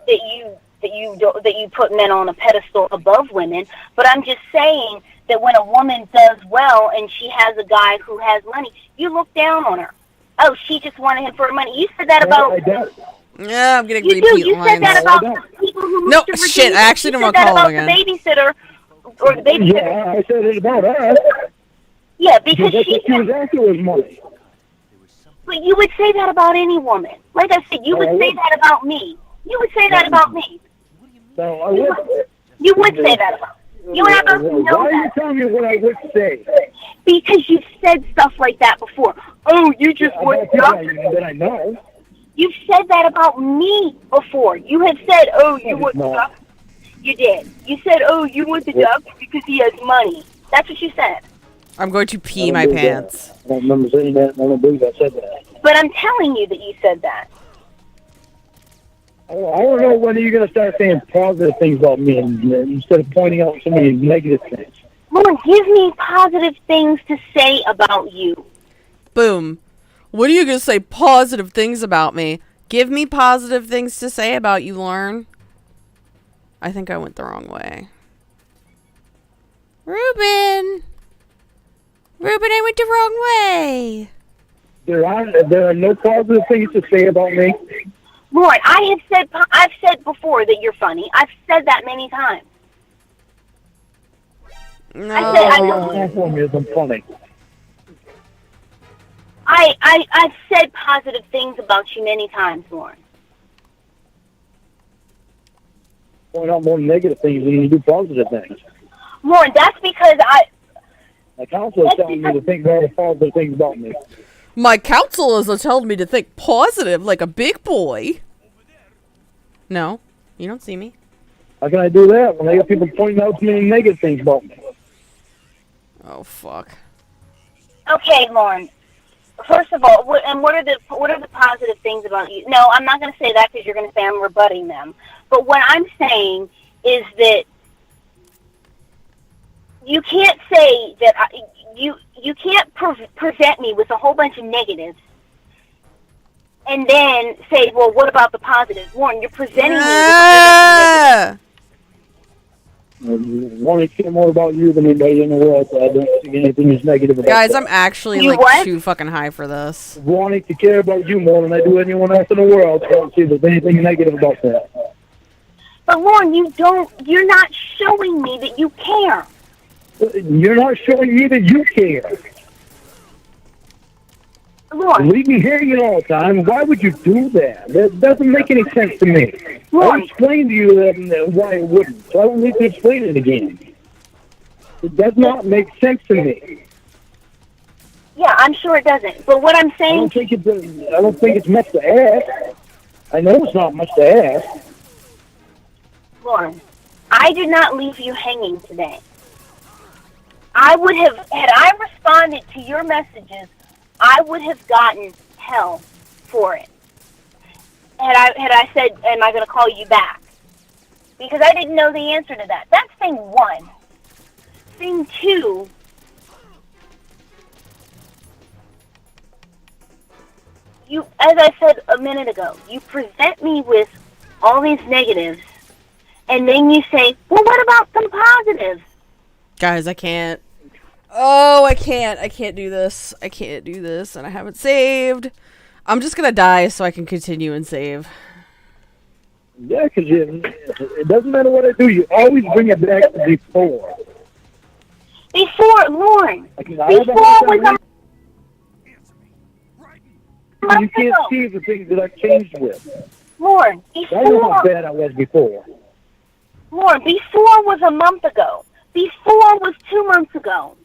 put men on a pedestal above women, but I'm just saying that when a woman does well and she has a guy who has money, you look down on her. Oh, she just wanted him for money. You said that about. Yeah, I'm getting you repeat do. You lines. said that about the people who No, moved to Virginia. shit, I actually don't want to call him again. The babysitter or the babysitter. Yeah, I said it about us. Yeah, because that's what she was after was money. But you would say that about any woman. Like I said, you would say that about me. You would say that about me. No, I would. You would say that about me. You have to know Why are you that. telling me what I would say? Because you've said stuff like that before. Oh, you just would that I know. You've said that about me before. You have said, oh, you would duck. You did. You said, oh, you would the duck because he has money. That's what you said. I'm going to pee my pants. I don't remember saying that. I don't believe I said that. But I'm telling you that you said that. I don't know when you're going to start saying positive things about me instead of pointing out so many negative things. Lord, give me positive things to say about you. Boom. What are you going to say positive things about me? Give me positive things to say about you, Lorne. I think I went the wrong way. Ruben, I went the wrong way. There are no positive things to say about me. Lord, I've said before that you're funny. I've said that many times. No. I'm funny. I've said positive things about you many times, Lorne. Point out more negative things than you do positive things. Lorne, that's because My counselor is telling me to think more positive things about me. My counselors are telling me to think positive like a big boy. No, you don't see me. How can I do that when I got people pointing out to me negative things about me? Oh, fuck. Okay, Lorne. First of all, what are the positive things about you? No, I'm not going to say that because you're going to say I'm rebutting them. But what I'm saying is that you can't say that you can't present me with a whole bunch of negatives and then say, well, what about the positives? Lorne, you're presenting me with a whole bunch of negatives. I want to care more about you than anybody in the world, so I don't see anything that's negative about Guys, that. I'm actually too fucking high for this. Wanting to care about you more than I do anyone else in the world, so I don't see there's anything negative about that. But Lorne, you're not showing me that you care. You're not showing me that you care. Lorne. Leave me hearing it all the time. Why would you do that? That doesn't make any sense to me. Lorne. I explained to you why it wouldn't, so I don't need to explain it again. It does not make sense to me. Yeah, I'm sure it doesn't. But what I'm I saying... don't think it's much to ask. I know it's not much to ask. Lorne, I did not leave you hanging today. I would have, had I responded to your messages, I would have gotten hell for it. Had I said, am I going to call you back? Because I didn't know the answer to that. That's thing one. Thing two as I said a minute ago, you present me with all these negatives, and then you say, well, what about some positives? Guys, I can't. Oh, I can't. I can't do this. I can't do this, and I haven't saved. I'm just gonna die so I can continue and save. Yeah, because it doesn't matter what I do, you always bring it back to before. Before, Lorne, Before was a you can't see the things that I've changed with. Lorne, I know how bad I was before. Lorne, before was a month ago. Before was 2 months ago.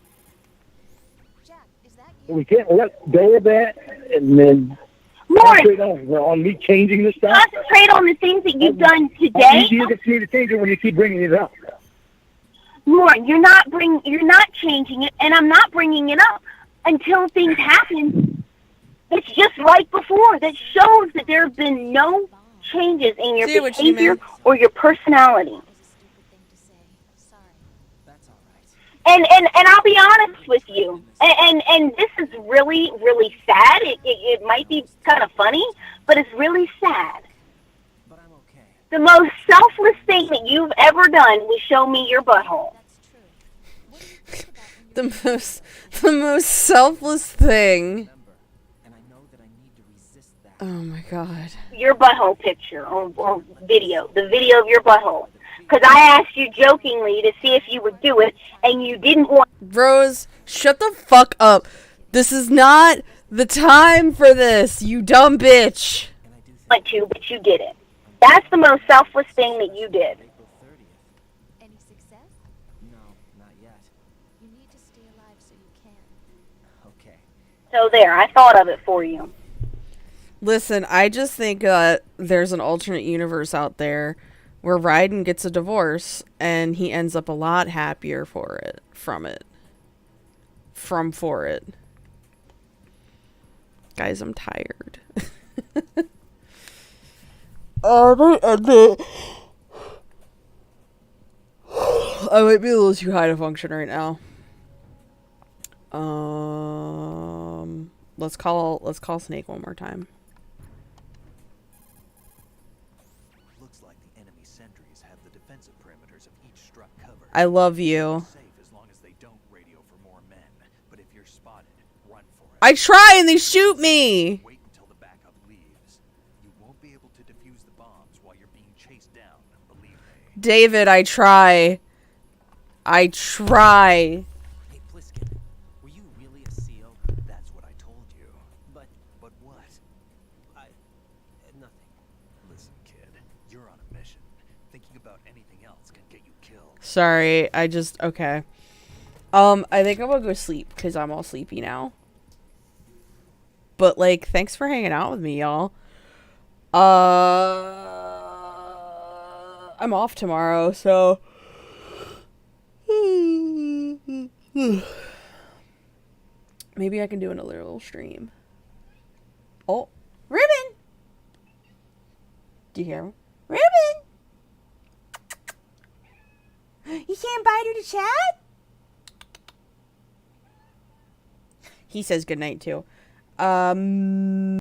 We can't let go of that and then Lorne, concentrate on me changing this stuff. concentrate on the things that you've done How today. easy is it for me to change it when you keep bringing it up? Lorne, you're not changing it, and I'm not bringing it up until things happen. It's just like before. That shows that there have been no changes in your See what you behavior mean. or your personality. That's all right. And I'll be honest with you, and this is really, really sad. It might be kind of funny, but it's really sad. But I'm okay. The most selfless thing that you've ever done was show me your butthole. The most selfless thing. And I know that I need to resist that. Oh my god. Your butthole picture or video, the video of your butthole. Because I asked you jokingly to see if you would do it, and you didn't want. Rose, shut the fuck up. This is not the time for this, you dumb bitch. To, but you did it. That's the most selfless thing that you did. April 30th. Any success? No, not yet. You need to stay alive so you can. Okay. So there, I thought of it for you. Listen, I just think there's an alternate universe out there where Raiden gets a divorce and he ends up a lot happier for it. Guys, I'm tired. I might be a little too high to function right now. Let's call Snake one more time. Looks like the enemy sentries have the defensive perimeters of each struck covered. I love you. Safe as long as they don't radio for more men. But if you're spotted, run for it. I try and they shoot me. Wait until the backup leaves. You won't be able to defuse the bombs while you're being chased down, believe me. David, I try. Hey, Pliskin, were you really a SEAL? That's what I told you. But But what? nothing. Listen, kid, you're on a mission. Thinking about anything else can get you killed. Sorry, okay. I think I'm gonna go sleep because I'm all sleepy now. But like, thanks for hanging out with me, y'all. I'm off tomorrow, so maybe I can do another little stream. Oh, Ruben! Do you hear him? Ruben! You saying bye to the chat? He says goodnight too.